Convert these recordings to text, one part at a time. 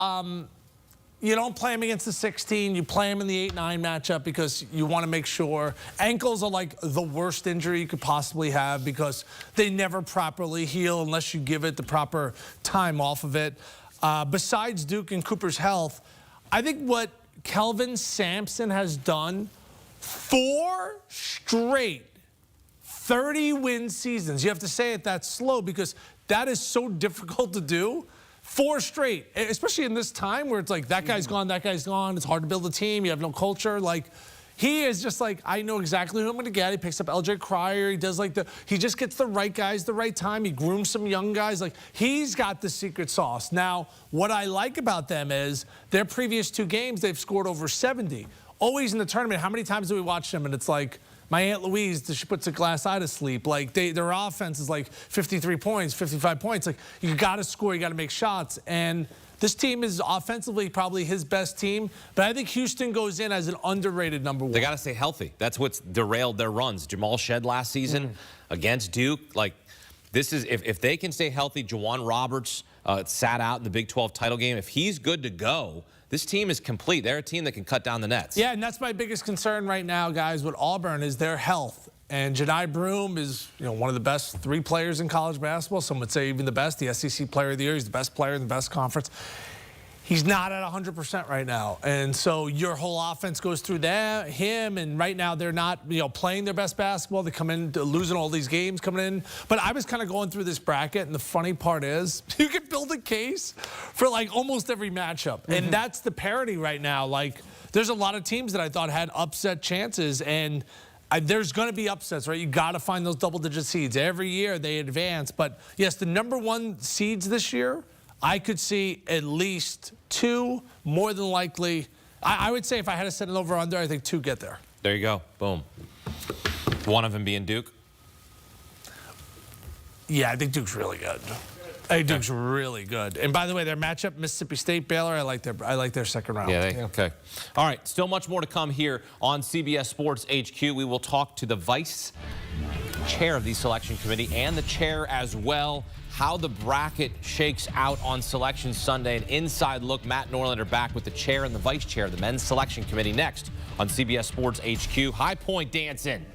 You don't play him against the 16. You play him in the 8-9 matchup because you want to make sure. Ankles are like the worst injury you could possibly have because they never properly heal unless you give it the proper time off of it. Besides Duke and Cooper's health, I think what Kelvin Sampson has done, 4 straight 30-win seasons. You have to say it that slow because that is so difficult to do. 4 straight, especially in this time where it's like that guy's gone, that guy's gone. It's hard to build a team. You have no culture. Like, he is just like, I know exactly who I'm going to get. He picks up LJ Cryer. He does like he just gets the right guys the right time. He grooms some young guys. Like, he's got the secret sauce. Now, what I like about them is their previous 2 games, they've scored over 70. Always in the tournament, how many times do we watch them? And it's like, my Aunt Louise, she puts a glass eye to sleep. Like, their offense is like 53 points, 55 points. Like, you got to score, you got to make shots. And this team is offensively probably his best team. But I think Houston goes in as an underrated number 1. They got to stay healthy. That's what's derailed their runs. Jamal Shed last season against Duke. Like, this is, if they can stay healthy, Juwan Roberts sat out in the Big 12 title game. If he's good to go, this team is complete. They're a team that can cut down the nets. Yeah, and that's my biggest concern right now, guys, with Auburn is their health. And Jedi Broom is, one of the best 3 players in college basketball. Some would say even the best, the SEC Player of the Year. He's the best player in the best conference. He's not at 100% right now. And so your whole offense goes through him, and right now they're not, playing their best basketball. They come in losing all these games coming in. But I was kind of going through this bracket, and the funny part is you can build a case for like almost every matchup. And that's the parity right now. Like, there's a lot of teams that I thought had upset chances, and there's going to be upsets, right? You got to find those double-digit seeds. Every year they advance. But yes, the number 1 seeds this year, I could see at least 2, more than likely. I would say if I had to set it over under, I think 2 get there. There you go. Boom. One of them being Duke? Yeah, I think Duke's really good. I think Duke's really good. And by the way, their matchup, Mississippi State, Baylor, I like their second round. Yeah, okay. All right, still much more to come here on CBS Sports HQ. We will talk to the vice chair of the selection committee and the chair as well, how the bracket shakes out on Selection Sunday. An inside look. Matt Norlander back with the chair and the vice chair of the men's selection committee next on CBS Sports HQ. High Point dancing.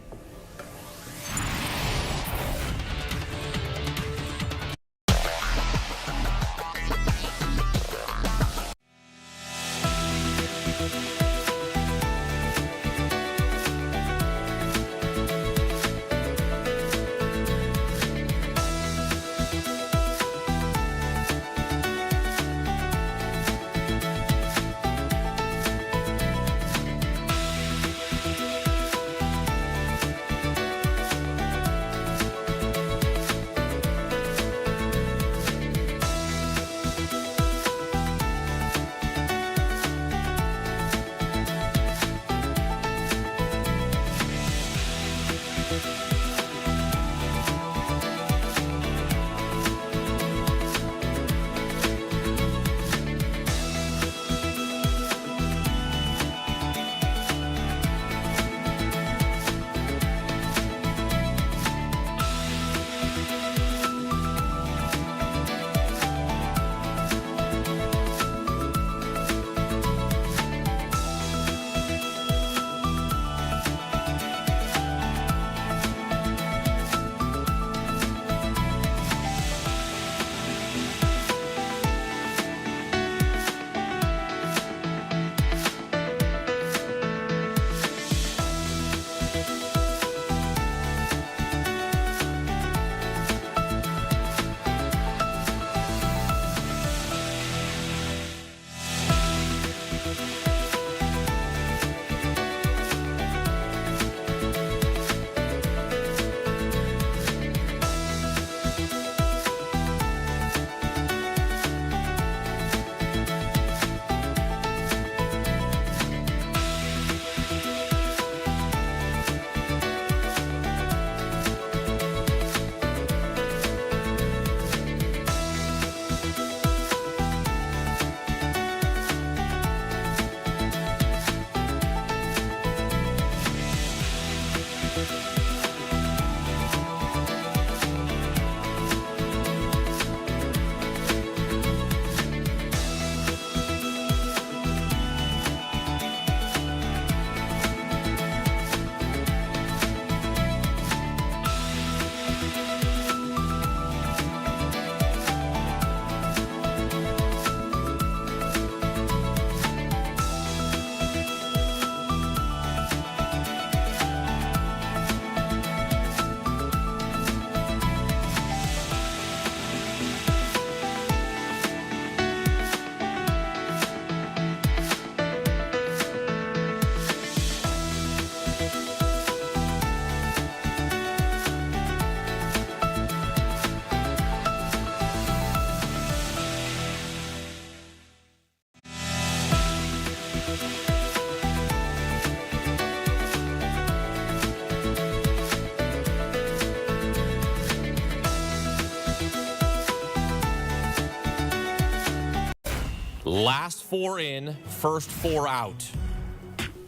Last 4 in, first 4 out.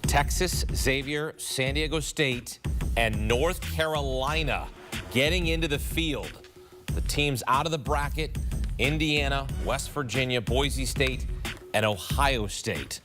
Texas, Xavier, San Diego State, and North Carolina getting into the field. The teams out of the bracket: Indiana, West Virginia, Boise State, and Ohio State.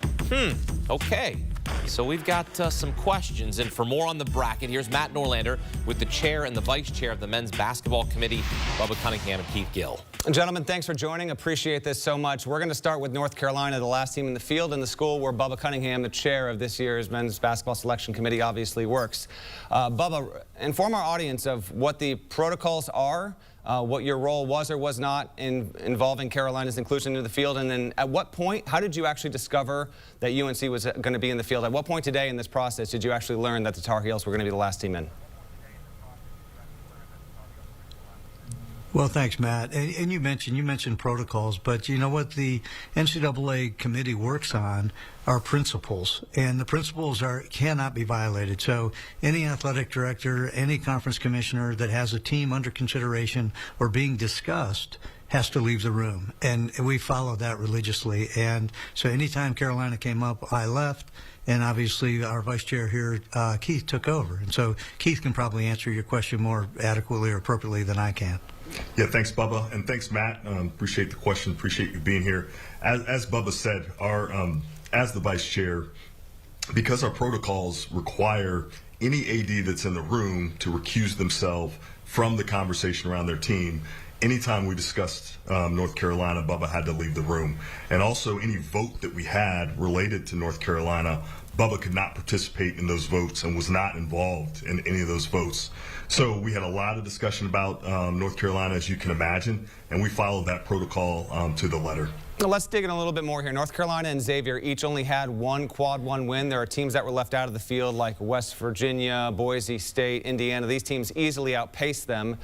Okay. So we've got some questions, and for more on the bracket, here's Matt Norlander with the chair and the vice chair of the men's basketball committee, Bubba Cunningham and Keith Gill. Gentlemen, thanks for joining. Appreciate this so much. We're going to start with North Carolina, the last team in the field, and the school where Bubba Cunningham, the chair of this year's men's basketball selection committee, obviously works. Bubba, inform our audience of what the protocols are, what your role was or was not involving Carolina's inclusion into the field, and then at what point, how did you actually discover that UNC was going to be in the field? At what point today in this process did you actually learn that the Tar Heels were going to be the last team in? Well, thanks, Matt. And you mentioned protocols, but you know what the NCAA committee works on are principles, and the principles cannot be violated. So any athletic director, any conference commissioner that has a team under consideration or being discussed has to leave the room, and we follow that religiously. And so anytime Carolina came up, I left. And obviously, our vice chair here, Keith, took over. And so Keith can probably answer your question more adequately or appropriately than I can. Yeah, thanks, Bubba, and thanks, Matt. Appreciate the question. Appreciate you being here. As Bubba said, as the vice chair, because our protocols require any AD that's in the room to recuse themselves from the conversation around their team. Anytime we discussed North Carolina, Bubba had to leave the room. And also any vote that we had related to North Carolina, Bubba could not participate in those votes and was not involved in any of those votes. So we had a lot of discussion about North Carolina, as you can imagine, and we followed that protocol to the letter. Now let's dig in a little bit more here. North Carolina and Xavier each only had one quad one win. There are teams that were left out of the field like West Virginia, Boise State, Indiana. These teams easily outpaced them.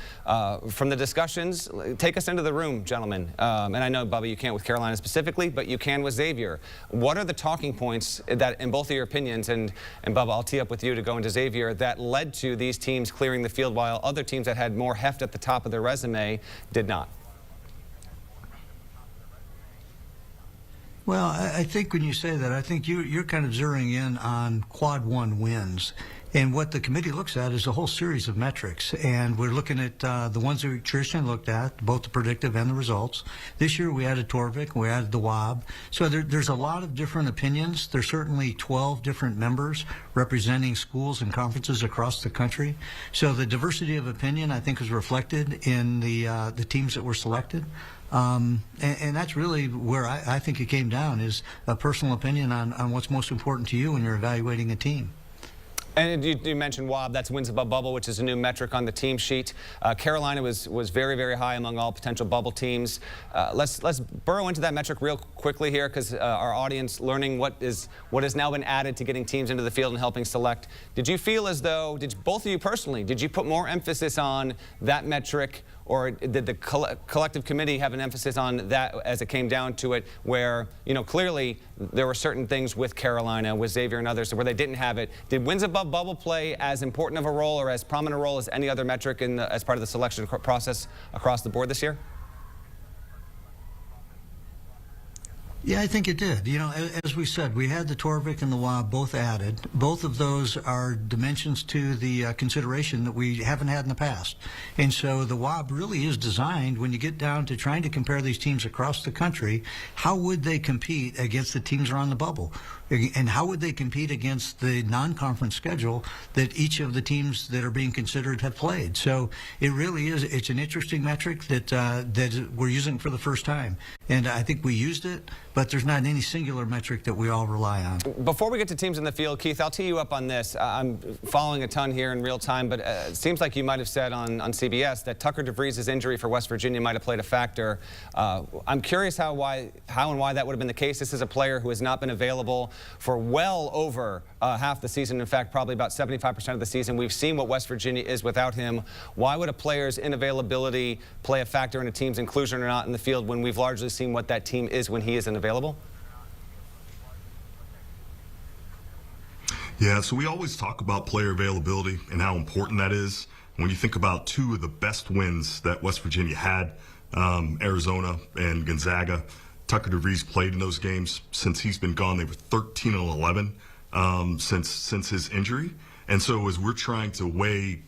From the discussions, take us into the room, gentlemen. And I know, Bubba, you can't with Carolina specifically, but you can with Xavier. What are the talking points that, in both of your opinions, and Bubba, I'll tee up with you to go into Xavier, that led to these teams clearing the field while other teams that had more heft at the top of their resume did not? Well, I think when you say that, I think you're kind of zeroing in on quad one wins. And what the committee looks at is a whole series of metrics. And we're looking at the ones that we traditionally looked at, both the predictive and the results. This year we added Torvik, we added the WAB. So there's a lot of different opinions. There's certainly 12 different members representing schools and conferences across the country. So the diversity of opinion, I think, is reflected in the teams that were selected. And that's really where I think it came down, is a personal opinion on what's most important to you when you're evaluating a team. And you mentioned WAB, that's wins above bubble, which is a new metric on the team sheet. Carolina was very, very high among all potential bubble teams. Let's burrow into that metric real quickly here, because our audience learning what has now been added to getting teams into the field and helping select. Did you feel as though, both of you personally, did you put more emphasis on that metric, or did the collective committee have an emphasis on that as it came down to it, where, you know, clearly there were certain things with Carolina, with Xavier and others, where they didn't have it? Did wins above bubble play as important of a role or as prominent a role as any other metric as part of the selection process across the board this year? Yeah, I think it did. You know, as we said, we had the Torvik and the WAB both added. Both of those are dimensions to the consideration that we haven't had in the past. And so the WAB really is designed, when you get down to trying to compare these teams across the country, how would they compete against the teams around the bubble? And how would they compete against the non-conference schedule that each of the teams that are being considered have played? So it really is, it's an interesting metric that we're using for the first time. And I think we used it, but there's not any singular metric that we all rely on. Before we get to teams in the field, Keith, I'll tee you up on this. I'm following a ton here in real time, but it seems like you might have said on CBS that Tucker DeVries' injury for West Virginia might have played a factor. I'm curious how and why that would have been the case. This is a player who has not been available for well over half the season. In fact, probably about 75% of the season. We've seen what West Virginia is without him. Why would a player's inavailability play a factor in a team's inclusion or not in the field when we've largely seen what that team is when he isn't available? Yeah, so we always talk about player availability and how important that is. When you think about two of the best wins that West Virginia had, Arizona and Gonzaga, Tucker DeVries played in those games. Since he's been gone, they were 13-11 since his injury. And so as we're trying to weigh,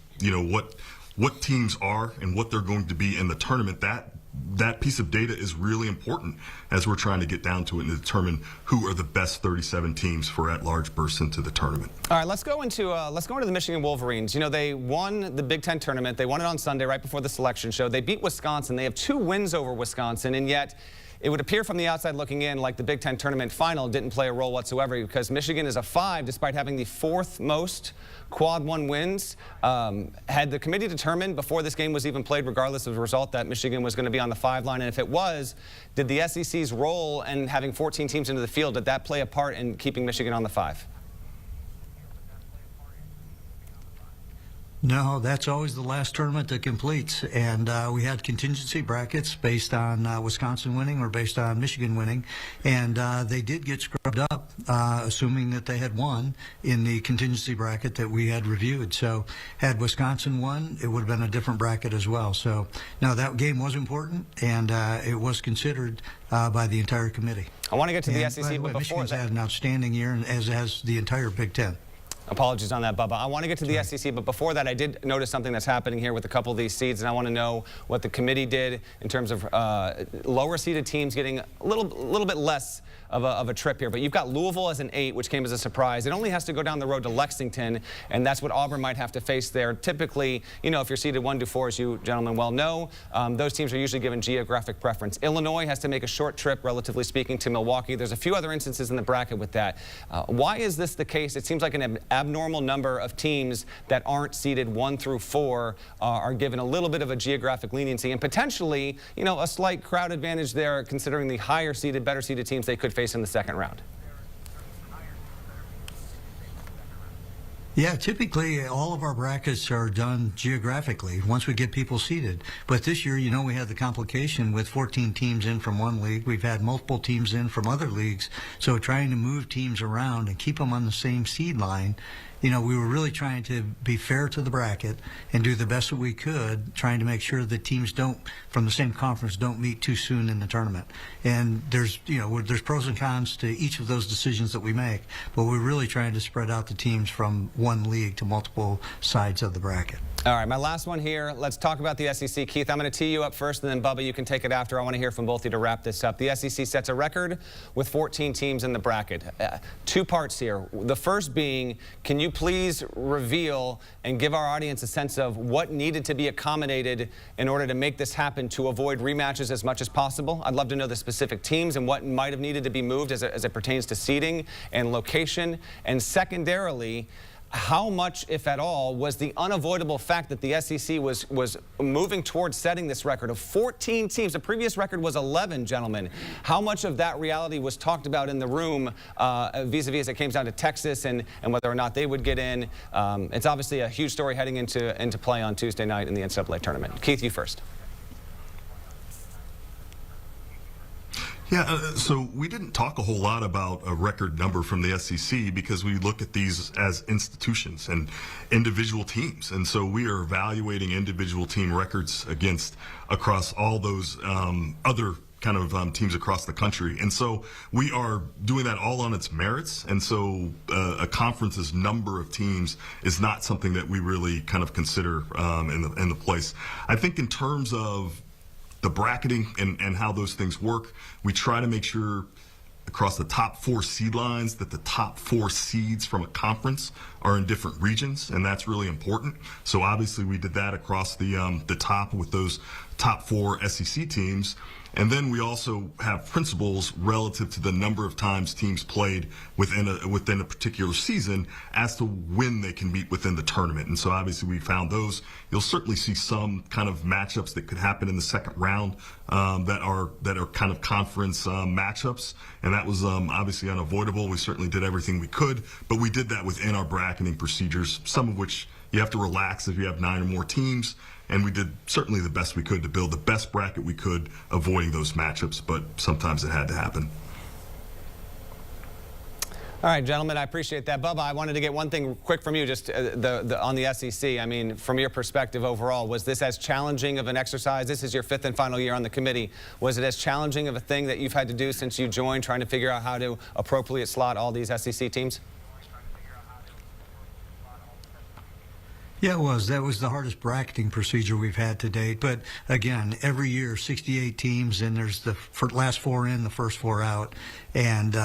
what teams are and what they're going to be in the tournament, that piece of data is really important as we're trying to get down to it and determine who are the best 37 teams for at-large bursts into the tournament. All right, let's go into the Michigan Wolverines. They won the Big Ten tournament. They won it on Sunday right before the selection show. They beat Wisconsin. They have 2 wins over Wisconsin, and yet it would appear from the outside looking in like the Big Ten tournament final didn't play a role whatsoever, because Michigan is a 5 despite having the 4th most quad 1 wins. Had the committee determined before this game was even played, regardless of the result, that Michigan was going to be on the 5 line? And if it was, did the SEC's role in having 14 teams into the field, did that play a part in keeping Michigan on the 5? No, that's always the last tournament that completes, and we had contingency brackets based on Wisconsin winning or based on Michigan winning, and they did get scrubbed up, assuming that they had won in the contingency bracket that we had reviewed. So had Wisconsin won, it would have been a different bracket as well. So no, that game was important, and it was considered by the entire committee. I want to get to the SEC, but before Michigan's that, had an outstanding year, as has the entire Big Ten. Apologies on that, Bubba. I want to get to the SEC, but before that, I did notice something that's happening here with a couple of these seeds, and I want to know what the committee did in terms of lower-seeded teams getting a little bit less of a trip here. But you've got Louisville as an 8, which came as a surprise. It only has to go down the road to Lexington, and that's what Auburn might have to face there. Typically, if you're seeded 1 to 4, as you gentlemen well know, those teams are usually given geographic preference. Illinois has to make a short trip, relatively speaking, to Milwaukee. There's a few other instances in the bracket with that. Why is this the case? It seems like an abnormal number of teams that aren't seeded 1 through 4 are given a little bit of a geographic leniency, and potentially, a slight crowd advantage there, considering the higher seeded, better seeded teams they could face in the second round. Yeah, typically all of our brackets are done geographically once we get people seated. But this year, we had the complication with 14 teams in from one league. We've had multiple teams in from other leagues. So trying to move teams around and keep them on the same seed line, we were really trying to be fair to the bracket and do the best that we could, trying to make sure that teams from the same conference don't meet too soon in the tournament. And there's pros and cons to each of those decisions that we make, but we're really trying to spread out the teams from one league to multiple sides of the bracket. All right, my last one here. Let's talk about the SEC. Keith, I'm going to tee you up first, and then Bubba, you can take it after. I want to hear from both of you to wrap this up. The SEC sets a record with 14 teams in the bracket. 2 parts here. The first being, can you please reveal and give our audience a sense of what needed to be accommodated in order to make this happen to avoid rematches as much as possible? I'd love to know the specific teams and what might have needed to be moved as it pertains to seeding and location. And secondarily, how much, if at all, was the unavoidable fact that the SEC was moving towards setting this record of 14 teams? The previous record was 11, gentlemen. How much of that reality was talked about in the room vis-a-vis as it came down to Texas and whether or not they would get in? It's obviously a huge story heading into play on Tuesday night in the NCAA tournament. Keith, you first. Yeah, so we didn't talk a whole lot about a record number from the SEC because we look at these as institutions and individual teams. And so we are evaluating individual team records across all those other kind of teams across the country. And so we are doing that all on its merits. And so a conference's number of teams is not something that we really kind of consider in the place. I think in terms of the bracketing and how those things work, we try to make sure across the top 4 seed lines that the top 4 seeds from a conference are in different regions, and that's really important. So obviously we did that across the top with those top 4 SEC teams. And then we also have principles relative to the number of times teams played within a particular season as to when they can meet within the tournament. And so obviously we found those. You'll certainly see some kind of matchups that could happen in the second round that are kind of conference matchups. And that was obviously unavoidable. We certainly did everything we could, but we did that within our bracketing procedures, some of which you have to relax if you have 9 or more teams. And we did certainly the best we could to build the best bracket we could, avoiding those matchups, but sometimes it had to happen. All right, gentlemen, I appreciate that. Bubba, I wanted to get one thing quick from you, just on the SEC. I mean, from your perspective overall, was this as challenging of an exercise? This is your 5th and final year on the committee. Was it as challenging of a thing that you've had to do since you joined, trying to figure out how to appropriately slot all these SEC teams? Yeah, it was. That was the hardest bracketing procedure we've had to date. But again, every year, 68 teams, and there's the last 4 in, the first 4 out, and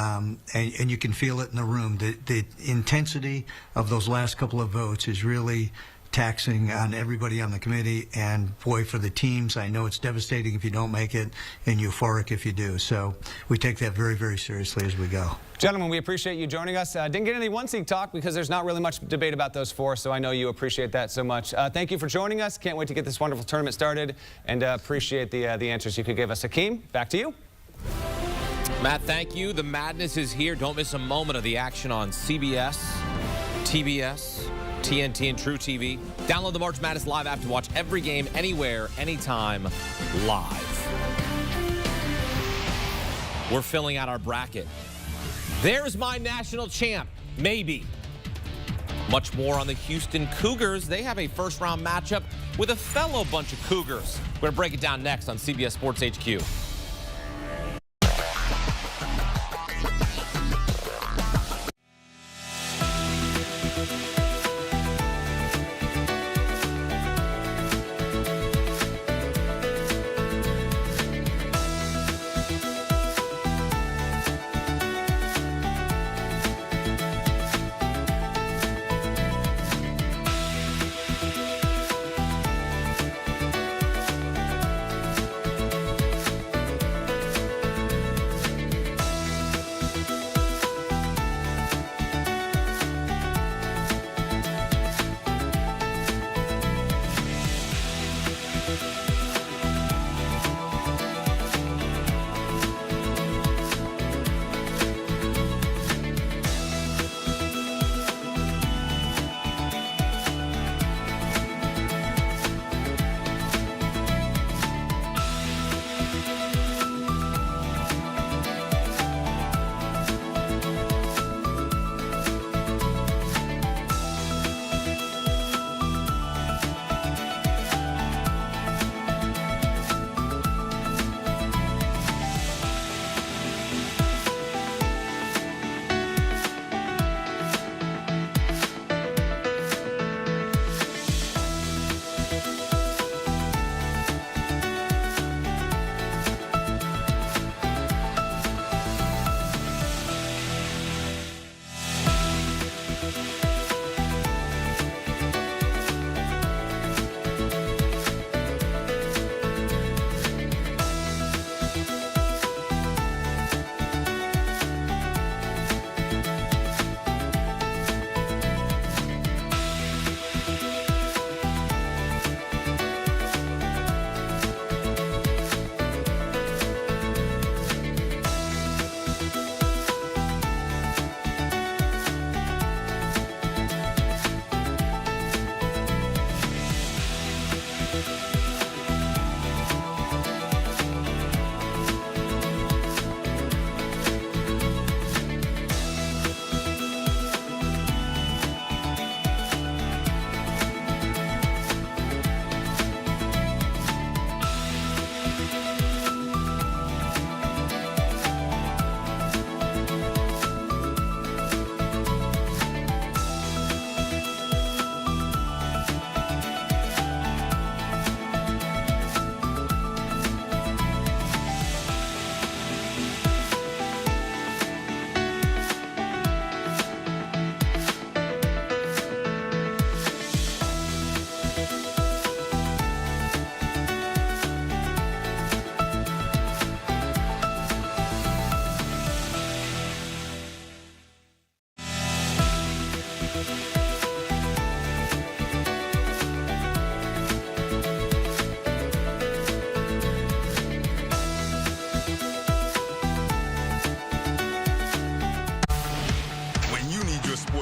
you can feel it in the room. The intensity of those last couple of votes is really taxing on everybody on the committee, and boy, for the teams, I know it's devastating if you don't make it and euphoric if you do. So we take that very, very seriously as we go. Gentlemen, we appreciate you joining us. Didn't get any one-seed talk because there's not really much debate about those 4, so I know you appreciate that so much. Thank you for joining us. Can't wait to get this wonderful tournament started, and appreciate the answers you could give us. Hakeem, back to you. Matt, thank you. The madness is here. Don't miss a moment of the action on CBS, TBS, TNT, and True TV. Download the March Madness Live app to watch every game, anywhere, anytime, live. We're filling out our bracket. There's my national champ, maybe. Much more on the Houston Cougars. They have a first-round matchup with a fellow bunch of Cougars. We're going to break it down next on CBS Sports HQ.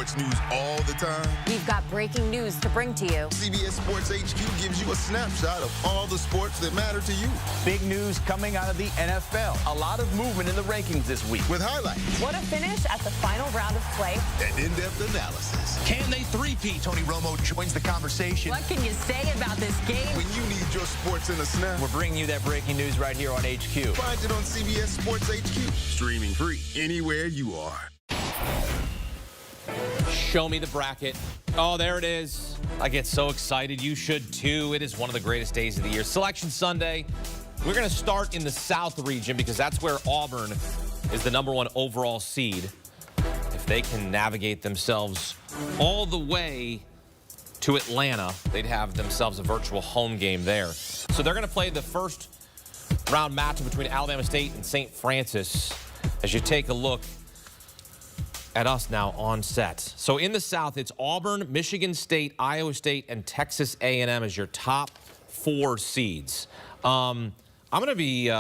sports news all the time? We've got breaking news to bring to you. CBS Sports HQ gives you a snapshot of all the sports that matter to you. Big news coming out of the NFL. A lot of movement in the rankings this week. With highlights. What a finish at the final round of play. And in-depth analysis. Can they three-peat? Tony Romo joins the conversation. What can you say about this game? When you need your sports in a snap. We're bringing you that breaking news right here on HQ. Find it on CBS Sports HQ. Streaming free anywhere you are. Show me the bracket. Oh, there it is. I get so excited. You should too. It is one of the greatest days of the year. Selection Sunday. We're going to start in the South region because that's where Auburn is the #1 overall seed. If they can navigate themselves all the way to Atlanta, they'd have themselves a virtual home game there. So they're going to play the first round matchup between Alabama State and St. Francis as you take a look at us now on set. So in the South, it's Auburn, Michigan State, Iowa State, and Texas A&M as your top 4 seeds. I'm going to be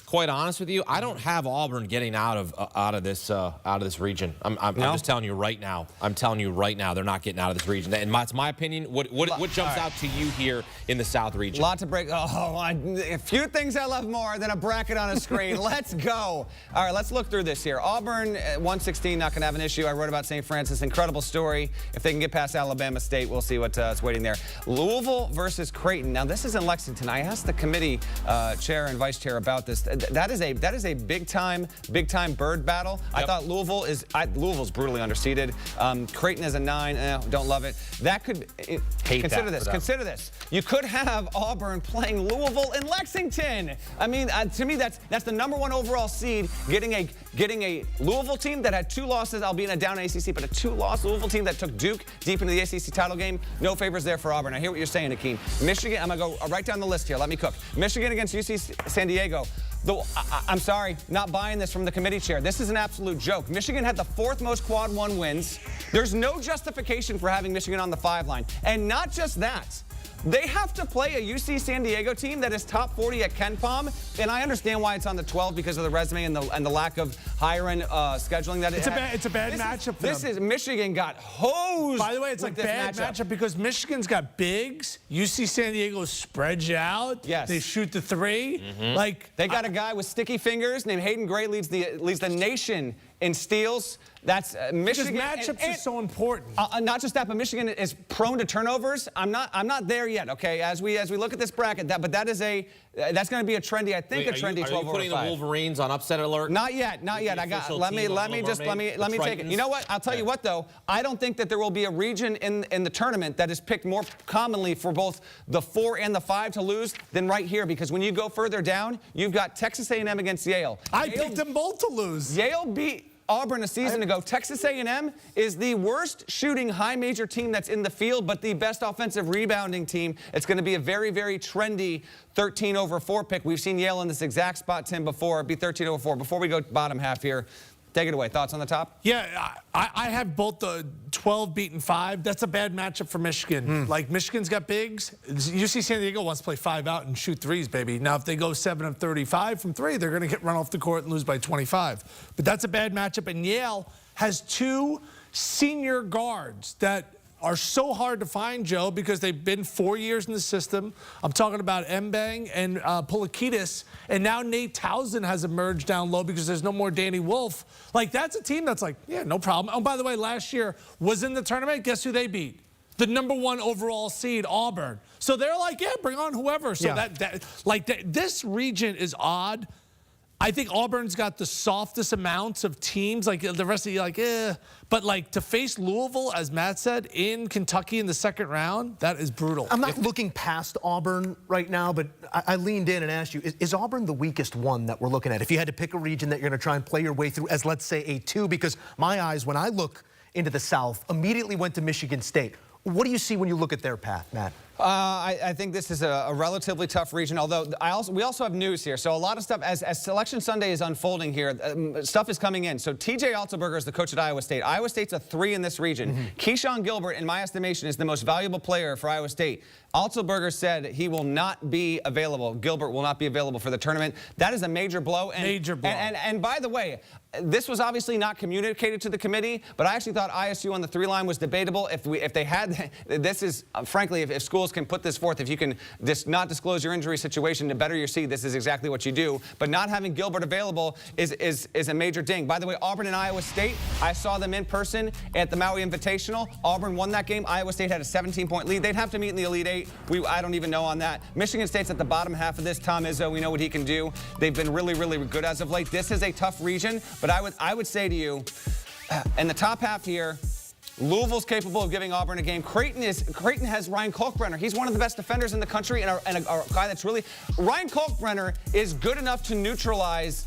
quite honest with you. I don't have Auburn getting out of this region. I'm just telling you right now. I'm telling you right now, they're not getting out of this region. And it's my opinion. What jumps out to you here in the South region? Lot to break. A few things I love more than a bracket on a screen. Let's go. All right, let's look through this here. Auburn, 116, not going to have an issue. I wrote about St. Francis. Incredible story. If they can get past Alabama State, we'll see what's waiting there. Louisville versus Creighton. Now, this is in Lexington. I asked the committee chair and vice chair about this. That is a big time bird battle. Yep. I thought Louisville's brutally underseeded. Creighton is a 9. Don't love it. That could consider this. You could have Auburn playing Louisville in Lexington. I mean, to me, that's the #1 overall seed getting a Louisville team that had 2 losses, albeit in a down ACC, but a 2-loss Louisville team that took Duke deep into the ACC title game. No favors there for Auburn. I hear what you're saying, Akeem. Michigan. I'm gonna go right down the list here. Let me cook. Michigan against UC San Diego. I'm sorry, not buying this from the committee chair. This is an absolute joke. Michigan had the 4th most quad 1 wins. There's no justification for having Michigan on the 5 line. And not just that. They have to play a UC San Diego team that is top 40 at KenPom, and I understand why it's on the 12 because of the resume and the lack of higher-end scheduling that it has. It's a bad matchup for them. Michigan got hosed. By the way, it's a bad matchup because Michigan's got bigs. UC San Diego spreads you out. Yes. They shoot the 3. Like they got a guy with sticky fingers named Hayden Gray, leads the nation in steals. That's Michigan. Because matchups are so important. Not just that, but Michigan is prone to turnovers. I'm not there yet. Okay, as we look at this bracket, that's going to be a trendy. I think a trendy 12 over 5. Are you putting the Wolverines on upset alert? Not yet. Let me take it. You know what? I'll tell you what though. I don't think that there will be a region in the tournament that is picked more commonly for both the 4 and the 5 to lose than right here, because when you go further down, you've got Texas A&M against Yale. I picked them both to lose. Yale beat Auburn a season ago. Texas A&M is the worst shooting high major team that's in the field, but the best offensive rebounding team. It's going to be a very, very trendy 13 over 4 pick. We've seen Yale in this exact spot, Tim, before. It'd be 13 over 4. Before we go bottom half here, take it away. Thoughts on the top? Yeah, I have both the 12 beaten 5. That's a bad matchup for Michigan. Like, Michigan's got bigs. UC San Diego wants to play 5 out and shoot 3s, baby. Now, if they go 7 of 35 from 3, they're going to get run off the court and lose by 25. But that's a bad matchup. And Yale has 2 senior guards that are so hard to find, Joe, because they've been 4 years in the system. I'm talking about Mbang and Poulakidis, and now Nate Townsend has emerged down low because there's no more Danny Wolf. Like, that's a team that's like, yeah, no problem. Oh, by the way, last year was in the tournament. Guess who they beat? The #1 overall seed, Auburn. So they're like, yeah, bring on whoever. So this region is odd. I think Auburn's got the softest amounts of teams. Like, the rest of you, like, eh. But, like, to face Louisville, as Matt said, in Kentucky in the 2nd round, that is brutal. I'm not looking past Auburn right now, but I leaned in and asked you, is Auburn the weakest one that we're looking at? If you had to pick a region that you're going to try and play your way through as, let's say, a 2, because my eyes, when I look into the South, immediately went to Michigan State. What do you see when you look at their path, Matt? I think this is a relatively tough region, although we also have news here. So a lot of stuff, as Selection Sunday is unfolding here, stuff is coming in. So TJ Altenberger is the coach at Iowa State. Iowa State's a 3 in this region. Keyshawn Gilbert, in my estimation, is the most valuable player for Iowa State. Altenberger said he will not be available. Gilbert will not be available for the tournament. That is a major blow. Major blow. And by the way, this was obviously not communicated to the committee, but I actually thought ISU on the 3 line was debatable. If they had, this is, frankly, if schools can put this forth, if you can not disclose your injury situation to better your seed, this is exactly what you do. But not having Gilbert available is a major ding. By the way, Auburn and Iowa State, I saw them in person at the Maui Invitational. Auburn won that game. Iowa State had a 17-point lead. They'd have to meet in the Elite Eight. I don't even know on that. Michigan State's at the bottom half of this. Tom Izzo, we know what he can do. They've been really, really good as of late. This is a tough region, but I would say to you, in the top half here, Louisville's capable of giving Auburn a game. Creighton has Ryan Kalkbrenner. He's one of the best defenders in the country and a guy that's really... Ryan Kalkbrenner is good enough to neutralize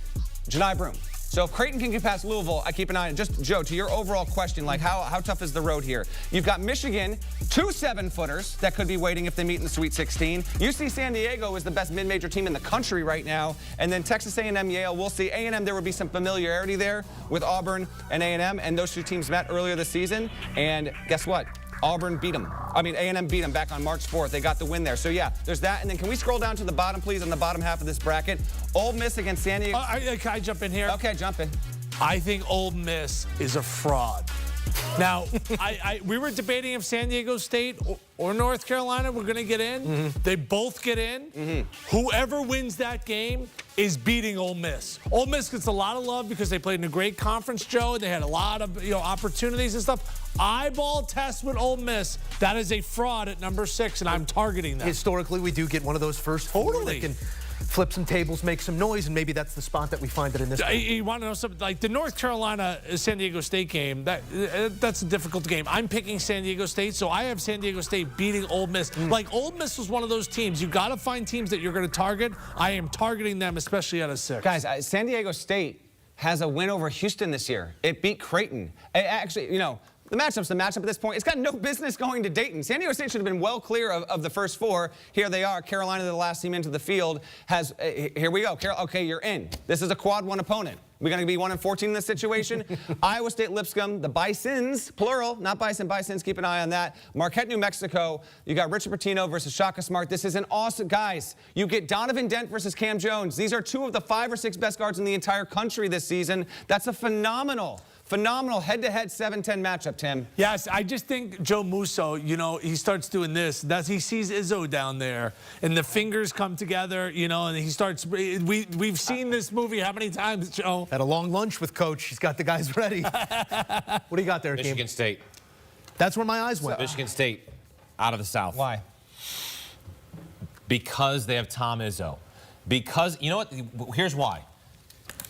Janai Broome. So if Creighton can get past Louisville, I keep an eye on it. Just, Joe, to your overall question, like how tough is the road here? You've got Michigan, 2 7-footers that could be waiting if they meet in the Sweet 16. UC San Diego is the best mid-major team in the country right now. And then Texas A&M, Yale, we'll see. A&M, there would be some familiarity there with Auburn and A&M, and those 2 teams met earlier this season. And guess what? Auburn beat them. A&M beat them back on March 4th. They got the win there. So, yeah, there's that. And then can we scroll down to the bottom, please, on the bottom half of this bracket? Ole Miss against San Diego. Can I jump in here? Okay, jump in. I think Ole Miss is a fraud. Now, we were debating if San Diego State or North Carolina were going to get in. They both get in. Whoever wins that game is beating Ole Miss. Ole Miss gets a lot of love because they played in a great conference, Joe, and they had a lot of opportunities and stuff. Eyeball test with Ole Miss. That is a fraud at number 6, and I'm targeting them. Historically, we do get one of those first 4 that can flip some tables, make some noise, and maybe that's the spot that we find it in this game. You want to know something? Like the North Carolina-San Diego State game, that's a difficult game. I'm picking San Diego State, so I have San Diego State beating Ole Miss. Like, Ole Miss was one of those teams. You got to find teams that you're going to target. I am targeting them, especially out of 6. Guys, San Diego State has a win over Houston this year. It beat Creighton. Actually, the matchup's the matchup at this point. It's got no business going to Dayton. San Diego State should have been well clear of the first 4. Here they are. Carolina, the last team into the field, has... here we go. Okay, you're in. This is a quad 1 opponent. We're going to be 1-14 in this situation. Iowa State, Lipscomb, the Bisons, plural, not Bison, Bisons. Keep an eye on that. Marquette, New Mexico. You got Richard Pitino versus Shaka Smart. This is an awesome... Guys, you get Donovan Dent versus Cam Jones. These are 2 of the 5 or 6 best guards in the entire country this season. That's a phenomenal head-to-head 7-10 matchup, Tim. Yes, I just think Joe Musso, he starts doing this. He sees Izzo down there, and the fingers come together, and he starts. We've seen this movie how many times, Joe? At a long lunch with Coach. He's got the guys ready. What do you got there, Michigan State. That's where my eyes went. Michigan State out of the South. Why? Because they have Tom Izzo. Because, you know what? Here's why.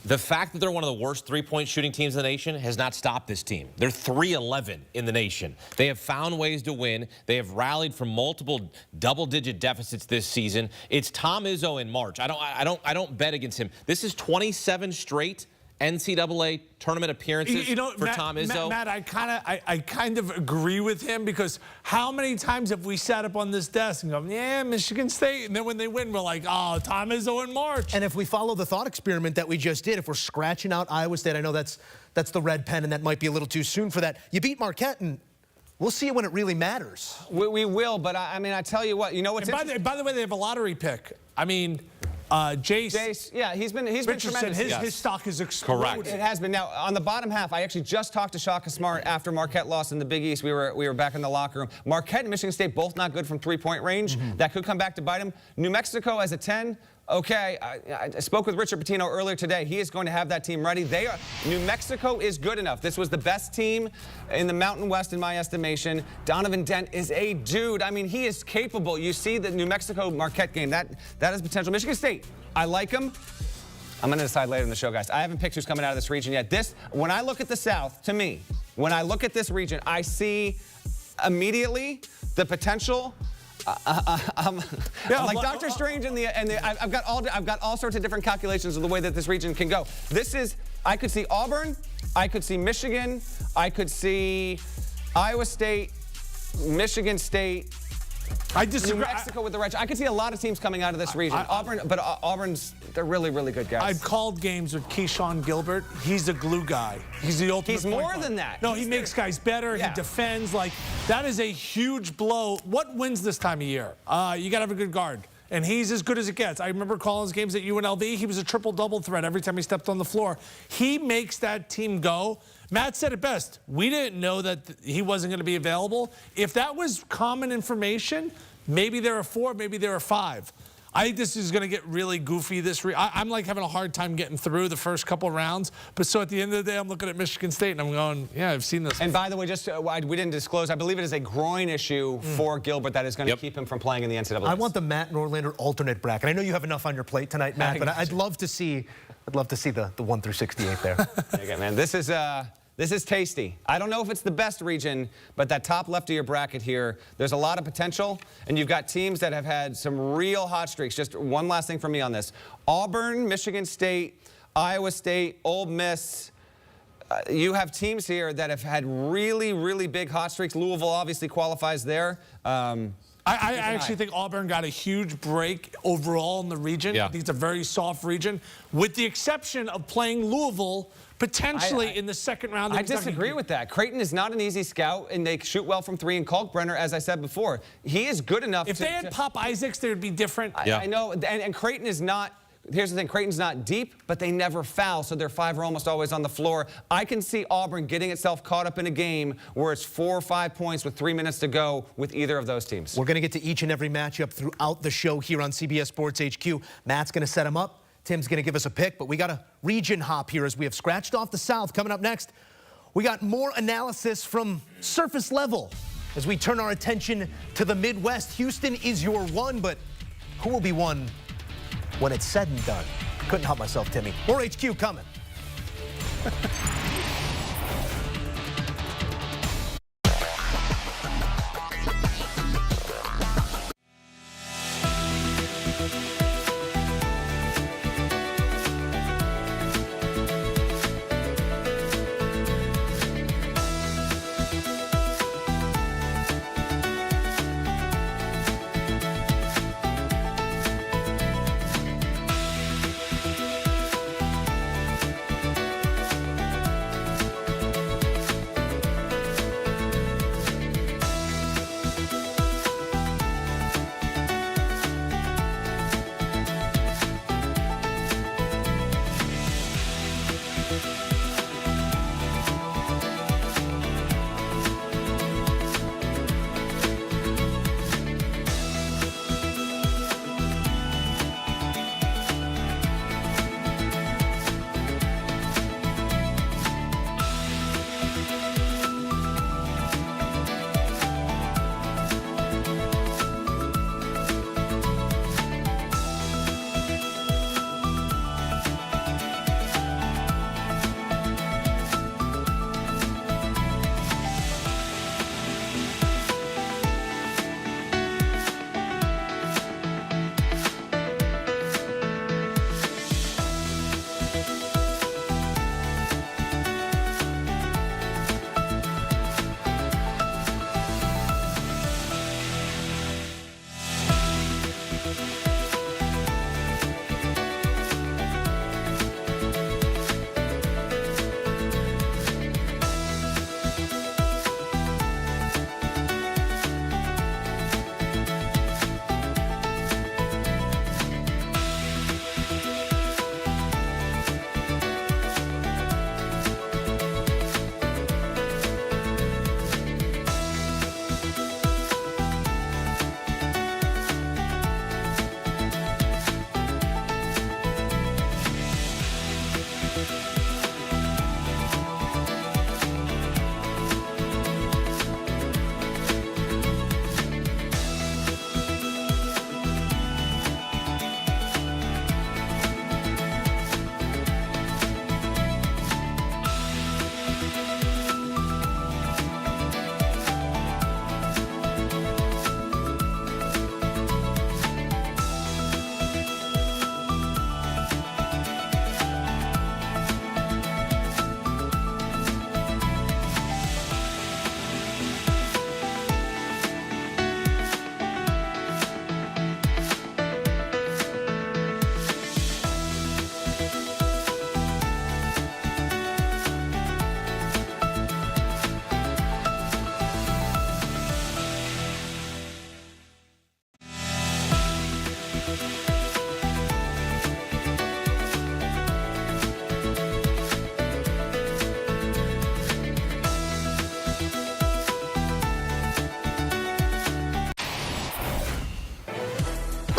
The fact that they're one of the worst 3-point shooting teams in the nation has not stopped this team. They're 3-11 in the nation. They have found ways to win. They have rallied from multiple double-digit deficits this season. It's Tom Izzo in March. I don't bet against him. This is 27 straight NCAA tournament appearances for Tom Izzo. Matt, I kind of agree with him because how many times have we sat up on this desk and go, yeah, Michigan State, and then when they win, we're like, oh, Tom Izzo in March. And if we follow the thought experiment that we just did, if we're scratching out Iowa State, I know that's the red pen, and that might be a little too soon for that. You beat Marquette, and we'll see it when it really matters. We will, but I tell you what, what's interesting? By the way, they have a lottery pick. Jace, yeah, he's been tremendous. His stock has exploded. Correct. It has been. Now, on the bottom half, I actually just talked to Shaka Smart after Marquette lost in the Big East. We were back in the locker room. Marquette and Michigan State both not good from 3-point range. That could come back to bite them. New Mexico as a 10. Okay, I spoke with Richard Pitino earlier today. He is going to have that team ready. New Mexico is good enough. This was the best team in the Mountain West in my estimation. Donovan Dent is a dude. He is capable. You see the New Mexico Marquette game. That is potential. Michigan State, I like them. I'm going to decide later in the show, guys. I haven't picked who's coming out of this region yet. When I look at the South, to me, when I look at this region, I see immediately the potential. I'm like Dr. Strange I've got all sorts of different calculations of the way that this region can go. I could see Auburn, I could see Michigan, I could see Iowa State, Michigan State, I disagree. New Mexico with the Red. I could see a lot of teams coming out of this region. They're really, really good guys. I've called games with Keyshawn Gilbert. He's a glue guy. He's the ultimate. He's more than that. No, he makes guys better. Yeah. He defends. Like, that is a huge blow. What wins this time of year? You got to have a good guard. And he's as good as it gets. I remember calling his games at UNLV. He was a triple-double threat every time he stepped on the floor. He makes that team go. Matt said it best. We didn't know that he wasn't going to be available. If that was common information, maybe there are 4, maybe there are 5. I think this is going to get really goofy I'm like having a hard time getting through the first couple rounds. But so at the end of the day, I'm looking at Michigan State and I'm going, yeah, I've seen this. And by the way, just we didn't disclose, I believe it is a groin issue for Gilbert that is going to keep him from playing in the NCAA. I want the Matt Norlander alternate bracket. I know you have enough on your plate tonight, Matt, but I'd love to see the 1 through 68 there. Okay, man, this is tasty. I don't know if it's the best region, but that top left of your bracket here, there's a lot of potential, and you've got teams that have had some real hot streaks. Just one last thing from me on this. Auburn, Michigan State, Iowa State, Ole Miss. You have teams here that have had really, really big hot streaks. Louisville obviously qualifies there. I actually think Auburn got a huge break overall in the region. Yeah. I think it's a very soft region, with the exception of playing Louisville potentially in the second round. I disagree with that. Creighton is not an easy scout, and they shoot well from 3. And Kalkbrenner, as I said before, he is good enough. If they had Pop Isaacs, they would be different. I know, and Creighton is not. Here's the thing, Creighton's not deep, but they never foul, so their 5 are almost always on the floor. I can see Auburn getting itself caught up in a game where it's 4 or 5 points with 3 minutes to go with either of those teams. We're going to get to each and every matchup throughout the show here on CBS Sports HQ. Matt's going to set them up. Tim's going to give us a pick, but we got a region hop here as we have scratched off the South. Coming up next, we got more analysis from surface level as we turn our attention to the Midwest. Houston is your 1, but who will be 1 when it's said and done? Couldn't help myself, Timmy. More HQ coming.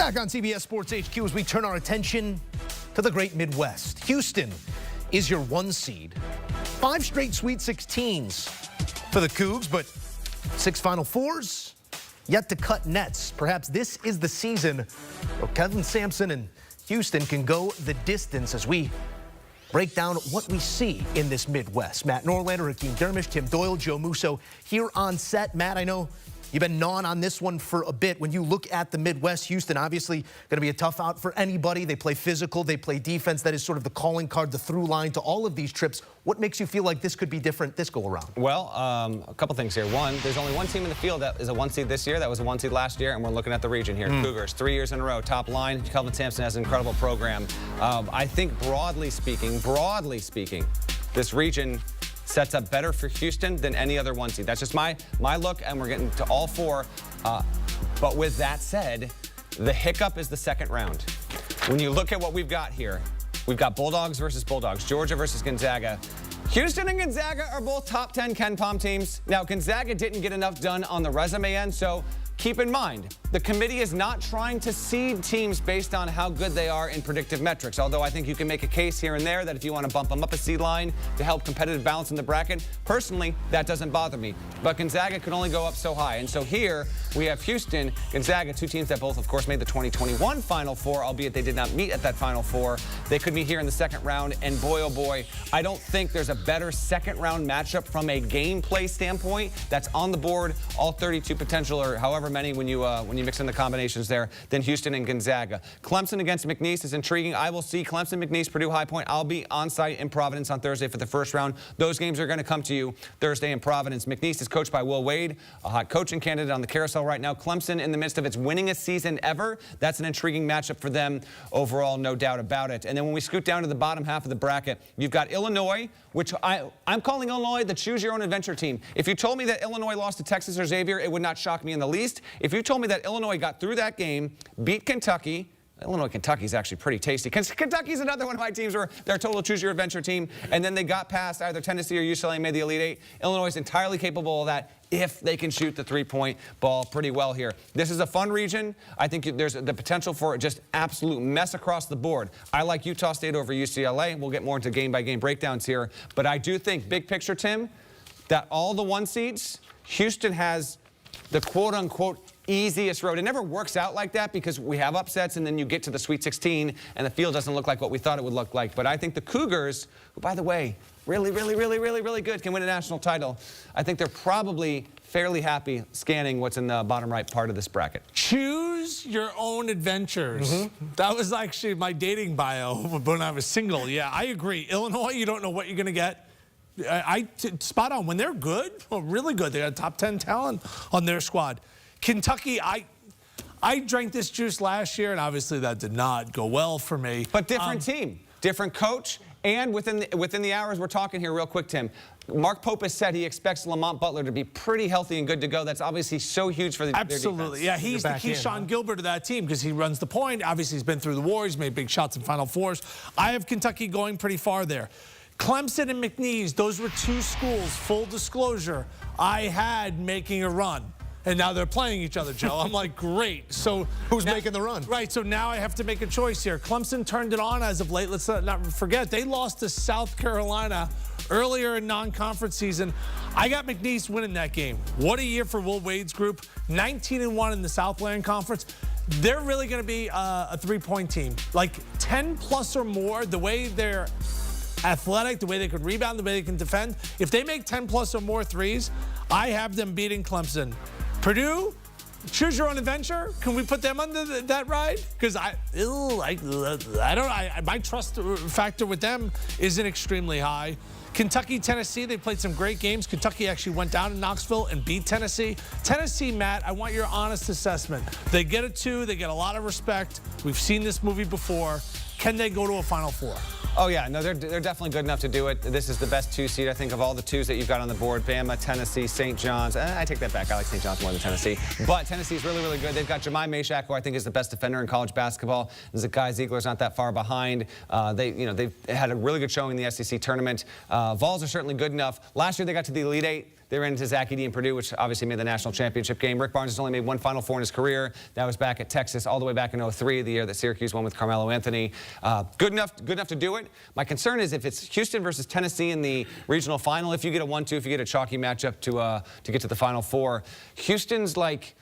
Back on CBS Sports HQ as we turn our attention to the great Midwest. Houston is your 1 seed. 5 straight Sweet 16s for the Cougs, but 6 Final Fours yet to cut nets. Perhaps this is the season where Kevin Sampson and Houston can go the distance as we break down what we see in this Midwest. Matt Norlander, Hakeem Dermish, Tim Doyle, Joe Musso here on set. Matt, I know you've been gnawing on this one for a bit. When you look at the Midwest, Houston obviously going to be a tough out for anybody. They play physical, they play defense. That is sort of the calling card, the through line to all of these trips. What makes you feel like this could be different this go around? Well, a couple things here. One, there's only one team in the field that is a 1 seed this year. That was a 1 seed last year, and we're looking at the region here. Cougars, 3 years in a row, top line. Kelvin Sampson has an incredible program. I think broadly speaking, this region sets up better for Houston than any other 1 seed. That's just my look, and we're getting to all 4. But with that said, the hiccup is the second round. When you look at what we've got here, we've got Bulldogs versus Bulldogs, Georgia versus Gonzaga. Houston and Gonzaga are both top 10 Ken Pom teams. Now, Gonzaga didn't get enough done on the resume end, so keep in mind, the committee is not trying to seed teams based on how good they are in predictive metrics, although I think you can make a case here and there that if you want to bump them up a seed line to help competitive balance in the bracket, personally, that doesn't bother me. But Gonzaga could only go up so high. And so here we have Houston, Gonzaga, 2 teams that both, of course, made the 2021 Final Four, albeit they did not meet at that Final Four. They could meet here in the second round, and boy, oh boy, I don't think there's a better second round matchup from a gameplay standpoint that's on the board, all 32 potential or however many when you mix in the combinations there, than Houston and Gonzaga. Clemson against McNeese is intriguing. I will see Clemson, McNeese, Purdue, High Point. I'll be on site in Providence on Thursday for the first round. Those games are going to come to you Thursday in Providence. McNeese is coached by Will Wade, a hot coaching candidate on the carousel right now. Clemson in the midst of its winningest season ever. That's an intriguing matchup for them overall, no doubt about it. And then when we scoot down to the bottom half of the bracket, you've got Illinois, which I'm calling Illinois the choose-your-own-adventure team. If you told me that Illinois lost to Texas or Xavier, it would not shock me in the least. If you told me that Illinois got through that game, beat Kentucky, Kentucky's actually pretty tasty. Kentucky's another one of my teams where they're a total choose-your-adventure team, and then they got past either Tennessee or UCLA and made the Elite Eight. Illinois is entirely capable of that if they can shoot the three-point ball pretty well here. This is a fun region. I think there's the potential for just absolute mess across the board. I like Utah State over UCLA. We'll get more into game-by-game breakdowns here. But I do think, big picture, Tim, that all the 1 seeds, Houston has the quote-unquote easiest road. It never works out like that because we have upsets and then you get to the Sweet 16 and the field doesn't look like what we thought it would look like. But I think the Cougars, who, by the way, really good, can win a national title, I think they're probably fairly happy scanning what's in the bottom right part of this bracket. Choose your own adventures. That was actually my dating bio when I was single. Yeah, I agree. Illinois, you don't know what you're going to get. Spot on. When they're good, really good, they got top 10 talent on their squad. Kentucky, I drank this juice last year, and obviously that did not go well for me. But different team, different coach, and within the hours we're talking here real quick, Tim, Mark Pope has said he expects Lamont Butler to be pretty healthy and good to go. That's obviously so huge for the Absolutely. Yeah, he's the Keyshawn Gilbert of that team because he runs the point. Obviously, he's been through the war. He's made big shots in Final Fours. I have Kentucky going pretty far there. Clemson and McNeese, those were 2 schools, full disclosure, I had making a run. And now they're playing each other, Joe. I'm like, great. So who's making the run? Right, so now I have to make a choice here. Clemson turned it on as of late. Let's not forget, they lost to South Carolina earlier in non-conference season. I got McNeese winning that game. What a year for Will Wade's group. 19-1 in the Southland Conference. They're really going to be a 3-point team. Like 10 plus or more, the way they're athletic, the way they could rebound, the way they can defend. If they make 10 plus or more threes, I have them beating Clemson. Purdue, choose your own adventure. Can we put them under that ride? Because my trust factor with them isn't extremely high. Kentucky, Tennessee, they played some great games. Kentucky actually went down in Knoxville and beat Tennessee. Tennessee, Matt, I want your honest assessment. They get a 2. They get a lot of respect. We've seen this movie before. Can they go to a Final Four? Oh, yeah. No, they're definitely good enough to do it. This is the best 2 seed, I think, of all the 2s that you've got on the board. Bama, Tennessee, St. John's. I take that back. I like St. John's more than Tennessee. But Tennessee's really good. They've got Jemai Mashak, who I think is the best defender in college basketball. Zakai Ziegler's not that far behind. They've had a really good showing in the SEC tournament. Vols are certainly good enough. Last year, they got to the Elite Eight. They ran into Zach Edey and Purdue, which obviously made the national championship game. Rick Barnes has only made one Final Four in his career. That was back at Texas all the way back in 03, the year that Syracuse won with Carmelo Anthony. Good enough to do it. My concern is if it's Houston versus Tennessee in the regional final, if you get a 1-2, if you get a chalky matchup to get to the Final Four, Houston's like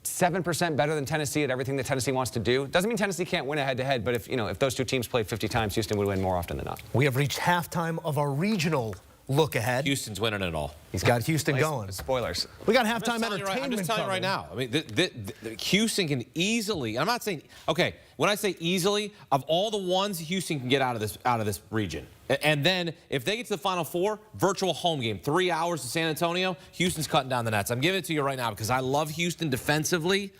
7% better than Tennessee at everything that Tennessee wants to do. Doesn't mean Tennessee can't win a head-to-head, but if those two teams played 50 times, Houston would win more often than not. We have reached halftime of our regional look ahead. Houston's winning it all. He's got Houston going. Spoilers. We got halftime entertainment. I'm just telling you right now. I mean, Houston can easily. I'm not saying. Okay, when I say easily, of all the ones Houston can get out of this region, and then if they get to the Final Four, virtual home game, 3 hours to San Antonio, Houston's cutting down the nets. I'm giving it to you right now because I love Houston defensively,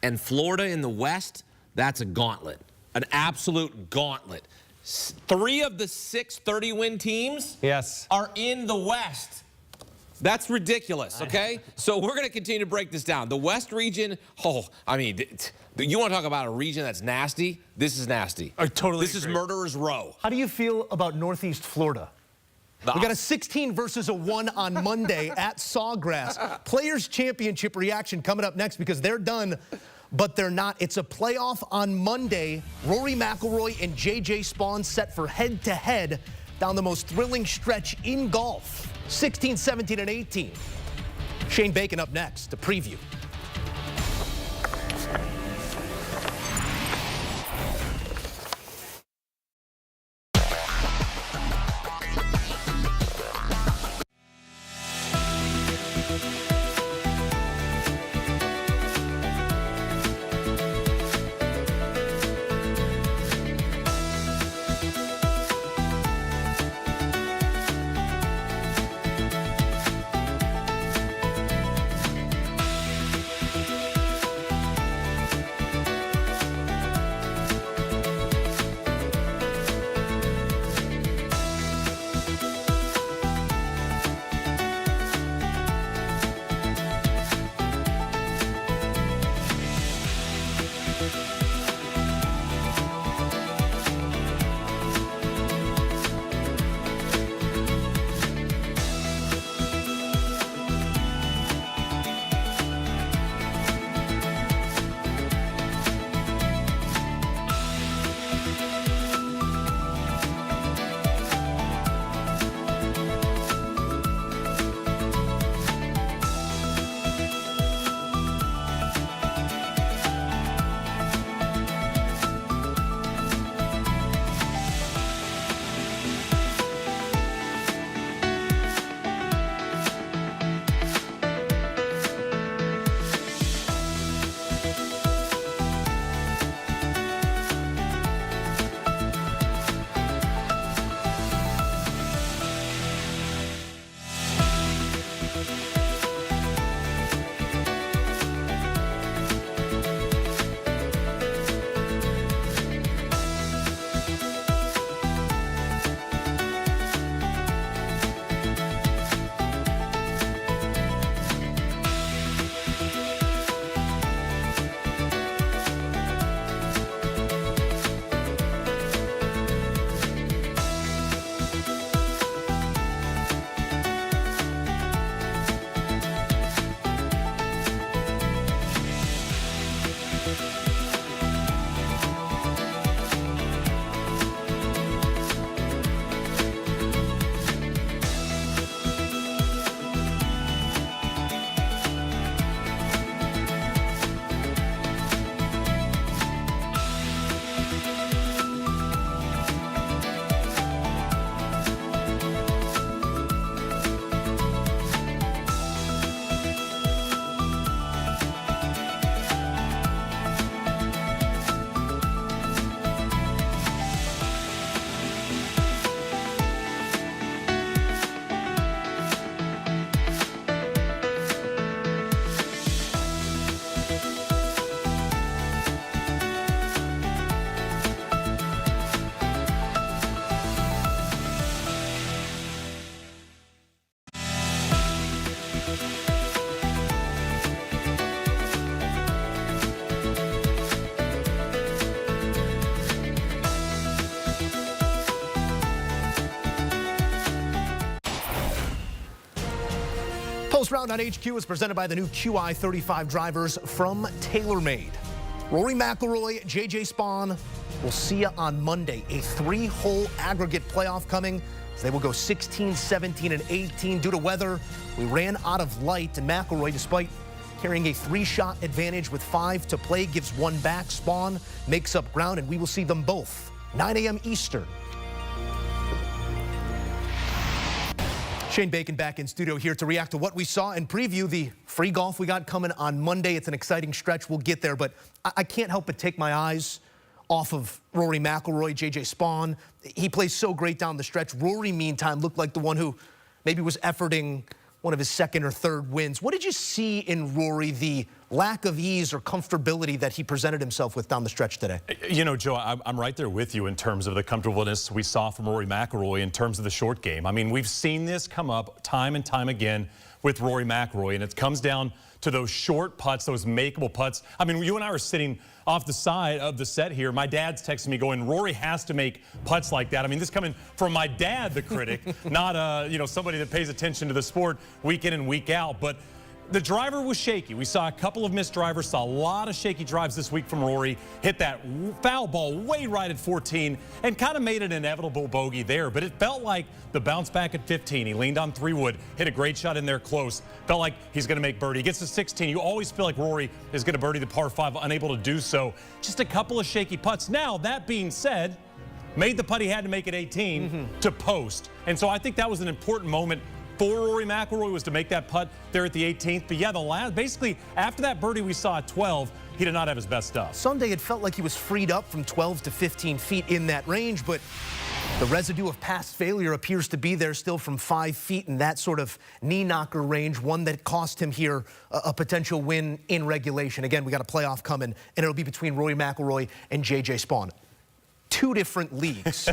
and Florida in the West. That's a gauntlet, an absolute gauntlet. 3 of the 6 30-win teams are in the West. That's ridiculous, okay? So we're going to continue to break this down. The West region, I mean, you want to talk about a region that's nasty? This is nasty. I totally This agree. is murderer's row. How do you feel about Northeast Florida? We got a 16 versus a 1 on Monday at Sawgrass. Players' Championship reaction coming up next because they're done, but they're not. It's a playoff on Monday. Rory McIlroy and J.J. Spawn set for head-to-head down the most thrilling stretch in golf. 16, 17, and 18. Shane Bacon up next to preview. Close Round on HQ is presented by the new QI35 drivers from TaylorMade. Rory McIlroy, JJ Spawn, we'll see you on Monday. A 3-hole aggregate playoff coming. They will go 16, 17, and 18 due to weather. We ran out of light, and McIlroy, despite carrying a 3-shot advantage with 5 to play, gives 1 back. Spawn makes up ground, and we will see them both 9 a.m. Eastern. Shane Bacon back in studio here to react to what we saw and preview the free golf we got coming on Monday. It's an exciting stretch. We'll get there, but I can't help but take my eyes off of Rory McIlroy, JJ Spawn. He plays so great down the stretch. Rory, meantime, looked like the one who maybe was efforting one of his second or third wins. What did you see in Rory, the lack of ease or comfortability that he presented himself with down the stretch today? You know, Joe, I'm right there with you in terms of the comfortableness we saw from Rory McIlroy in terms of the short game. I mean, we've seen this come up time and time again with Rory McIlroy, and it comes down to those short putts, those makeable putts. I mean, you and I are sitting off the side of the set here. My dad's texting me going, Rory has to make putts like that. I mean, this coming from my dad, the critic, not, somebody that pays attention to the sport week in and week out. But the driver was shaky. We saw a couple of missed drivers, saw a lot of shaky drives this week from Rory. Hit that foul ball way right at 14 and kind of made an inevitable bogey there. But it felt like the bounce back at 15. He leaned on 3-wood, hit a great shot in there close. Felt like he's going to make birdie. He gets to 16. You always feel like Rory is going to birdie the par 5, unable to do so. Just a couple of shaky putts. Now, that being said, made the putt he had to make at 18 to post. And so I think that was an important moment for Rory McIlroy, was to make that putt there at the 18th. But yeah, basically after that birdie we saw at 12, he did not have his best stuff. Sunday it felt like he was freed up from 12 to 15 feet in that range, but the residue of past failure appears to be there still from 5 feet in that sort of knee knocker range, one that cost him here a potential win in regulation. Again, we got a playoff coming, and it'll be between Rory McIlroy and JJ Spawn. 2 different leagues.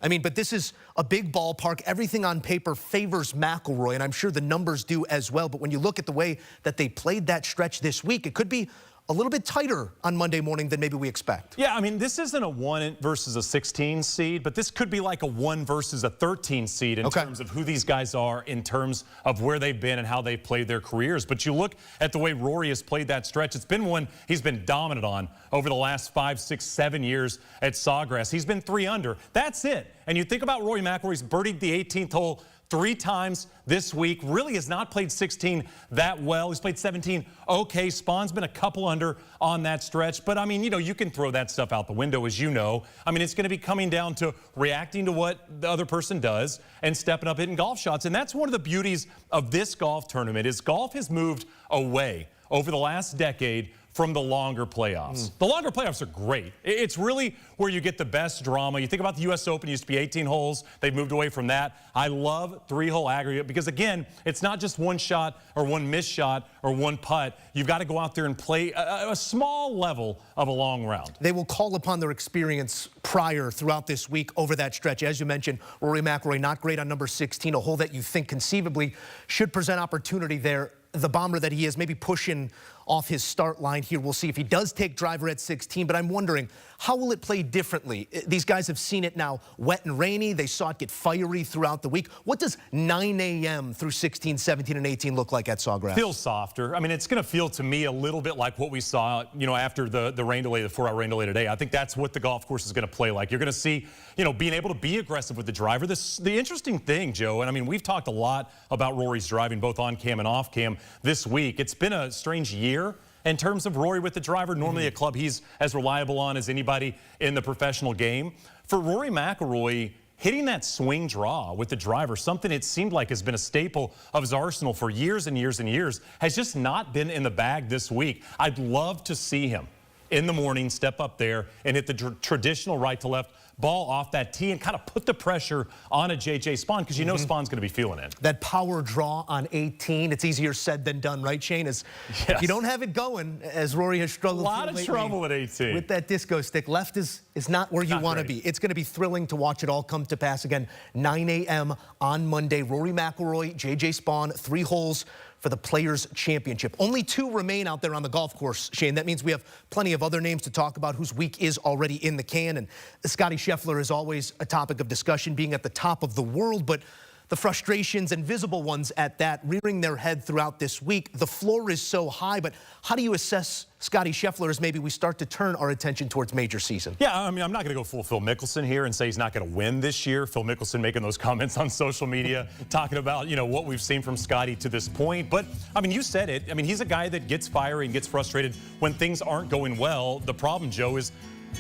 I mean, but this is a big ballpark. Everything on paper favors McIlroy, and I'm sure the numbers do as well. But when you look at the way that they played that stretch this week, it could be a little bit tighter on Monday morning than maybe we expect. Yeah, I mean, this isn't a 1 versus a 16 seed, but this could be like a 1 versus a 13 seed in terms of who these guys are, in terms of where they've been and how they've played their careers. But you look at the way Rory has played that stretch, it's been one he's been dominant on over the last 5, 6, 7 years at Sawgrass. He's been 3 under. That's it. And you think about Rory McIlroy, he's birdied the 18th hole 3 times this week. Really has not played 16 that well. He's played 17 okay. Spawn's been a couple under on that stretch. But, I mean, you can throw that stuff out the window, as you know. I mean, it's going to be coming down to reacting to what the other person does and stepping up hitting golf shots. And that's one of the beauties of this golf tournament, is golf has moved away over the last decade from the longer playoffs. The longer playoffs are great. It's really where you get the best drama. You think about the U.S. Open, it used to be 18 holes. They've moved away from that. I love 3-hole aggregate because, again, it's not just 1 shot or 1 missed shot or 1 putt. You've got to go out there and play a small level of a long round. They will call upon their experience prior throughout this week over that stretch. As you mentioned, Rory McIlroy not great on number 16, a hole that you think conceivably should present opportunity there. The bomber that he is, maybe pushing off his start line here. We'll see if he does take driver at 16, but I'm wondering, how will it play differently? These guys have seen it now wet and rainy. They saw it get fiery throughout the week. What does 9 a.m. through 16, 17, and 18 look like at Sawgrass? Feels softer. I mean, it's going to feel to me a little bit like what we saw, after the rain delay, the 4-hour rain delay today. I think that's what the golf course is going to play like. You're going to see, being able to be aggressive with the driver. The interesting thing, Joe, and I mean, we've talked a lot about Rory's driving, both on cam and off cam this week. It's been a strange year in terms of Rory with the driver. Normally a club he's as reliable on as anybody in the professional game. For Rory McIlroy, hitting that swing draw with the driver, something it seemed like has been a staple of his arsenal for years and years and years, has just not been in the bag this week. I'd love to see him in the morning step up there and hit the traditional right to left ball off that tee and kind of put the pressure on a JJ Spawn, because Spawn's going to be feeling it. That power draw on 18, it's easier said than done, right, Shane? If you don't have it going, as Rory has struggled a lot of trouble at 18 with that disco stick, left is not where you want to be. It's going to be thrilling to watch it all come to pass. Again, 9 a.m. on Monday. Rory McIlroy, JJ Spawn, 3 holes for the Players' Championship. Only 2 remain out there on the golf course, Shane. That means we have plenty of other names to talk about whose week is already in the can. And Scotty Scheffler is always a topic of discussion, being at the top of the world. But the frustrations, and visible ones at that, rearing their head throughout this week. The floor is so high, but how do you assess Scottie Scheffler as maybe we start to turn our attention towards major season? Yeah, I mean, I'm not going to go full Phil Mickelson here and say he's not going to win this year. Phil Mickelson making those comments on social media, talking about, you know, what we've seen from Scottie to this point. But, I mean, you said it. I mean, he's a guy that gets fiery and gets frustrated when things aren't going well. The problem, Joe, is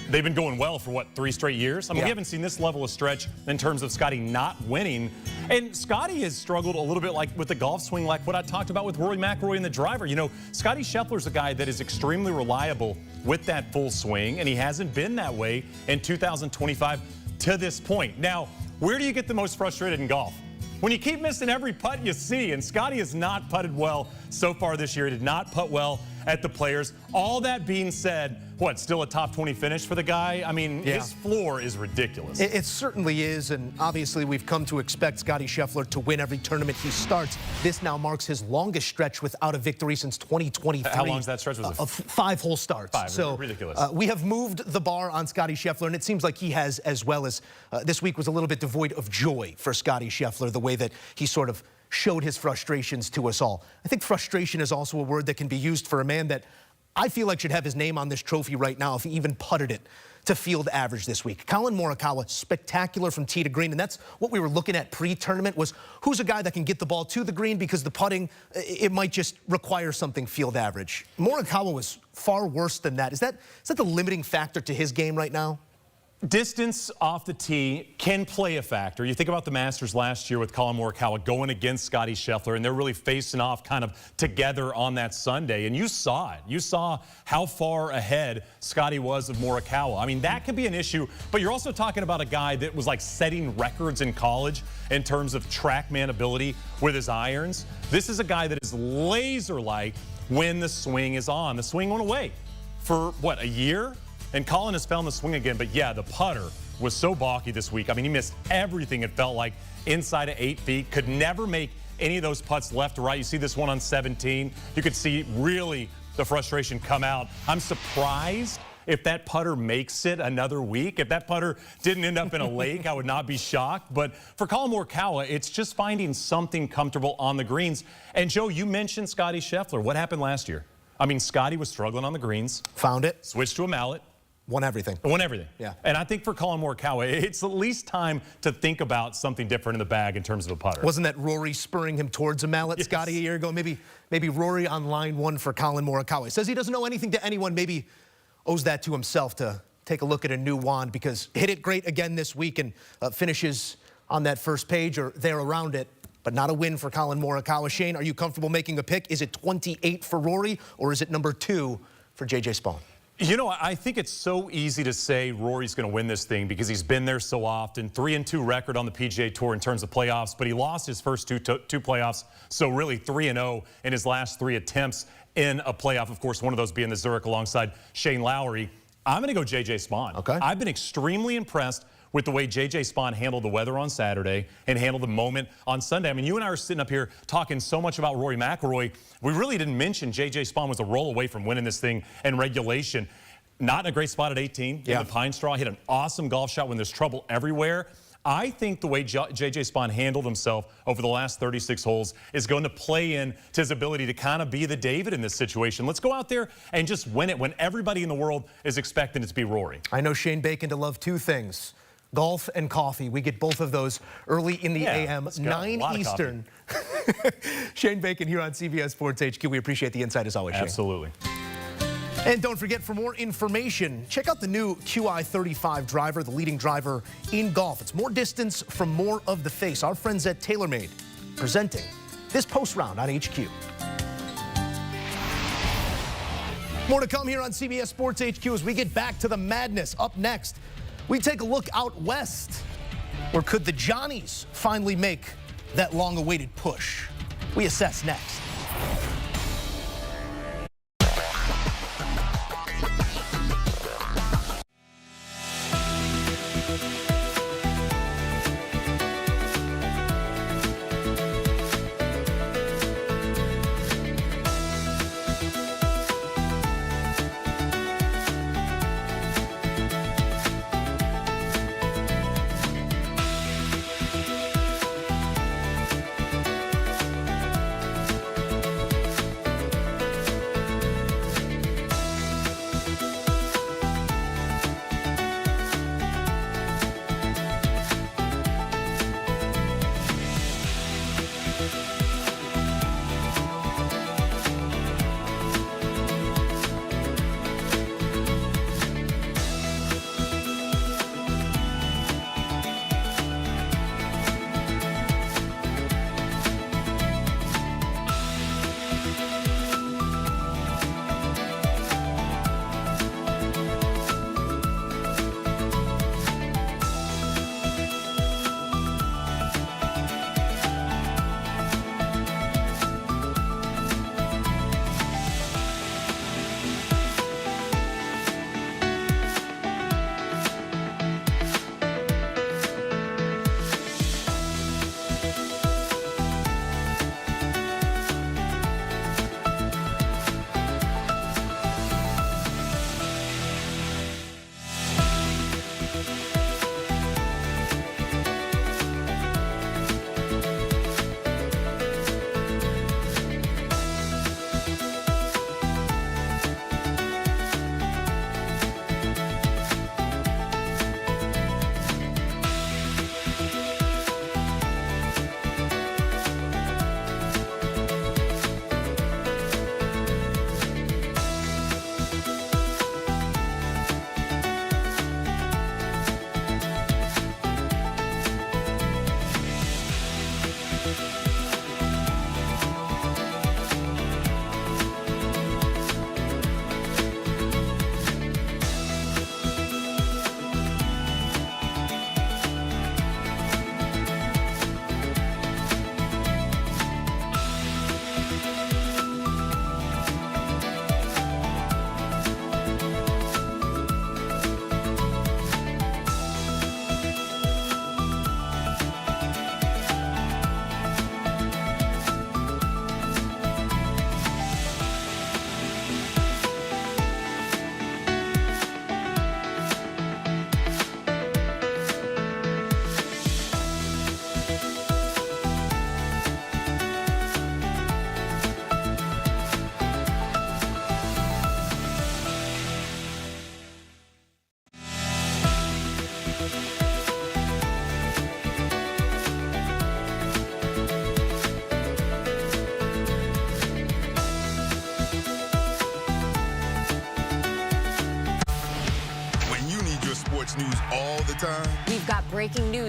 they've been going well for, what, 3 straight years? I mean, we haven't seen this level of stretch in terms of Scottie not winning. And Scottie has struggled a little bit like with the golf swing, like what I talked about with Rory McIlroy and the driver. You know, Scottie Scheffler's a guy that is extremely reliable with that full swing, and he hasn't been that way in 2025 to this point. Now, where do you get the most frustrated in golf? When you keep missing every putt you see, and Scottie has not putted well so far this year. He did not putt well at the Players. All that being said, what, still a top 20 finish for the guy? I mean, his floor is ridiculous. It certainly is, and obviously we've come to expect Scottie Scheffler to win every tournament he starts. This now marks his longest stretch without a victory since 2023. How long is that stretch? Was it 5 whole starts. 5, so ridiculous. We have moved the bar on Scottie Scheffler, and it seems like he has as well. As this week was a little bit devoid of joy for Scottie Scheffler, the way that he sort of showed his frustrations to us all. I think frustration is also a word that can be used for a man that I feel like should have his name on this trophy right now if he even putted it to field average this week. Collin Morikawa, spectacular from tee to green, and that's what we were looking at pre-tournament, was who's a guy that can get the ball to the green, because the putting, it might just require something field average. Morikawa was far worse than that. Is that the limiting factor to his game right now? Distance off the tee can play a factor. You think about the Masters last year with Collin Morikawa going against Scottie Scheffler, and they're really facing off kind of together on that Sunday, and you saw it. You saw how far ahead Scottie was of Morikawa. I mean, that could be an issue, but you're also talking about a guy that was like setting records in college in terms of TrackMan ability with his irons. This is a guy that is laser-like when the swing is on. The swing went away for, what, a year? And Collin has found the swing again, but yeah, the putter was so balky this week. I mean, he missed everything, it felt like, inside of 8 feet. Could never make any of those putts left or right. You see this one on 17. You could see really the frustration come out. I'm surprised if that putter makes it another week. If that putter didn't end up in a lake, I would not be shocked. But for Collin Morikawa, it's just finding something comfortable on the greens. And Joe, you mentioned Scottie Scheffler. What happened last year? I mean, Scottie was struggling on the greens. Found it. Switched to a mallet. Won everything. Won everything. Yeah. And I think for Collin Morikawa, it's at least time to think about something different in the bag in terms of a putter. Wasn't that Rory spurring him towards a mallet, Scottie, a year ago? Maybe Rory on line 1 for Collin Morikawa. He says he doesn't owe anything to anyone. Maybe owes that to himself to take a look at a new wand, because hit it great again this week and finishes on that first page or there around it. But not a win for Collin Morikawa. Shane, are you comfortable making a pick? Is it 28 for Rory, or is it number 2 for J.J. Spaun? You know, I think it's so easy to say Rory's going to win this thing because he's been there so often. 3-2 record on the PGA Tour in terms of playoffs, but he lost his first two playoffs, so really 3-0 in his last 3 attempts in a playoff. Of course, one of those being the Zurich alongside Shane Lowry. I'm going to go J.J. Spaun. Okay. I've been extremely impressed with the way J.J. Spaun handled the weather on Saturday and handled the moment on Sunday. I mean, you and I are sitting up here talking so much about Rory McIlroy. We really didn't mention J.J. Spaun was a roll away from winning this thing in regulation. Not in a great spot at 18 in the Pine Straw. Hit an awesome golf shot when there's trouble everywhere. I think the way J.J. Spaun handled himself over the last 36 holes is going to play in to his ability to kind of be the David in this situation. Let's go out there and just win it when everybody in the world is expecting it to be Rory. I know Shane Bacon to love 2 things. Golf and coffee. We get both of those early in the AM, 9 Eastern. Shane Bacon here on CBS Sports HQ. We appreciate the insight as always, Shane. Absolutely. And don't forget, for more information, check out the new QI35 driver, the leading driver in golf. It's more distance from more of the face. Our friends at TaylorMade presenting this post round on HQ. More to come here on CBS Sports HQ as we get back to the madness. Up next, we take a look out west. Or could the Johnnies finally make that long-awaited push? We assess next.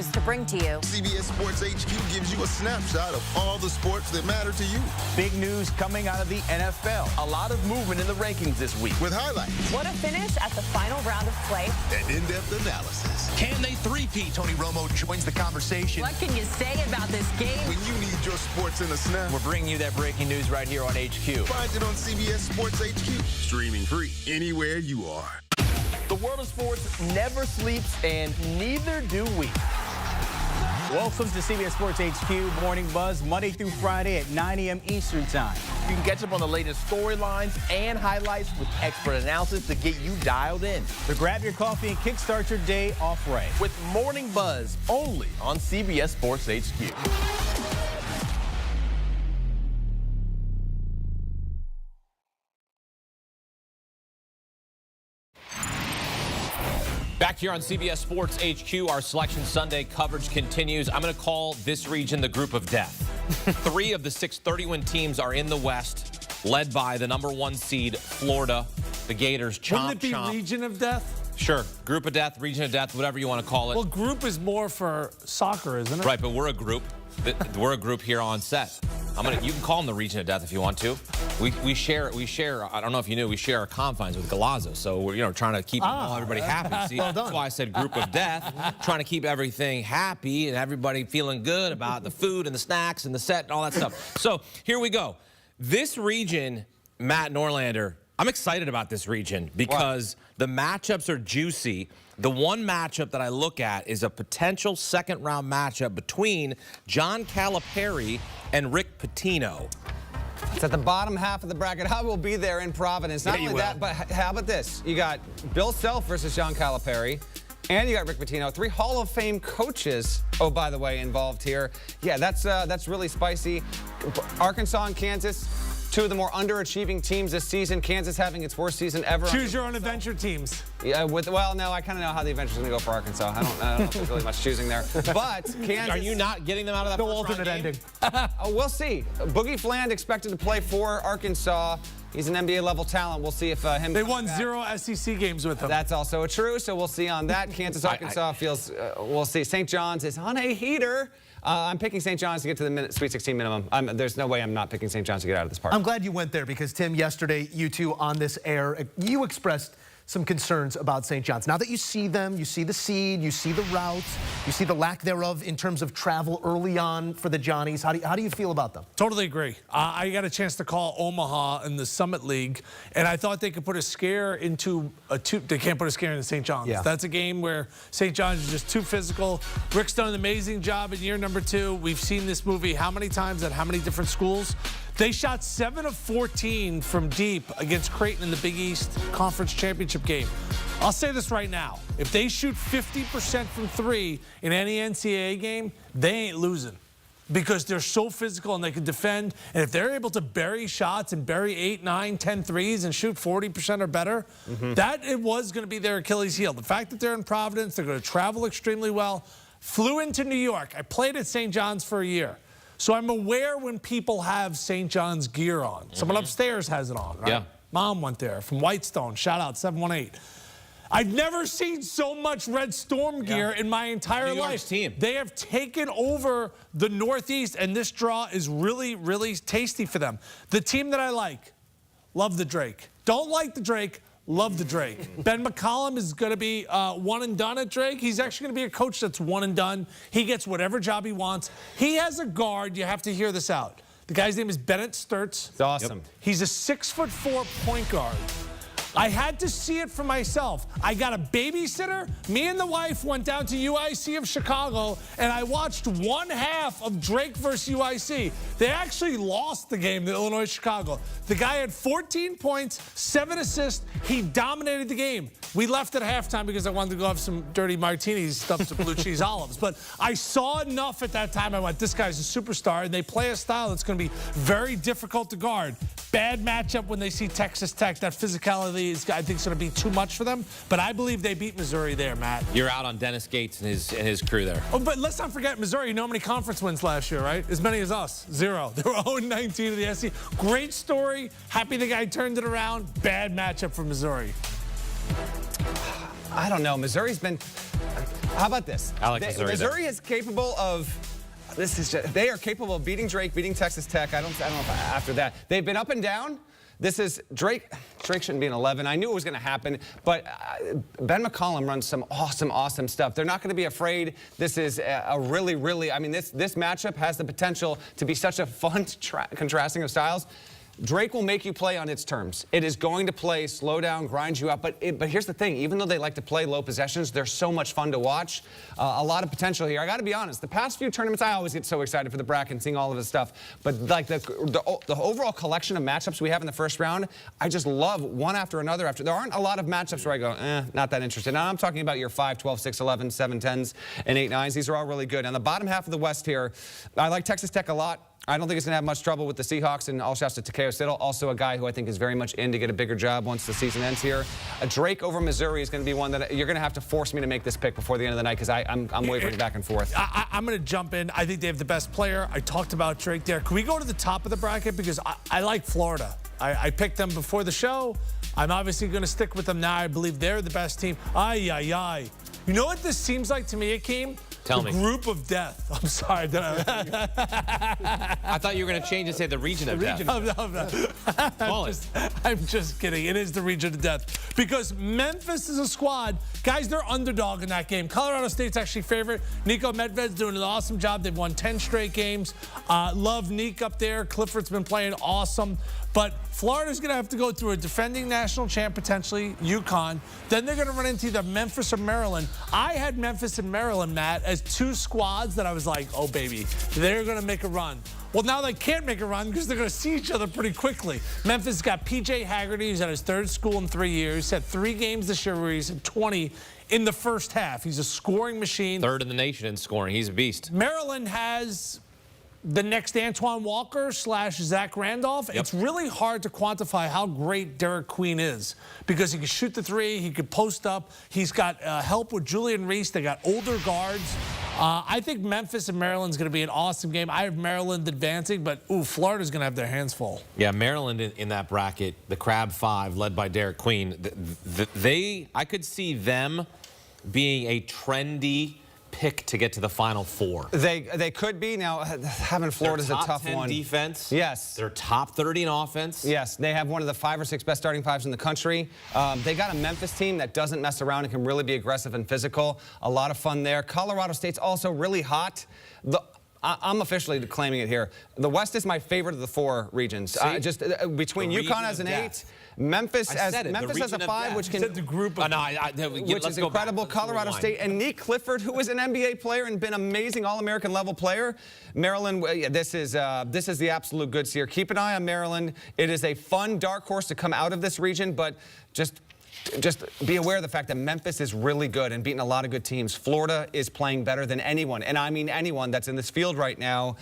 news to bring to you. CBS Sports HQ gives you a snapshot of all the sports that matter to you. Big news coming out of the NFL. A lot of movement in the rankings this week. With highlights What a finish at the final round of play. and in-depth analysis. Can they three-peat? Tony Romo joins the conversation. What can you say about this game? When you need your sports in a snap, We're bringing you that breaking news right here on HQ. find it on CBS Sports HQ. Streaming free anywhere you are. The world of sports never sleeps, and neither do we. Welcome to CBS Sports HQ Morning Buzz, Monday through Friday at 9 a.m. Eastern Time. You can catch up on the latest storylines and highlights with expert analysis to get you dialed in. So grab your coffee and kickstart your day off right. With Morning Buzz only on CBS Sports HQ. Back here on CBS Sports HQ, our Selection Sunday coverage continues. I'm going to call this region the group of death. 3 of the 6 30-win teams are in the West, led by the #1 seed, Florida. The Gators, chomp, Wouldn't it be chomp. region of death? Sure, group of death, region of death, whatever you want to call it. Well, group is more for soccer, isn't it? Right, but we're a group. We're a group here on set. You can call them the region of death if you want to. We share. I don't know if you knew, we share our confines with Galazzo, so we're trying to keep everybody happy. See, Well done. that's why I said group of death, trying to keep everything happy and everybody feeling good about the food and the snacks and the set and all that stuff. So here we go. This region, Matt Norlander, I'm excited about this region because the matchups are juicy. The one matchup that I look at is a potential second-round matchup between John Calipari and Rick Pitino. It's at the bottom half of the bracket. I will be there in Providence. Not only that, but how about this? You got Bill Self versus John Calipari, and you got Rick Pitino. 3 Hall of Fame coaches, oh, by the way, involved here. Yeah, that's really spicy. Arkansas and Kansas, 2 of the more underachieving teams this season. Kansas having its worst season ever. Choose your own adventure teams. Yeah, well, no, I kind of know how the adventure's going to go for Arkansas. I don't know if there's really much choosing there. But Kansas... Are you not getting them out of that No first alternate round game? ending. We'll see. Boogie Fland expected to play for Arkansas. He's an NBA-level talent. We'll see if him... They won 0 SEC games with him. That's also true, so we'll see on that. Kansas, Arkansas feels... we'll see. St. John's is on a heater. I'm picking St. John's to get to the Sweet 16 minimum. There's no way I'm not picking St. John's to get out of this part. I'm glad you went there because, Tim, yesterday, you two on this air, you expressed some concerns about St. John's. Now that you see them, you see the seed, you see the routes, you see the lack thereof in terms of travel early on for the Johnnies. How do you feel about them? Totally agree. I got a chance to call Omaha in the Summit League, and I thought they could put a scare into they can't put a scare into St. John's. Yeah. That's a game where St. John's is just too physical. Rick's done an amazing job in year number 2. We've seen this movie how many times at how many different schools? They shot 7 of 14 from deep against Creighton in the Big East Conference Championship game. I'll say this right now. If they shoot 50% from 3 in any NCAA game, they ain't losing because they're so physical and they can defend. And if they're able to bury shots and bury 8, 9, 10 threes and shoot 40% or better, that it was going to be their Achilles heel. The fact that they're in Providence, they're going to travel extremely well. Flew into New York. I played at St. John's for a year. So I'm aware when people have St. John's gear on. Someone upstairs has it on, right? Yeah. Mom went there from Whitestone. Shout out, 718. I've never seen so much Red Storm gear in my entire New life. York's team. They have taken over the Northeast, and this draw is really, really tasty for them. The team that I like, love the Drake. Don't like the Drake. Love the Drake. Ben McCollum is going to be one and done at Drake. He's actually going to be a coach that's one and done. He gets whatever job he wants. He has a guard. You have to hear this out. The guy's name is Bennett Sturtz. It's awesome. Yep. He's a 6'4" point guard. I had to see it for myself. I got a babysitter. Me and the wife went down to UIC of Chicago, and I watched one half of Drake versus UIC. They actually lost the game to Illinois-Chicago. The guy had 14 points, 7 assists. He dominated the game. We left at halftime because I wanted to go have some dirty martinis stuffed with blue cheese olives. But I saw enough at that time. I went, this guy's a superstar, and they play a style that's going to be very difficult to guard. Bad matchup when they see Texas Tech. That physicality is, I think, is going to be too much for them. But I believe they beat Missouri there, Matt. You're out on Dennis Gates and his crew there. Oh, but let's not forget Missouri. You know how many conference wins last year, right? As many as us. 0. They were 0-19 in the SEC. Great story. Happy the guy turned it around. Bad matchup for Missouri. I don't know. Missouri's been... How about this? I like Missouri. Missouri is capable of. They are capable of beating Drake, beating Texas Tech. I don't know if after that. They've been up and down. This is Drake. Drake shouldn't be an 11. I knew it was going to happen, but Ben McCollum runs some awesome stuff. They're not going to be afraid. This is a really, I mean, this matchup has the potential to be such a fun contrasting of styles. Drake will make you play on its terms. It is going to play, slow down, grind you out. But here's the thing. Even though they like to play low possessions, they're so much fun to watch. A lot of potential here. I got to be honest. The past few tournaments, I always get so excited for the bracket and seeing all of this stuff. But like the overall collection of matchups we have in the first round, I just love one after another. There aren't a lot of matchups where I go, not that interested. Now I'm talking about your 5, 12, 6, 11, 7, 10s, and 8, 9s. These are all really good. On the bottom half of the West here, I like Texas Tech a lot. I don't think it's going to have much trouble with the Seahawks, and all shouts to Takeo Siddle, also a guy who I think is very much in to get a bigger job once the season ends here. A Drake over Missouri is going to be one that you're going to have to force me to make this pick before the end of the night because I'm wavering back and forth. I'm going to jump in. I think they have the best player. I talked about Drake there. Can we go to the top of the bracket? Because I like Florida. I picked them before the show. I'm obviously going to stick with them now. I believe they're the best team. Ay. You know what this seems like to me, Akeem? Tell me. Group of death. I'm sorry. I thought you were going to change and say the region of death. I'm just kidding. It is the region of death. Because Memphis is a squad. Guys, they're underdog in that game. Colorado State's actually favorite. Nico Medved's doing an awesome job. They've won 10 straight games. Love Nick up there. Clifford's been playing awesome. But Florida's going to have to go through a defending national champ, potentially, UConn. Then they're going to run into either Memphis or Maryland. I had Memphis and Maryland, Matt, as two squads that I was like, oh, baby, they're going to make a run. Well, now they can't make a run because they're going to see each other pretty quickly. Memphis got P.J. Haggerty. He's at his third school in 3 years. He's had 3 games this year where he's at 20 in the first half. He's a scoring machine. Third in the nation in scoring. He's a beast. Maryland has the next Antoine Walker / Zach Randolph. Yep. It's really hard to quantify how great Derek Queen is because he can shoot the 3, he can post up, he's got help with Julian Reese, they got older guards. I think Memphis and Maryland's going to be an awesome game. I have Maryland advancing, but Florida's going to have their hands full. Yeah, Maryland in that bracket, the Crab 5 led by Derek Queen, I could see them being a trendy pick to get to the Final Four. They could be. Now, having Florida's a tough one. Top 10 defense. Yes. They're top 30 in offense. Yes. They have one of the 5 or 6 best starting 5s in the country. They got a Memphis team that doesn't mess around and can really be aggressive and physical. A lot of fun there. Colorado State's also really hot. I'm officially claiming it here. The West is my favorite of the 4 regions. Just between UConn as an 8, Memphis as a 5, which can the group of which is incredible. Colorado State and Nick Clifford, who is an NBA player and been amazing All-American level player. Maryland, this is the absolute goods here. Keep an eye on Maryland. It is a fun dark horse to come out of this region, but just be aware of the fact that Memphis is really good and beating a lot of good teams. Florida is playing better than anyone, and I mean anyone that's in this field right now.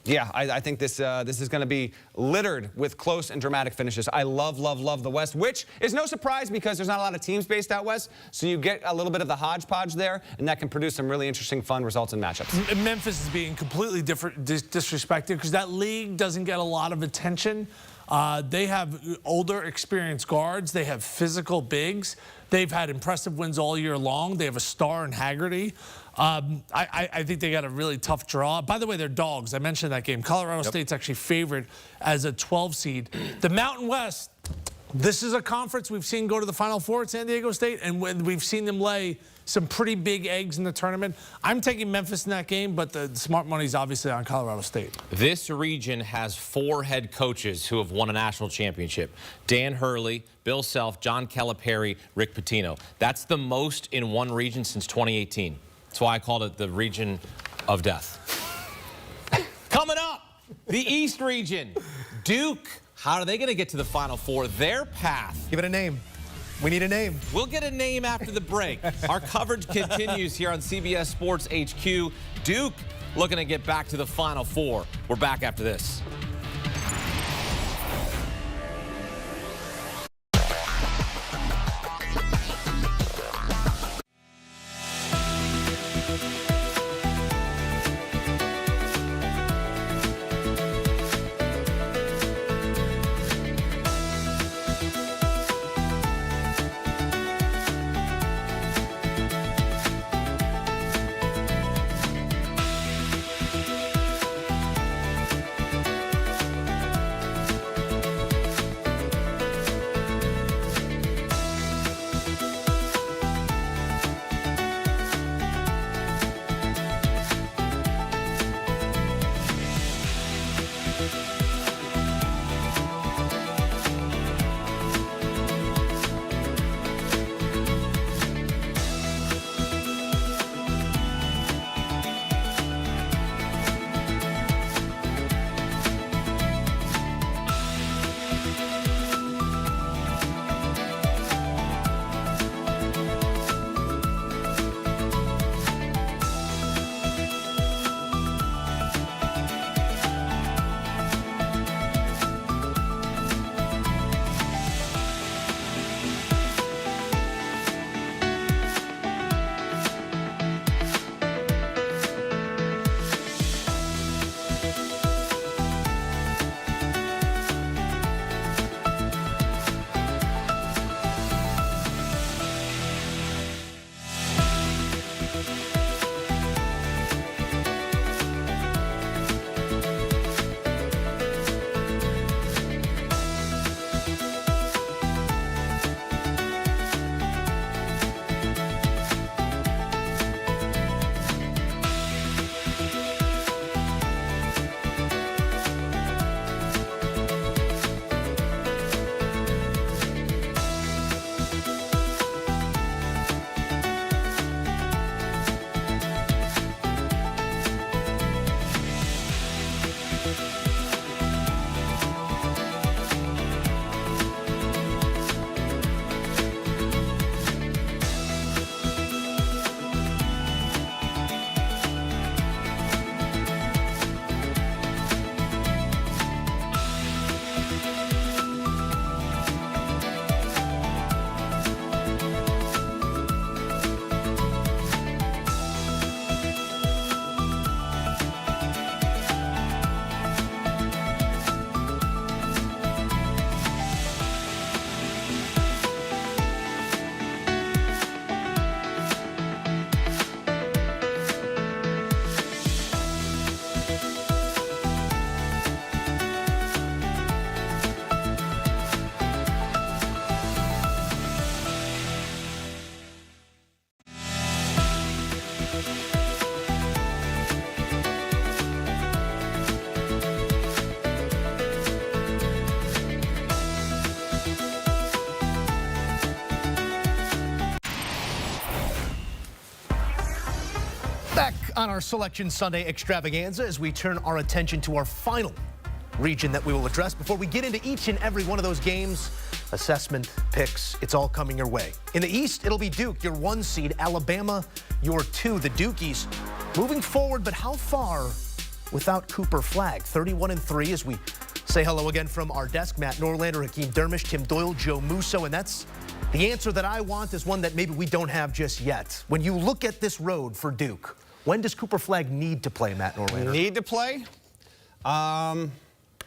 Yeah, I think this is going to be littered with close and dramatic finishes. I love the West, which is no surprise because there's not a lot of teams based out West, so you get a little bit of the hodgepodge there, and that can produce some really interesting, fun results and matchups. Memphis is being completely disrespected because that league doesn't get a lot of attention. They have older, experienced guards. They have physical bigs. They've had impressive wins all year long. They have a star in Haggerty. I think they got a really tough draw. By the way, they're dogs. I mentioned that game. Colorado State's actually favored as a 12 seed. The Mountain West, this is a conference we've seen go to the Final Four at San Diego State, and we've seen them lay some pretty big eggs in the tournament. I'm taking Memphis in that game, but the smart money's obviously on Colorado State. This region has 4 head coaches who have won a national championship. Dan Hurley, Bill Self, John Calipari, Rick Pitino. That's the most in one region since 2018. That's why I called it the region of death. Coming up, the East region. Duke, how are they going to get to the Final Four? Their path. Give it a name. We need a name. We'll get a name after the break. Our coverage continues here on CBS Sports HQ. Duke looking to get back to the Final Four. We're back after this. on our Selection Sunday extravaganza as we turn our attention to our final region that we will address. Before we get into each and every one of those games, assessment, picks, it's all coming your way. In the East, it'll be Duke, your 1 seed, Alabama, your 2. The Dukies moving forward, but how far without Cooper Flagg? 31-3 as we say hello again from our desk. Matt Norlander, Hakeem Dermish, Tim Doyle, Joe Musso, and that's the answer that I want is one that maybe we don't have just yet. When you look at this road for Duke, when does Cooper Flagg need to play, Matt Norlander? Need to play?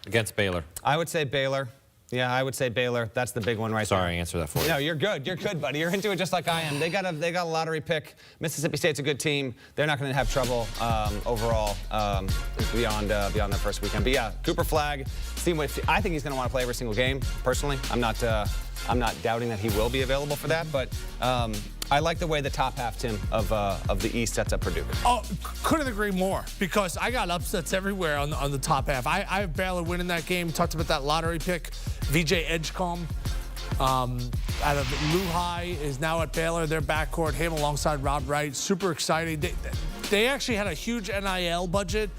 Against Baylor. I would say Baylor. Yeah, I would say Baylor. That's the big one right there. Sorry, I answered that for you. No, you're good. You're good, buddy. You're into it just like I am. They got a lottery pick. Mississippi State's a good team. They're not going to have trouble overall beyond that first weekend. But yeah, Cooper Flagg. I think he's going to want to play every single game. Personally, I'm not doubting that he will be available for that. But I like the way the top half, Tim, of the East sets up for Duke. Oh, couldn't agree more, because I got upsets everywhere on the top half. I have Baylor winning that game. Talked about that lottery pick. VJ Edgecombe out of Lehigh is now at Baylor. Their backcourt, him alongside Rob Wright. Super exciting. They actually had a huge NIL budget,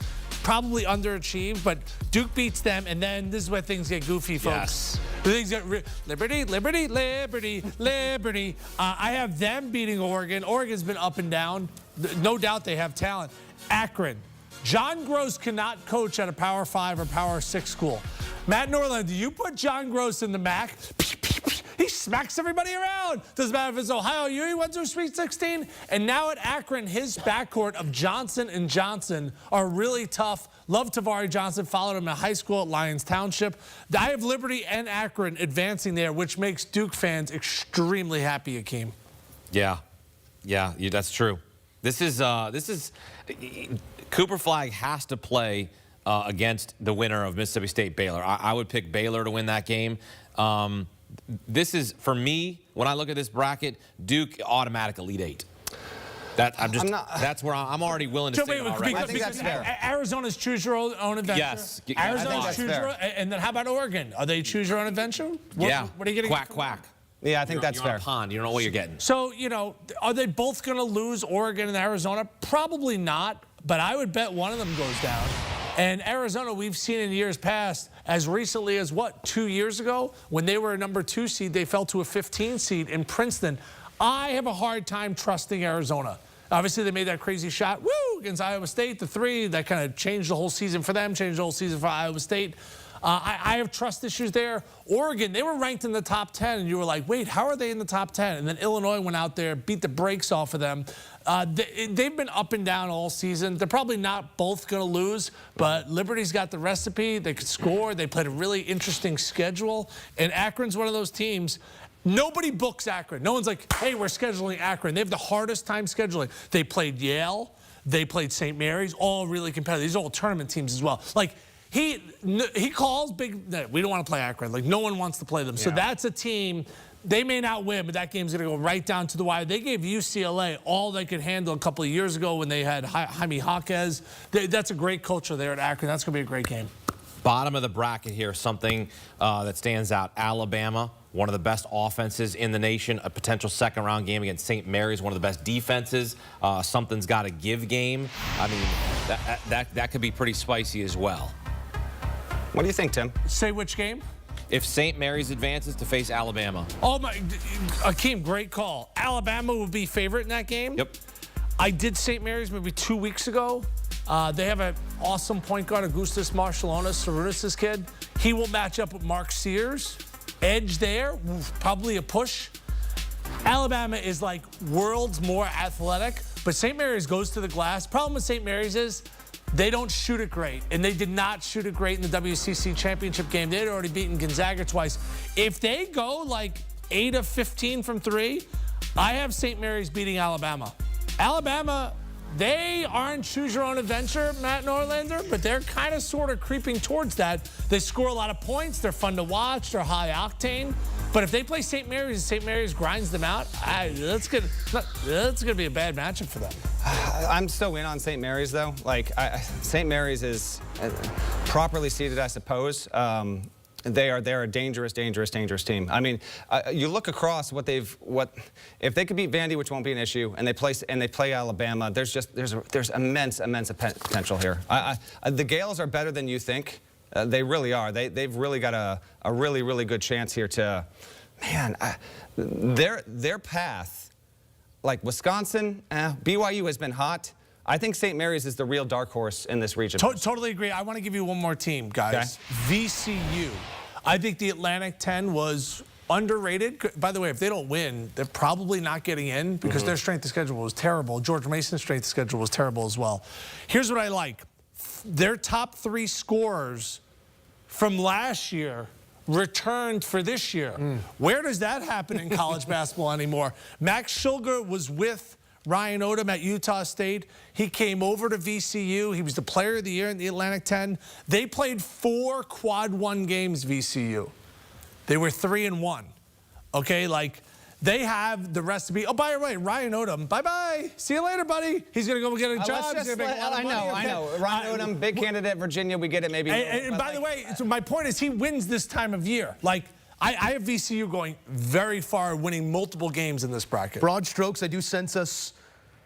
probably underachieved, but Duke beats them, and then this is where things get goofy, folks. Yes. Things get Liberty, Liberty, Liberty, Liberty. I have them beating Oregon. Oregon's been up and down. No doubt they have talent. Akron. John Gross cannot coach at a Power 5 or Power 6 school. Matt Norlander, you put John Gross in the MAC, he smacks everybody around. Doesn't matter if it's Ohio U, he went to a Sweet 16. And now at Akron, his backcourt of Johnson and Johnson are really tough. Love Tavari Johnson, followed him in high school at Lyons Township. I have Liberty and Akron advancing there, which makes Duke fans extremely happy, Hakeem. Yeah, that's true. This is Cooper Flagg has to play against the winner of Mississippi State Baylor. I would pick Baylor to win that game. This is, for me, when I look at this bracket, Duke automatic Elite 8. That's where I'm already willing to say already. I think that's fair. Arizona's choose your own adventure. Yes. Arizona's choose your own, and then how about Oregon? Are they choose your own adventure? What are you getting? Quack, quack. Yeah, I think that's fair. You're on a pond. You don't know what you're getting. So, are they both going to lose, Oregon and Arizona? Probably not, but I would bet one of them goes down. And Arizona, we've seen in years past, as recently as, 2 years ago, when they were a number 2 seed, they fell to a 15 seed in Princeton. I have a hard time trusting Arizona. Obviously, they made that crazy shot, against Iowa State, the 3. That kind of changed the whole season for them, changed the whole season for Iowa State. I have trust issues there. Oregon, they were ranked in the top 10, and you were like, wait, how are they in the top 10? And then Illinois went out there, beat the brakes off of them. They've been up and down all season. They're probably not both going to lose, but Liberty's got the recipe. They could score. They played a really interesting schedule. And Akron's one of those teams. Nobody books Akron. No one's like, hey, we're scheduling Akron. They have the hardest time scheduling. They played Yale. They played St. Mary's, all really competitive. These are all tournament teams as well. Like, he calls big, we don't want to play Akron. Like, no one wants to play them. Yeah. So that's a team, they may not win, but that game's going to go right down to the wire. They gave UCLA all they could handle a couple of years ago when they had Jaime Jaquez. That's a great culture there at Akron. That's going to be a great game. Bottom of the bracket here, something that stands out. Alabama, one of the best offenses in the nation. A potential second-round game against St. Mary's, one of the best defenses. Something's got to give game. I mean, that could be pretty spicy as well. What do you think, Tim? Say which game? If St. Mary's advances to face Alabama. Oh, my. Akeem, great call. Alabama will be favorite in that game. Yep. I did St. Mary's maybe 2 weeks ago. They have an awesome point guard, Augustus Marciulionis, Sarunas' kid. He will match up with Mark Sears. Edge there, probably a push. Alabama is like worlds more athletic, but St. Mary's goes to the glass. Problem with St. Mary's is they don't shoot it great, and they did not shoot it great in the WCC championship game. They had already beaten Gonzaga twice. If they go like 8 of 15 from 3, I have St. Mary's beating Alabama. Alabama, they aren't choose your own adventure, Matt Norlander, but they're kind of sort of creeping towards that. They score a lot of points. They're fun to watch. They're high octane. But if they play St. Mary's and St. Mary's grinds them out, that's going to be a bad matchup for them. I'm still in on St. Mary's, though. Like, St. Mary's is properly seeded, I suppose. They're a dangerous team. I mean, you look across if they could beat Vandy, which won't be an issue, and they play Alabama. There's immense potential here. The Gales are better than you think. They really are. They've really got a really good chance here to, man. Their path, like Wisconsin, BYU has been hot. I think St. Mary's is the real dark horse in this region. Totally agree. I want to give you one more team, guys. Okay. VCU. I think the Atlantic 10 was underrated. By the way, if they don't win, they're probably not getting in because their strength of schedule was terrible. George Mason's strength of schedule was terrible as well. Here's what I like. Their top 3 scorers from last year returned for this year. Where does that happen in college basketball anymore? Max Schilger was with Ryan Odom at Utah State. He came over to VCU. He was the player of the year in the Atlantic 10. They played 4 quad 1 games, VCU. They were 3-1. Okay, like they have the recipe. Oh, by the way, Ryan Odom, bye-bye. See you later, buddy. He's going to go get a job. I know. Ryan Odom, big candidate at Virginia. We get it maybe. And by the way, so my point is he wins this time of year. Like, I have VCU going very far, winning multiple games in this bracket. Broad strokes, I do sense us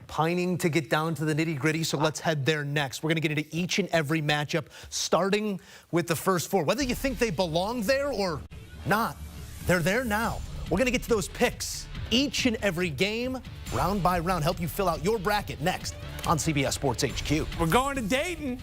pining to get down to the nitty-gritty, so let's head there next. We're going to get into each and every matchup, starting with the first 4. Whether you think they belong there or not, they're there now. We're going to get to those picks each and every game, round by round, help you fill out your bracket next on CBS Sports HQ. We're going to Dayton.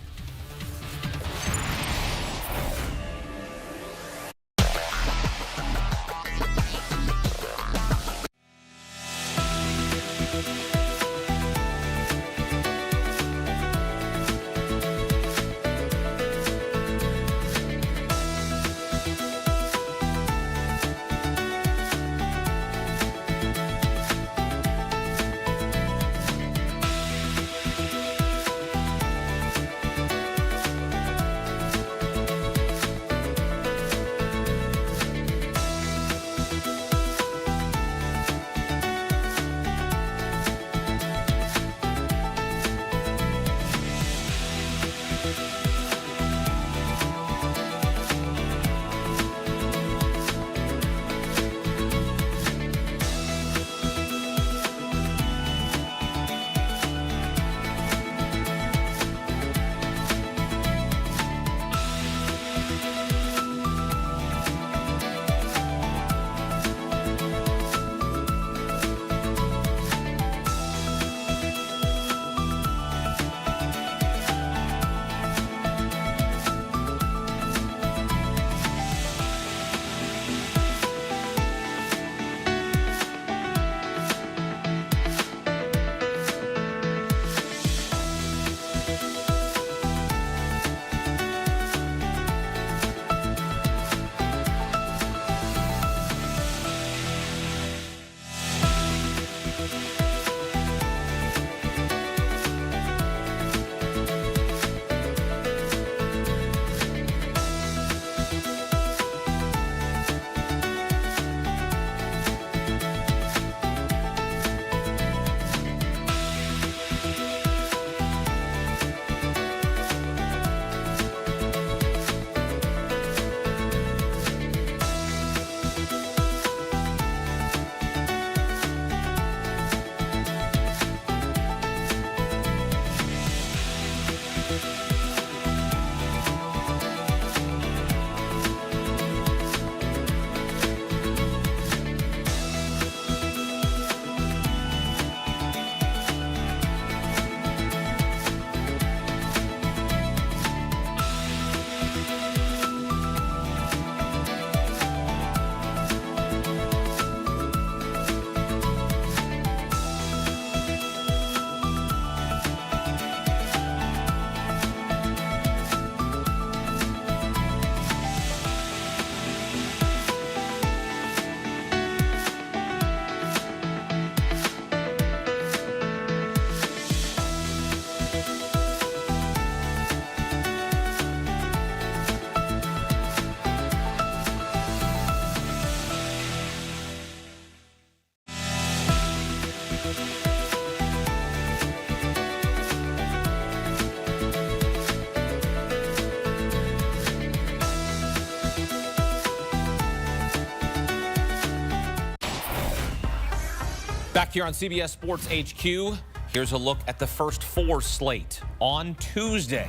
Back here on CBS Sports HQ, here's a look at the first 4 slate. On Tuesday,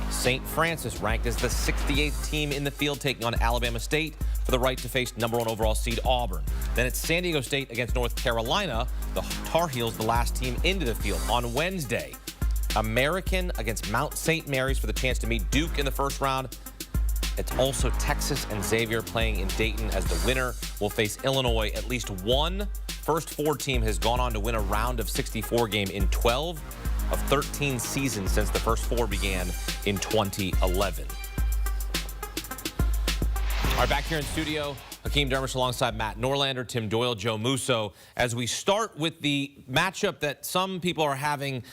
St. Francis ranked as the 68th team in the field, taking on Alabama State for the right to face #1 overall seed Auburn. Then it's San Diego State against North Carolina. The Tar Heels, the last team into the field. On Wednesday, American against Mount St. Mary's for the chance to meet Duke in the first round. It's also Texas and Xavier playing in Dayton as the winner will face Illinois. At least one first 4 team has gone on to win a round of 64 game in 12 of 13 seasons since the first 4 began in 2011. All right, back here in studio, Hakeem Dermish alongside Matt Norlander, Tim Doyle, Joe Musso. As we start with the matchup that some people are having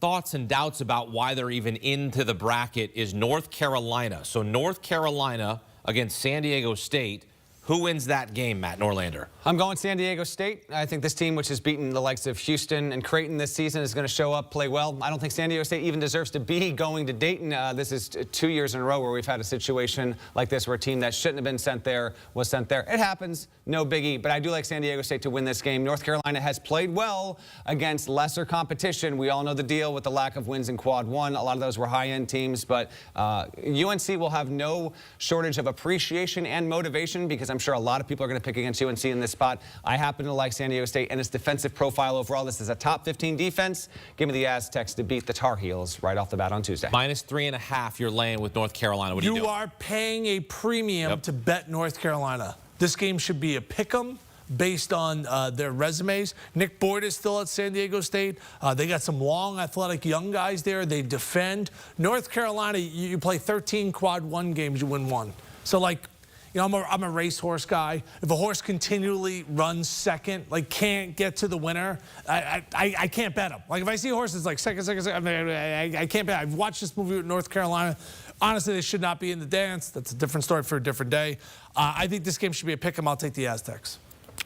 thoughts and doubts about why they're even into the bracket is North Carolina. So North Carolina against San Diego State. Who wins that game, Matt Norlander? I'm going San Diego State. I think this team, which has beaten the likes of Houston and Creighton this season, is going to show up, play well. I don't think San Diego State even deserves to be going to Dayton. This is 2 years in a row where we've had a situation like this where a team that shouldn't have been sent there was sent there. It happens, no biggie, but I do like San Diego State to win this game. North Carolina has played well against lesser competition. We all know the deal with the lack of wins in Quad 1. A lot of those were high-end teams, but UNC will have no shortage of appreciation and motivation because I'm sure a lot of people are going to pick against UNC in this spot. I happen to like San Diego State and its defensive profile overall. This is a top 15 defense. Give me the Aztecs to beat the Tar Heels right off the bat on Tuesday. -3.5 you're laying with North Carolina. What do you do? You are paying a premium to bet North Carolina. This game should be a pick'em based on their resumes. Nick Boyd is still at San Diego State. They got some long, athletic young guys there. They defend. North Carolina, you play 13 Quad 1 games, you win 1. So, like, you know, I'm a racehorse guy. If a horse continually runs second, like can't get to the winner, I can't bet him. Like if I see horses like second, I can't bet. I've watched this movie with North Carolina. Honestly, they should not be in the dance. That's a different story for a different day. I think this game should be a pick 'em. I'll take the Aztecs.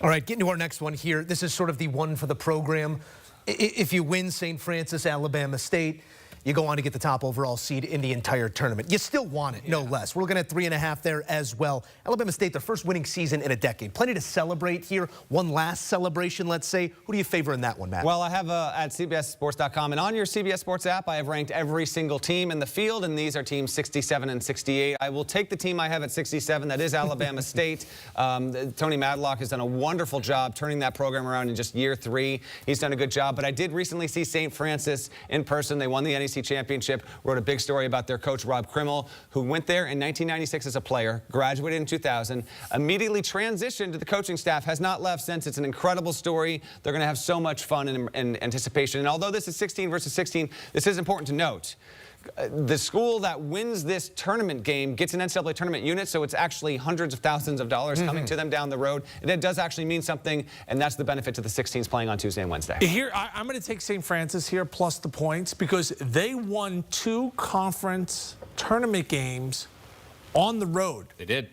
All right, getting to our next one here. This is sort of the one for the program. If you win St. Francis, Alabama State, you go on to get the top overall seed in the entire tournament. You still want it, no less. We're looking at 3.5 there as well. Alabama State, their first winning season in a decade. Plenty to celebrate here. One last celebration, let's say. Who do you favor in that one, Matt? Well, I have at CBSSports.com, and on your CBS Sports app, I have ranked every single team in the field, and these are teams 67 and 68. I will take the team I have at 67. That is Alabama State. Tony Madlock has done a wonderful job turning that program around in just year 3. He's done a good job, but I did recently see St. Francis in person. They won the NEC Championship, wrote a big story about their coach, Rob Krimmel, who went there in 1996 as a player, graduated in 2000, immediately transitioned to the coaching staff, has not left since. It's an incredible story. They're going to have so much fun and anticipation. And although this is 16 versus 16, this is important to note. The school that wins this tournament game gets an NCAA tournament unit, so it's actually hundreds of thousands of dollars coming to them down the road. And it does actually mean something, and that's the benefit to the 16s playing on Tuesday and Wednesday. Here, I'm going to take St. Francis here plus the points because they won 2 conference tournament games on the road. They did.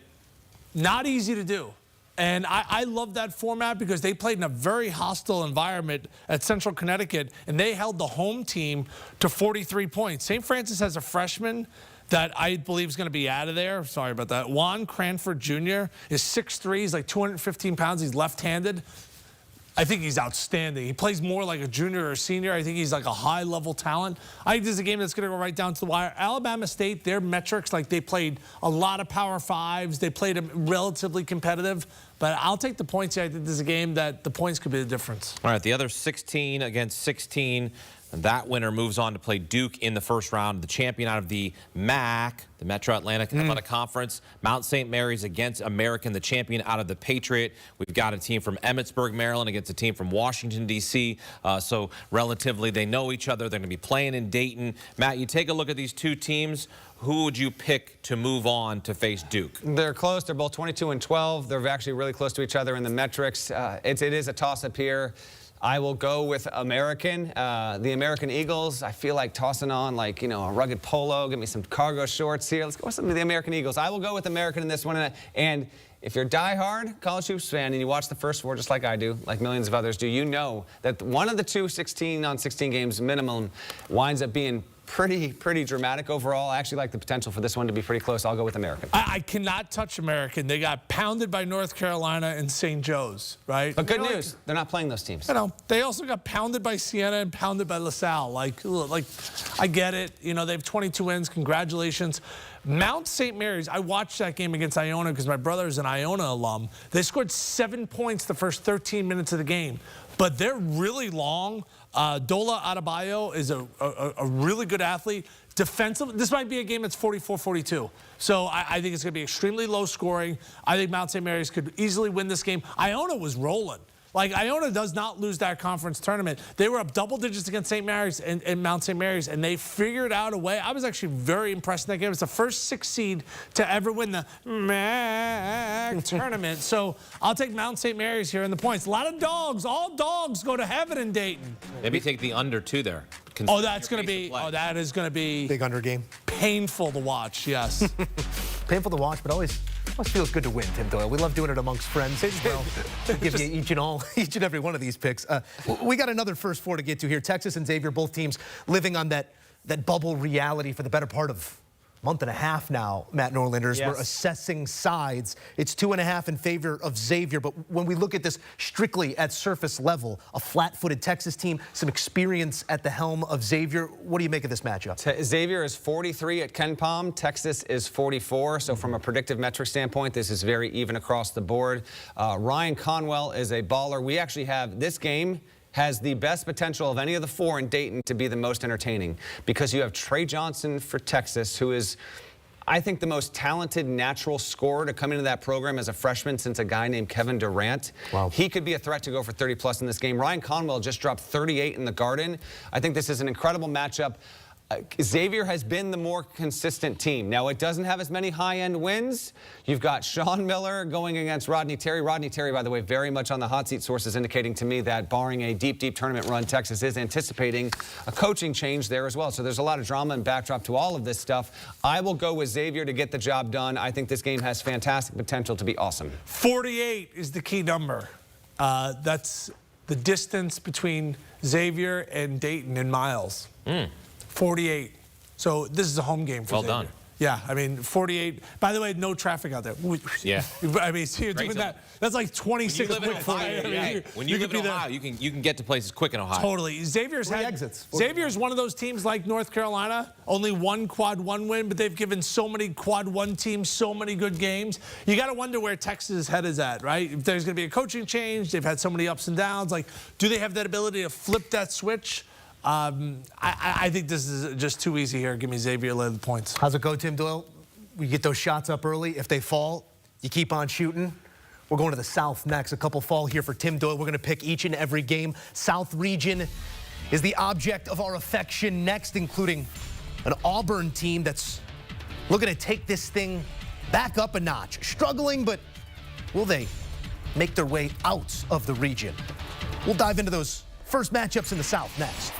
Not easy to do. And I love that format because they played in a very hostile environment at Central Connecticut, and they held the home team to 43 points. St. Francis has a freshman that I believe is going to be out of there. Sorry about that. Juan Cranford Jr. is 6'3". He's like 215 pounds. He's left-handed. I think he's outstanding. He plays more like a junior or senior. I think he's like a high-level talent. I think this is a game that's going to go right down to the wire. Alabama State, their metrics, like they played a lot of Power Fives. They played them relatively competitive. But I'll take the points here. I think this is a game that the points could be the difference. All right, the other 16 against 16. And that winner moves on to play Duke in the first round. The champion out of the MAC, the Metro Atlantic Athletic Conference, Mount St. Mary's against American, the champion out of the Patriot. We've got a team from Emmitsburg, Maryland against a team from Washington, D.C. So relatively, they know each other. They're going to be playing in Dayton. Matt, you take a look at these two teams. Who would you pick to move on to face Duke? They're close. They're both 22 and 12. They're actually really close to each other in the metrics. It is a toss-up here. I will go with American. The American Eagles, I feel like tossing on like, you know, a rugged polo. Give me some cargo shorts here. Let's go with some of the American Eagles. I will go with American in this one. And if you're a die-hard college hoops fan and you watch the first 4 just like I do, like millions of others do, you know that one of the 2 16-on-16 games minimum winds up being pretty dramatic overall. I actually like the potential for this one to be pretty close. I'll go with American. I cannot touch American. They got pounded by North Carolina and St. Joe's, right? But good news, they're not playing those teams. You know, they also got pounded by Siena and pounded by LaSalle. Like, I get it. You know, they have 22 wins. Congratulations. Mount St. Mary's, I watched that game against Iona because my brother is an Iona alum. They scored 7 points the first 13 minutes of the game, but they're really long. Dola Adebayo is a really good athlete. Defensive, this might be a game that's 44-42. So I think it's going to be extremely low scoring. I think Mount St. Mary's could easily win this game. Iona was rolling. Like, Iona does not lose that conference tournament. They were up double digits against St. Mary's and Mount St. Mary's, and they figured out a way. I was actually very impressed in that game. It's the first 6 seed to ever win the MAC tournament. So I'll take Mount St. Mary's here in the points. A lot of dogs. All dogs go to heaven in Dayton. Maybe take the under 2 there. Oh, that's going to be, that is going to be big under game. Painful to watch, yes. Painful to watch, but always feels good to win, Tim Doyle. We love doing it amongst friends as well. We give you each and every one of these picks. We got another first 4 to get to here. Texas and Xavier, both teams living on that bubble reality for the better part of month and a half now, Matt Norlander, yes. We're assessing sides. It's 2.5 in favor of Xavier, but when we look at this strictly at surface level, a flat-footed Texas team, some experience at the helm of Xavier. What do you make of this matchup? Xavier is 43 at Ken Palm. Texas is 44. So from a predictive metric standpoint, this is very even across the board. Ryan Conwell is a baller. We actually have this game has the best potential of any of the 4 in Dayton to be the most entertaining because you have Trey Johnson for Texas, who is, I think, the most talented natural scorer to come into that program as a freshman since a guy named Kevin Durant. Wow. He could be a threat to go for 30-plus in this game. Ryan Conwell just dropped 38 in the Garden. I think this is an incredible matchup. Xavier has been the more consistent team. Now, it doesn't have as many high-end wins. You've got Sean Miller going against Rodney Terry. Rodney Terry, by the way, very much on the hot seat. Sources indicating to me that barring a deep tournament run, Texas is anticipating a coaching change there as well. So there's a lot of drama and backdrop to all of this stuff. I will go with Xavier to get the job done. I think this game has fantastic potential to be awesome. 48 is the key number. That's the distance between Xavier and Dayton in miles. 48. So this is a home game for Xavier. Well done. Yeah, I mean, 48. By the way, no traffic out there. Yeah. I mean, see, you're doing that. That's like 26 quick 48. When you live in Ohio, you can get to places quick in Ohio. Totally. Xavier's one of those teams like North Carolina, only 1 quad 1 win, but they've given so many quad 1 teams so many good games. You got to wonder where Texas' head is at, right? If there's going to be a coaching change, they've had so many ups and downs. Like, do they have that ability to flip that switch? I think this is just too easy here. Give me Xavier lay the points. How's it go, Tim Doyle? We get those shots up early. If they fall, you keep on shooting. We're going to the South next. A couple fall here for Tim Doyle. We're going to pick each and every game. South region is the object of our affection next, including an Auburn team that's looking to take this thing back up a notch. Struggling, but will they make their way out of the region? We'll dive into those first matchups in the South next.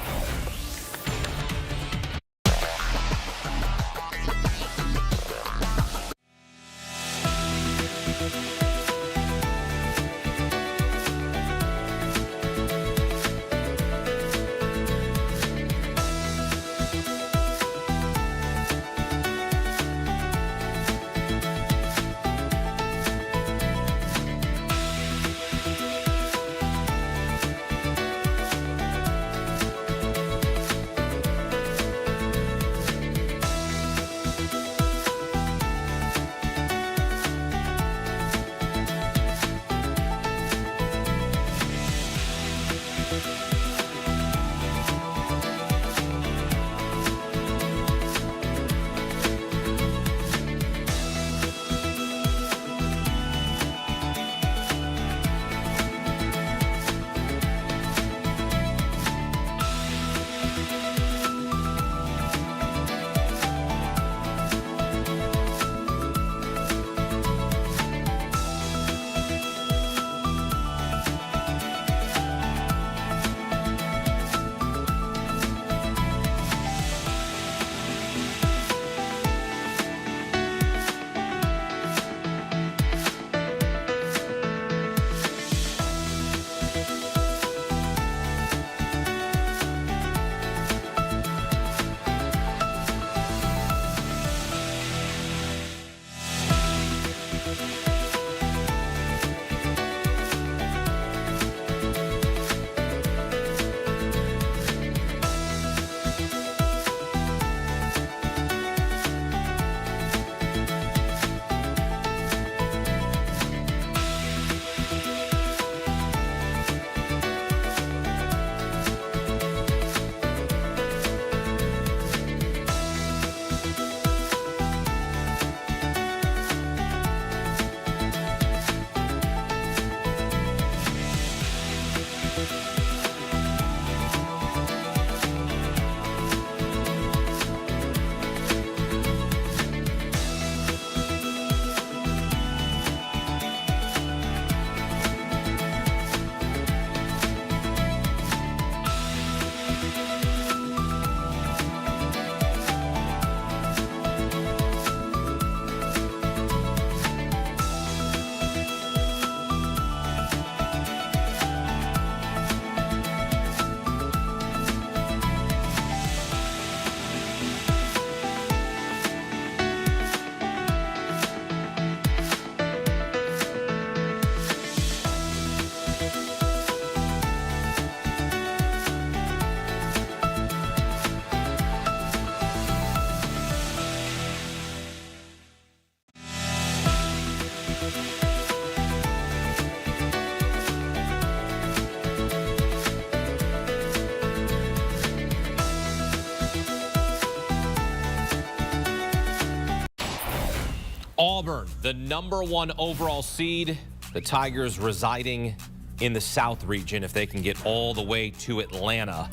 Auburn, the #1 overall seed. The Tigers residing in the South region. If they can get all the way to Atlanta,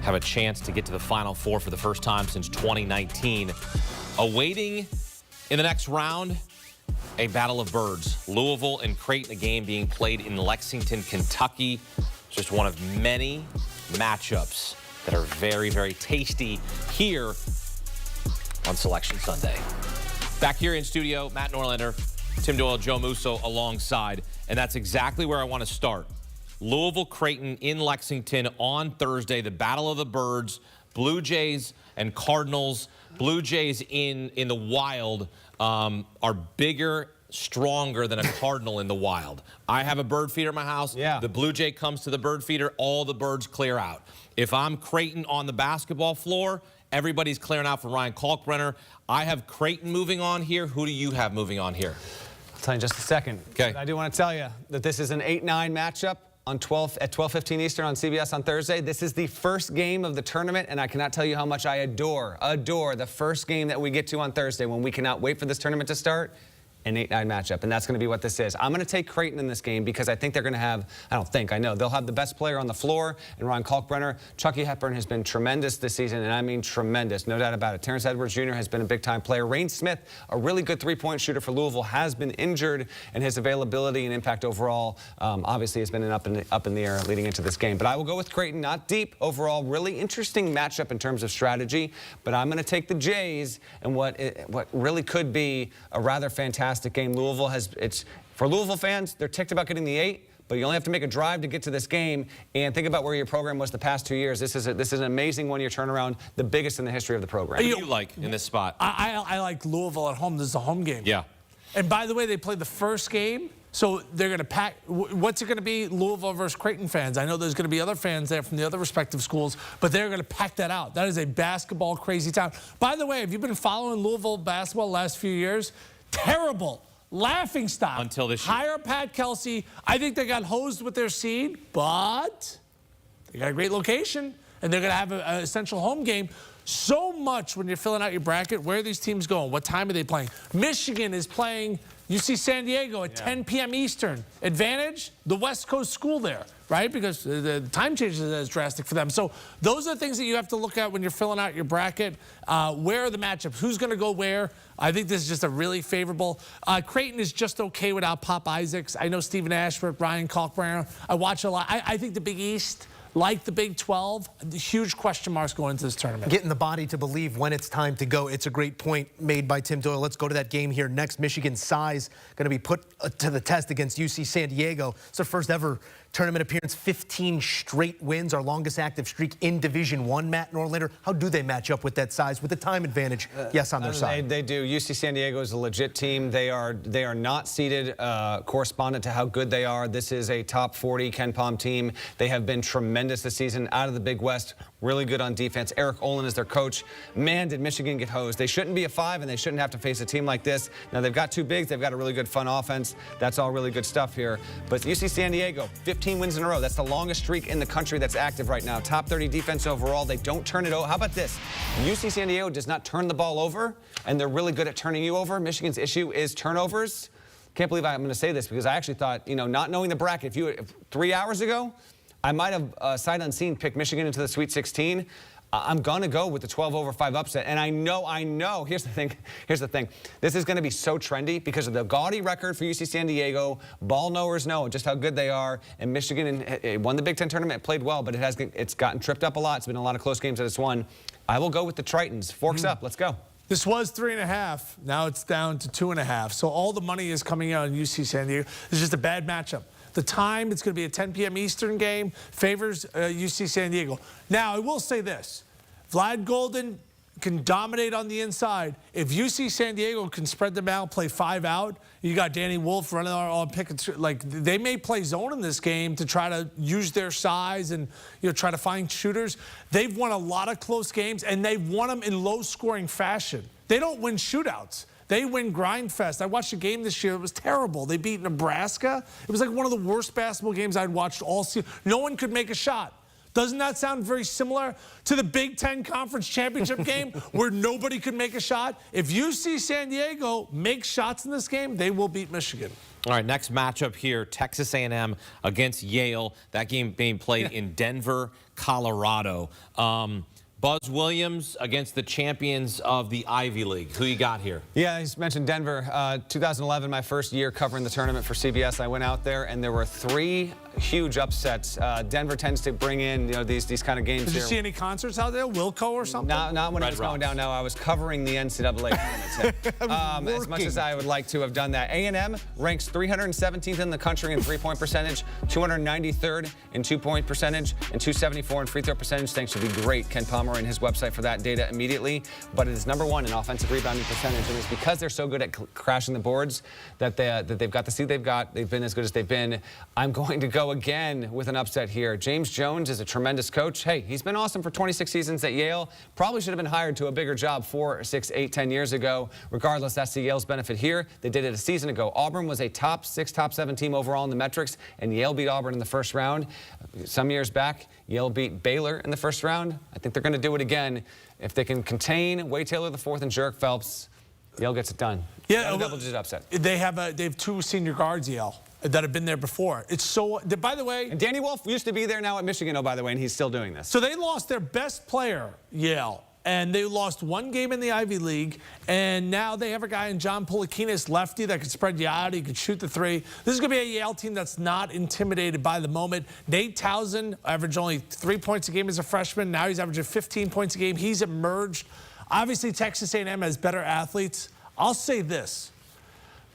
have a chance to get to the Final Four for the first time since 2019. Awaiting in the next round, a battle of birds. Louisville and Creighton, a game being played in Lexington, Kentucky. Just one of many matchups that are very, very tasty here on Selection Sunday. Back here in studio, Matt Norlander, Tim Doyle, Joe Musso alongside, and that's exactly where I want to start. Louisville, Creighton in Lexington on Thursday, the Battle of the Birds, Blue Jays and Cardinals. Blue Jays in the wild are bigger, stronger than a Cardinal in the wild. I have a bird feeder in my house. Yeah. The Blue Jay comes to the bird feeder, all the birds clear out. If I'm Creighton on the basketball floor, everybody's clearing out for Ryan Kalkbrenner. I have Creighton moving on here. Who do you have moving on here? I'll tell you in just a second. Okay. I do want to tell you that this is an 8-9 matchup on 12:15 Eastern on CBS on Thursday. This is the first game of the tournament, and I cannot tell you how much I adore the first game that we get to on Thursday when we cannot wait for this tournament to start. An 8-9 matchup, and that's going to be what this is. I'm going to take Creighton in this game because I think they're going to have, I know, they'll have the best player on the floor, and Ryan Kalkbrenner. Chucky Hepburn has been tremendous this season, and I mean tremendous, no doubt about it. Terrence Edwards Jr. has been a big-time player. Rain Smith, a really good three-point shooter for Louisville, has been injured, and his availability and impact overall obviously has been up in the air leading into this game. But I will go with Creighton, not deep overall. Really interesting matchup in terms of strategy, but I'm going to take the Jays and what really could be a rather fantastic game. Louisville for Louisville fans, they're ticked about getting the 8, but you only have to make a drive to get to this game. And think about where your program was the past 2 years. This is an amazing one-year turnaround, the biggest in the history of the program. What do you like in this spot? I like Louisville at home. This is a home game. Yeah. And by the way, they played the first game, so they're going to pack. What's it going to be? Louisville versus Creighton fans. I know there's going to be other fans there from the other respective schools, but they're going to pack that out. That is a basketball crazy town. By the way, have you been following Louisville basketball the last few years? Terrible. Laughing stock. Until this year. Hire Pat Kelsey. I think they got hosed with their seed, but they got a great location, and they're going to have an essential home game. So much when you're filling out your bracket, where are these teams going? What time are they playing? Michigan is playing UC San Diego at 10 p.m. Eastern. Advantage, the West Coast school there, right? Because the time changes is drastic for them. So those are the things that you have to look at when you're filling out your bracket. Where are the matchups? Who's going to go where? I think this is just a really favorable. Creighton is just okay without Pop Isaacs. I know Stephen Ashford, Ryan Kalkbrenner. I watch a lot. I think the Big East, like the Big 12, huge question marks going into this tournament. Getting the body to believe when it's time to go. It's a great point made by Tim Doyle. Let's go to that game here next. Michigan's size going to be put to the test against UC San Diego. It's their first ever tournament appearance, 15 straight wins, our longest active streak in Division I. Matt Norlander, how do they match up with that size, with the time advantage? Yes, on their side. They do. UC San Diego is a legit team. They are not seeded correspondent to how good they are. This is a top 40 Ken Pom team. They have been tremendous this season out of the Big West. Really good on defense. Eric Olin is their coach. Man, did Michigan get hosed. They shouldn't be a 5, and they shouldn't have to face a team like this. Now, they've got 2 bigs. They've got a really good fun offense. That's all really good stuff here. But UC San Diego, 15 wins in a row. That's the longest streak in the country that's active right now. Top 30 defense overall. They don't turn it over. How about this? UC San Diego does not turn the ball over, and they're really good at turning you over. Michigan's issue is turnovers. Can't believe I'm going to say this because I actually thought, not knowing the bracket, if 3 hours ago, I might have sight unseen picked Michigan into the Sweet 16. I'm going to go with the 12-over-5 upset. And I know, here's the thing. This is going to be so trendy because of the gaudy record for UC San Diego. Ball knowers know just how good they are. And Michigan won the Big Ten tournament, played well, but it's gotten tripped up a lot. It's been a lot of close games that it's won. I will go with the Tritons. Forks up. Let's go. This was 3.5. Now it's down to 2.5. So all the money is coming out on UC San Diego. It's just a bad matchup. The time, it's going to be a 10 p.m. Eastern game, favors UC San Diego. Now, I will say this. Vlad Golden can dominate on the inside. If UC San Diego can spread them out, play 5 out, you got Danny Wolf running on pick and they may play zone in this game to try to use their size and try to find shooters. They've won a lot of close games, and they've won them in low-scoring fashion. They don't win shootouts. They win grind fest. I watched a game this year. It was terrible. They beat Nebraska. It was like one of the worst basketball games I'd watched all season. No one could make a shot. Doesn't that sound very similar to the Big Ten Conference Championship game where nobody could make a shot? If you see San Diego make shots in this game, they will beat Michigan. All right, next matchup here, Texas A&M against Yale. That game being played in Denver, Colorado. Buzz Williams against the champions of the Ivy League. Who you got here? Yeah, he's mentioned Denver. 2011, my first year covering the tournament for CBS. I went out there, and there were 3 huge upsets. Denver tends to bring in, these kind of games. Did you see any concerts out there, Wilco or something? Not when I was going down. No, I was covering the NCAA tournament. As much as I would like to have done that. A&M ranks 317th in the country in three-point percentage, 293rd in two-point percentage, and 274 in free throw percentage. Thanks to the great Ken Palmer and his website for that data immediately. But it is #1 in offensive rebounding percentage, and it's because they're so good at crashing the boards that they've got the seed they've got. They've been as good as they've been. I'm going to go again with an upset here. James Jones is a tremendous coach. Hey, he's been awesome for 26 seasons at Yale. Probably should have been hired to a bigger job 4, 6, 8, 10 years ago. Regardless, that's the Yale's benefit here. They did it a season ago. Auburn was a top 6, top 7 team overall in the metrics, and Yale beat Auburn in the first round. Some years back, Yale beat Baylor in the first round. I think they're going to do it again. If they can contain Wade Taylor IV and Jerk Phelps, Yale gets it done. Yeah, double-digit upset. They have 2 senior guards, Yale, that have been there before. It's so, by the way. And Danny Wolf used to be there now at Michigan, oh, by the way, and he's still doing this. So they lost their best player, Yale, and they lost 1 game in the Ivy League, and now they have a guy in John Polikinis, lefty, that can spread you out. He can shoot the 3. This is going to be a Yale team that's not intimidated by the moment. Nate Towson averaged only 3 points a game as a freshman. Now he's averaging 15 points a game. He's emerged. Obviously, Texas A&M has better athletes. I'll say this.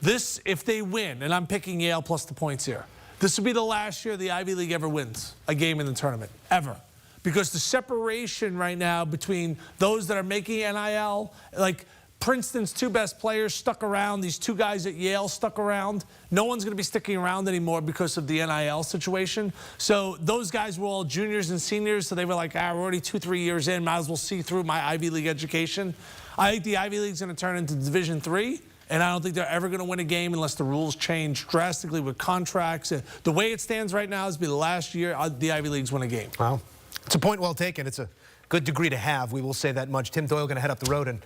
If they win, and I'm picking Yale plus the points here, this will be the last year the Ivy League ever wins a game in the tournament, ever. Because the separation right now between those that are making NIL, like Princeton's 2 best players stuck around, these 2 guys at Yale stuck around, no one's going to be sticking around anymore because of the NIL situation. So those guys were all juniors and seniors, so they were like, we're already 2, 3 years in, might as well see through my Ivy League education. I think the Ivy League's going to turn into Division III. And I don't think they're ever going to win a game unless the rules change drastically with contracts. The way it stands right now is be the last year the Ivy Leagues win a game. Well, it's a point well taken. It's a good degree to have. We will say that much. Tim Doyle going to head up the road and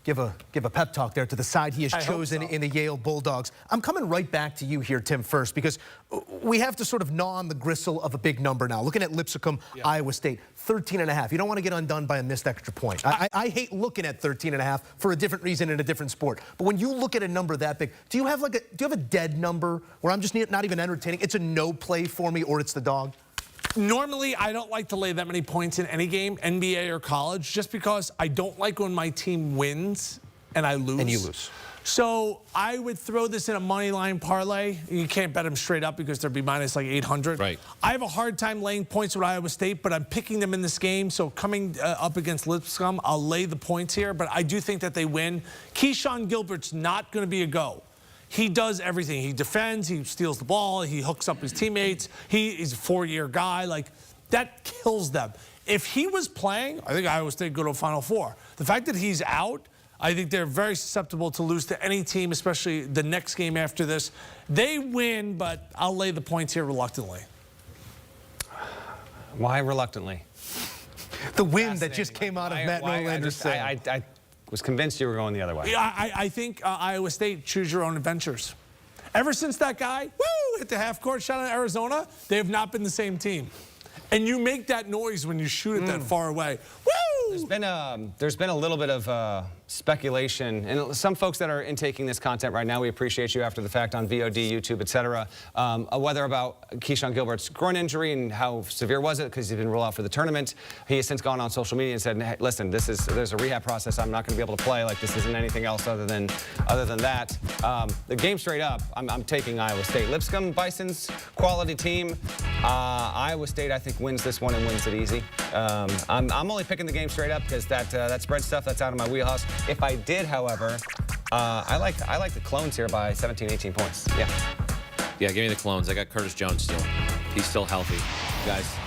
give a pep talk there to the side he has chosen in the Yale Bulldogs. I'm coming right back to you here, Tim, first, because we have to sort of gnaw on the gristle of a big number now. Looking at Lipscomb, Iowa State, 13.5. You don't want to get undone by a missed extra point. I hate looking at 13.5 for a different reason in a different sport. But when you look at a number that big, do you have a dead number where I'm just not even entertaining? It's a no play for me, or it's the dog? Normally, I don't like to lay that many points in any game, NBA or college, just because I don't like when my team wins and I lose. And you lose. So I would throw this in a money line parlay. You can't bet them straight up because they'd be minus like 800. Right. I have a hard time laying points with Iowa State, but I'm picking them in this game. So coming up against Lipscomb, I'll lay the points here, but I do think that they win. Keyshawn Gilbert's not going to be a go. He does everything. He defends, he steals the ball, he hooks up his teammates. He's a 4-year guy. Like, that kills them. If he was playing, I think Iowa State go to a Final Four. The fact that he's out, I think they're very susceptible to lose to any team, especially the next game after this. They win, but I'll lay the points here reluctantly. Why reluctantly? The wind that just came out of Matt Norlander's sail. I was convinced you were going the other way. Yeah, I think Iowa State, choose your own adventures. Ever since that guy, hit the half-court shot in Arizona, they have not been the same team. And you make that noise when you shoot it that far away. Woo! There's been a little bit of speculation, and some folks that are intaking this content right now, we appreciate you after the fact on VOD, YouTube, etc. Whether about Keyshawn Gilbert's groin injury and how severe was it, because he's been ruled out for the tournament. He has since gone on social media and said, hey, listen, there's a rehab process. I'm not going to be able to play. Like, this isn't anything else other than that. The game straight up, I'm taking Iowa State. Lipscomb Bison's quality team. Iowa State, I think, wins this one and wins it easy. I'm only picking the game straight up because that spread stuff, that's out of my wheelhouse. If I did, however, I like the Clones here by 17, 18 points. Yeah. Yeah, give me the Clones. I got Curtis Jones still. He's still healthy.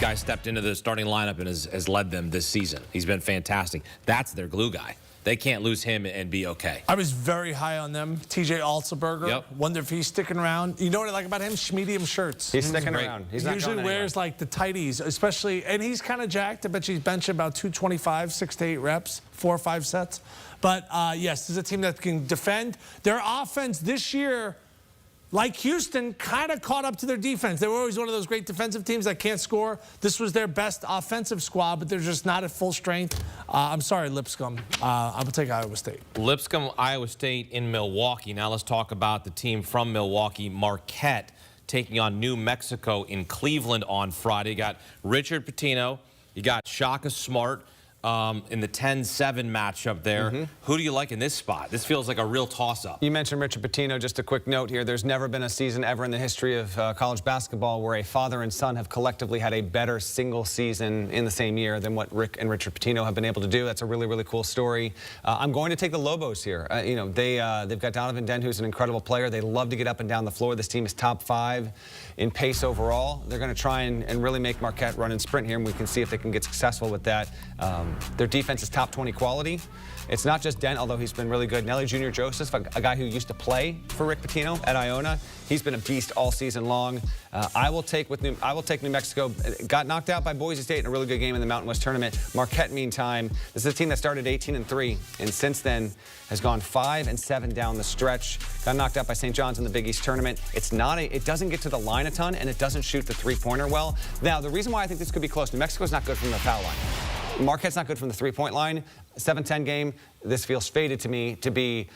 Guy stepped into the starting lineup and has led them this season. He's been fantastic. That's their glue guy. They can't lose him and be okay. I was very high on them. TJ Alzberger. Yep. Wonder if he's sticking around. You know what I like about him? Medium shirts. He's sticking around. He's He not usually going wears like the tighties, especially, and he's kind of jacked. I bet you he's benching about 225, 6 to 8 reps, 4 or 5 sets. But yes, this is a team that can defend. Their offense this year, like Houston, kind of caught up to their defense. They were always one of those great defensive teams that can't score. This was their best offensive squad, but they're just not at full strength. I'm sorry, Lipscomb. I will take Iowa State. Lipscomb, Iowa State in Milwaukee. Now let's talk about the team from Milwaukee, Marquette, taking on New Mexico in Cleveland on Friday. You got Richard Pitino. You got Shaka Smart. In the 10-7 matchup there. Who do you like in this spot? This feels like a real toss-up. You mentioned Richard Pitino. Just a quick note here. There's never been a season ever in the history of college basketball where a father and son have collectively had a better single season in the same year than what Rick and Richard Pitino have been able to do. That's a really, really cool story. I'm going to take the Lobos here. You know, they've got Donovan Dent, who's an incredible player. They love to get up and down the floor. This team is top 5 in pace overall. They're going to try and really make Marquette run and sprint here, and we can see if they can get successful with that. Their defense is top 20 quality. It's not just Dent, although he's been really good. Nelly Jr. Joseph, a guy who used to play for Rick Pitino at Iona. He's been a beast all season long. I will take New Mexico. Got knocked out by Boise State in a really good game in the Mountain West Tournament. Marquette, meantime, this is a team that started 18-3, and since then has gone 5-7 down the stretch. Got knocked out by St. John's in the Big East Tournament. It doesn't get to the line a ton, and it doesn't shoot the three-pointer well. Now, the reason why I think this could be close, New Mexico's not good from the foul line. Marquette's not good from the three-point line. 7-10 game. This feels faded to me to be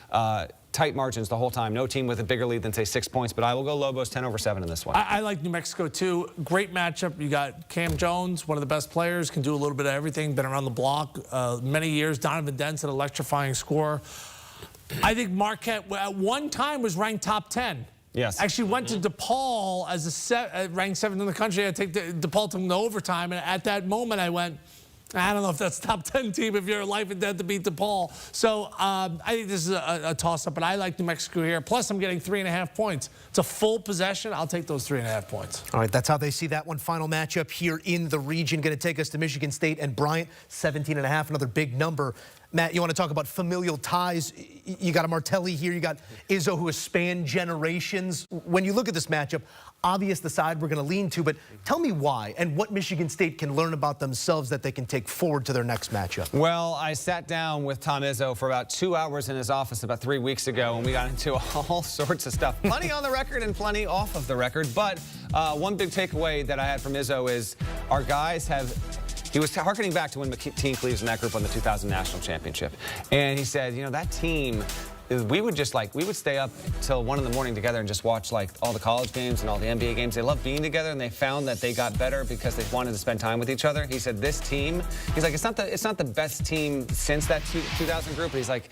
tight margins the whole time. No team with a bigger lead than, say, 6 points, but I will go Lobos 10/7 in this one. I like New Mexico, too. Great matchup. You got Cam Jones, one of the best players, can do a little bit of everything, been around the block many years. Donovan Dent's an electrifying scorer. I think Marquette, at one time, was ranked top 10. Yes. Actually went to DePaul as ranked 7th in the country. I take DePaul to the overtime, and at that moment, I went, I don't know if that's top 10 team if you're life and death to beat DePaul. So I think this is a toss-up, but I like New Mexico here. Plus, I'm getting 3.5 points. It's a full possession. I'll take those 3.5 points. All right, that's how they see that one. Final matchup here in the region. Going to take us to Michigan State and Bryant, 17.5, another big number. Matt, you want to talk about familial ties? You got a Martelli here. You got Izzo, who has spanned generations. When you look at this matchup, obvious the side we're going to lean to, but tell me why and what Michigan State can learn about themselves that they can take forward to their next matchup. Well, I sat down with Tom Izzo for about 2 hours in his office about 3 weeks ago, and we got into all sorts of stuff. Plenty on the record and plenty off of the record, but one big takeaway that I had from Izzo is our guys have... He was harkening back to when Team Cleves and that group won the 2000 National Championship. And he said, you know, that team, we would stay up till 1 in the morning together and just watch like all the college games and all the NBA games. They loved being together, and they found that they got better because they wanted to spend time with each other. He said this team, he's like, it's not the best team since that 2000 group, but he's like,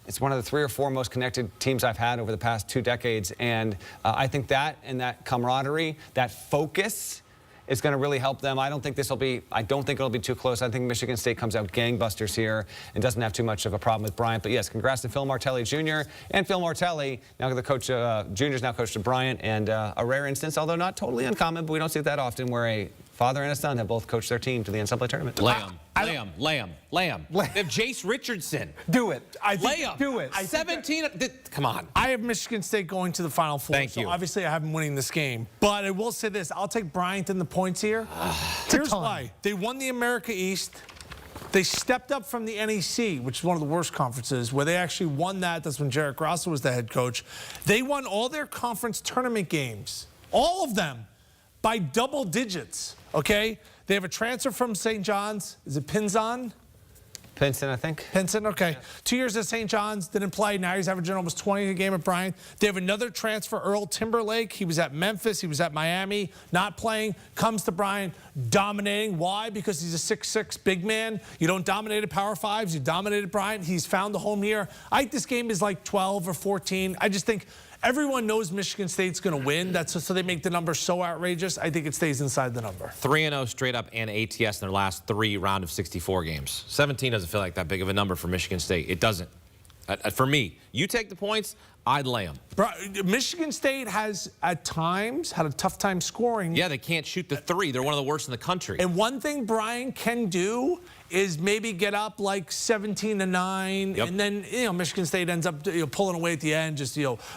it's one of the 3 or 4 most connected teams I've had over the past 2 decades. And I think that and that camaraderie, that focus, it's going to really help them. I don't think it'll be too close. I think Michigan State comes out gangbusters here and doesn't have too much of a problem with Bryant. But yes, congrats to Phil Martelli Jr. and Phil Martelli, now the coach, Jr.'s now coach to Bryant, and a rare instance, although not totally uncommon, but we don't see it that often, where a father and a son have both coached their team to the NCAA Tournament. Lamb. They have Jace Richardson. Do it. Do it. 17. Come on. I have Michigan State going to the Final Four. Thank you. Obviously, I have them winning this game. But I will say this. I'll take Bryant in the points here. Here's why. They won the America East. They stepped up from the NEC, which is one of the worst conferences, where they actually won that. That's when Jarrett Grosso was the head coach. They won all their conference tournament games, all of them, by double digits, okay? They have a transfer from St. John's. Is it Pinzon? Pinson, I think. Pinson, okay. Yeah. 2 years at St. John's, didn't play. Now he's averaging almost 20 a game at Bryant. They have another transfer, Earl Timberlake. He was at Memphis. He was at Miami, not playing. Comes to Bryant, dominating. Why? Because he's a 6'6" big man. You don't dominate at Power Fives. You dominated Bryant. He's found a home here. I think this game is like 12 or 14. I just think everyone knows Michigan State's going to win. So they make the number so outrageous. I think it stays inside the number. 3-0 straight up and ATS in their last 3 round of 64 games. 17 doesn't feel like that big of a number for Michigan State. It doesn't. For me, you take the points, I'd lay them. Michigan State has, at times, had a tough time scoring. Yeah, they can't shoot the three. They're one of the worst in the country. And one thing Brian can do is maybe get up like 17-9, and then Michigan State ends up pulling away at the end.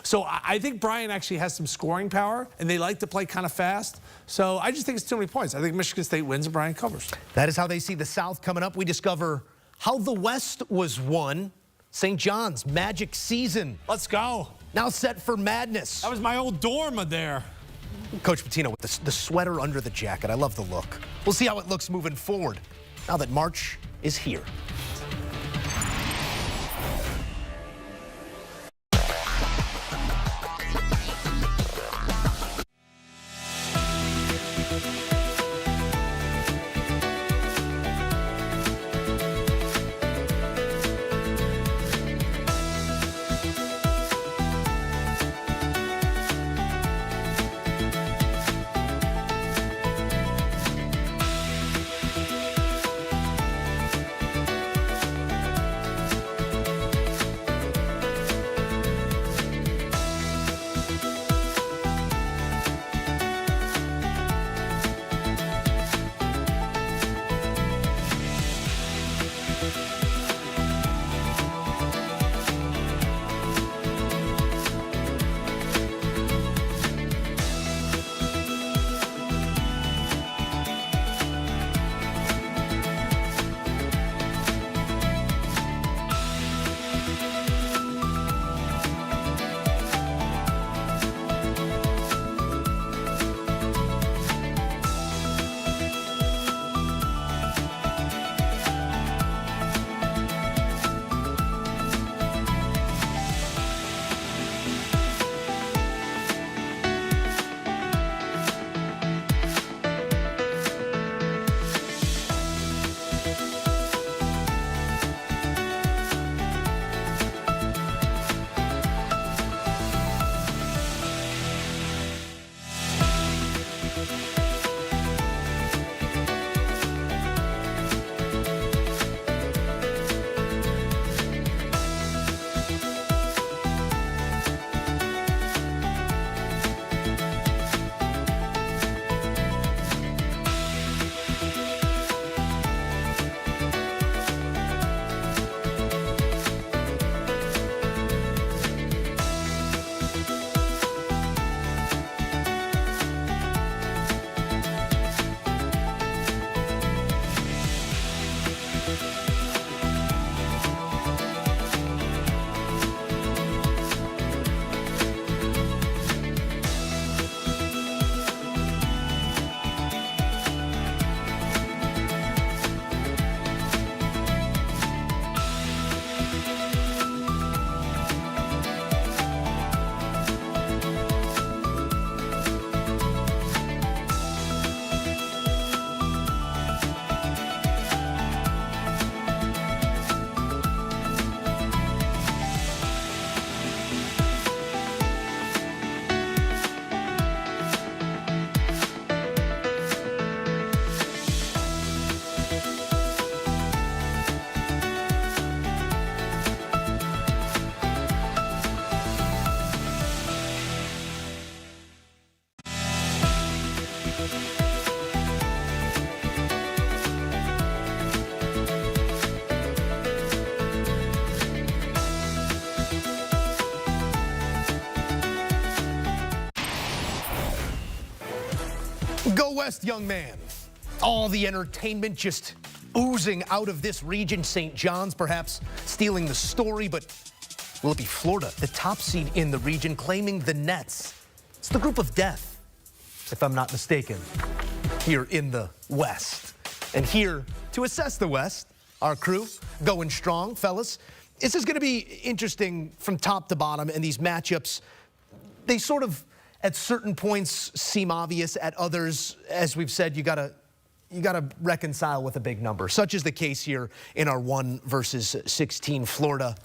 So I think Brian actually has some scoring power, and they like to play kind of fast. So I just think it's too many points. I think Michigan State wins and Brian covers. That is how they see the South coming up. We discover how the West was won. St. John's magic season. Let's go. Now set for madness. That was my old dorm there. Coach Pitino with the sweater under the jacket. I love the look. We'll see how it looks moving forward now that March is here. Go West, young man. All the entertainment just oozing out of this region. St. John's perhaps stealing the story, but will it be Florida, the top seed in the region, claiming the Nets? It's the group of death, if I'm not mistaken, here in the West. And here to assess the West, our crew going strong, fellas. This is going to be interesting from top to bottom, and these matchups, they sort of at certain points seem obvious. At others, as we've said, you gotta reconcile with a big number. Such is the case here in our 1 versus 16 Florida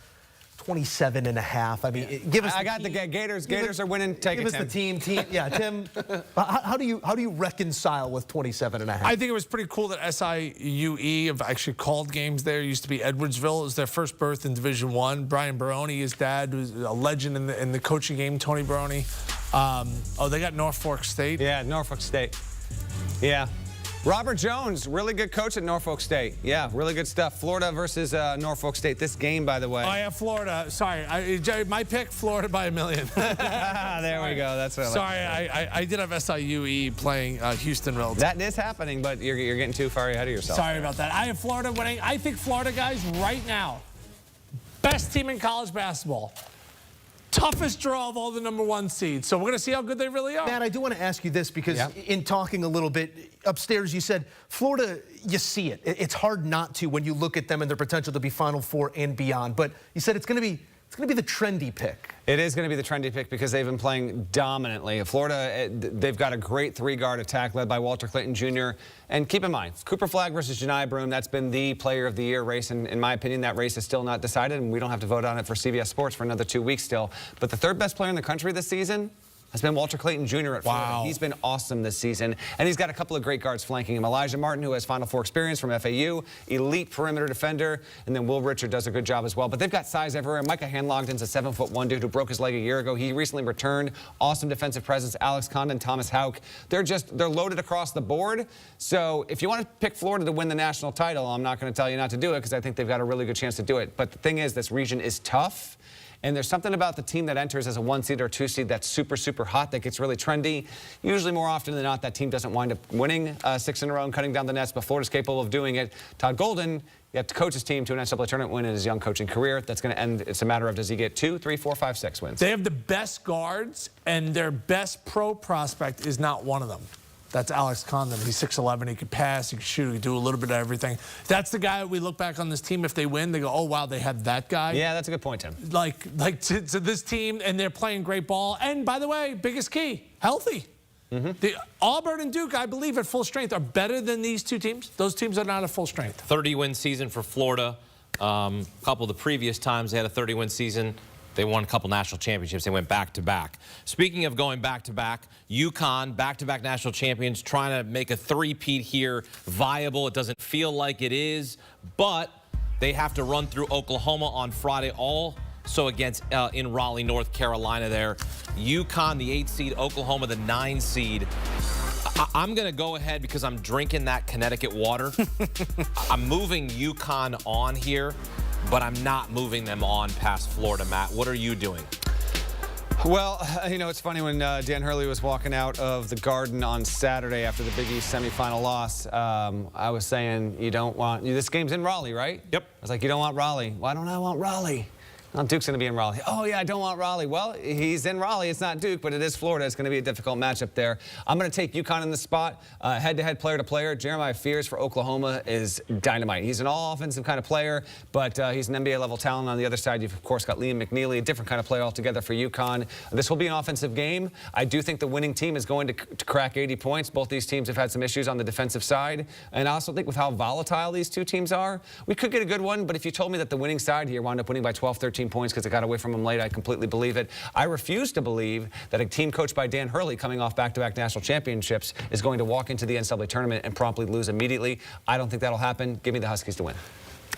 27.5. I mean, give us. I got the Gators. Gators are winning. Take it, Give us the team. Yeah, Tim. How do you reconcile with 27.5? I think it was pretty cool that SIUE have actually called games there. It used to be Edwardsville. It was their first berth in Division I. Brian Baroni, his dad, was a legend in the coaching game. Tony Baroni. They got Norfolk State. Yeah, Norfolk State. Yeah. Robert Jones, really good coach at Norfolk State. Yeah, really good stuff. Florida versus Norfolk State. This game, by the way. Oh, yeah, Florida. Sorry. My pick, Florida by 1,000,000. There we go. That's what Sorry, I did have SIUE playing Houston relative. That is happening, but you're getting too far ahead of yourself. Sorry about that. I have Florida winning. I think Florida, guys, right now, best team in college basketball. Toughest draw of all the #1 seeds. So we're going to see how good they really are. Matt, I do want to ask you this because in talking a little bit upstairs, you said Florida, you see it. It's hard not to when you look at them and their potential to be Final Four and beyond. But you said it's going to be the trendy pick. It is going to be the trendy pick because they've been playing dominantly. Florida, they've got a great 3-guard attack led by Walter Clayton Jr. And keep in mind, Cooper Flagg versus Janai Broome, that's been the Player of the Year race. And in my opinion, that race is still not decided, and we don't have to vote on it for CBS Sports for another 2 weeks still. But the 3rd best player in the country this season has been Walter Clayton Jr. at Florida. Wow. He's been awesome this season, and he's got a couple of great guards flanking him. Elijah Martin, who has Final Four experience from FAU, elite perimeter defender, and then Will Richard does a good job as well. But they've got size everywhere. Micah Hanlogden's a 7'1" dude who broke his leg a year ago. He recently returned. Awesome defensive presence. Alex Condon, Thomas Houck. They're loaded across the board. So if you want to pick Florida to win the national title, I'm not going to tell you not to do it because I think they've got a really good chance to do it. But the thing is, this region is tough. And there's something about the team that enters as a 1 seed or 2 seed that's super, super hot, that gets really trendy. Usually more often than not, that team doesn't wind up winning 6 in a row and cutting down the nets, but Florida's capable of doing it. Todd Golden, you have to coach his team to an NCAA tournament win in his young coaching career. That's going to end. It's a matter of, does he get 2, 3, 4, 5, 6 wins? They have the best guards, and their best pro prospect is not one of them. That's Alex Condon. He's 6'11". He can pass, he can shoot, he can do a little bit of everything. That's the guy that we look back on this team. If they win, they go, oh, wow, they had that guy. Yeah, that's a good point, Tim. Like to this team, and they're playing great ball. And by the way, biggest key, healthy. The Auburn and Duke, I believe, at full strength are better than these 2 teams. Those teams are not at full strength. 30-win season for Florida. A couple of the previous times they had a 30-win season, they won a couple national championships. They went back-to-back. Speaking of going back-to-back, UConn, back-to-back national champions, trying to make a three-peat here viable. It doesn't feel like it is, but they have to run through Oklahoma on Friday, also against in Raleigh, North Carolina there. UConn, the 8 seed, Oklahoma, the 9 seed. I'm going to go ahead because I'm drinking that Connecticut water. I'm moving UConn on here, but I'm not moving them on past Florida. Matt, what are you doing? Well, you know, it's funny when Dan Hurley was walking out of the Garden on Saturday after the Big East semifinal loss, I was saying, you don't want, this game's in Raleigh, right? Yep. I was like, you don't want Raleigh. Why don't I want Raleigh? Well, Duke's going to be in Raleigh. Oh, yeah, I don't want Raleigh. Well, he's in Raleigh. It's not Duke, but it is Florida. It's going to be a difficult matchup there. I'm going to take UConn in the spot. Head-to-head, player-to-player. Jeremiah Fears for Oklahoma is dynamite. He's an all-offensive kind of player, but he's an NBA-level talent. On the other side, you've, of course, got Liam McNeely, a different kind of player altogether for UConn. This will be an offensive game. I do think the winning team is going to crack 80 points. Both these teams have had some issues on the defensive side. And I also think with how volatile these 2 teams are, we could get a good one. But if you told me that the winning side here wound up winning by 12, 13 points because it got away from them late, I completely believe it. I refuse to believe that a team coached by Dan Hurley coming off back-to-back national championships is going to walk into the NCAA tournament and promptly lose immediately. I don't think that'll happen. Give me the Huskies to win.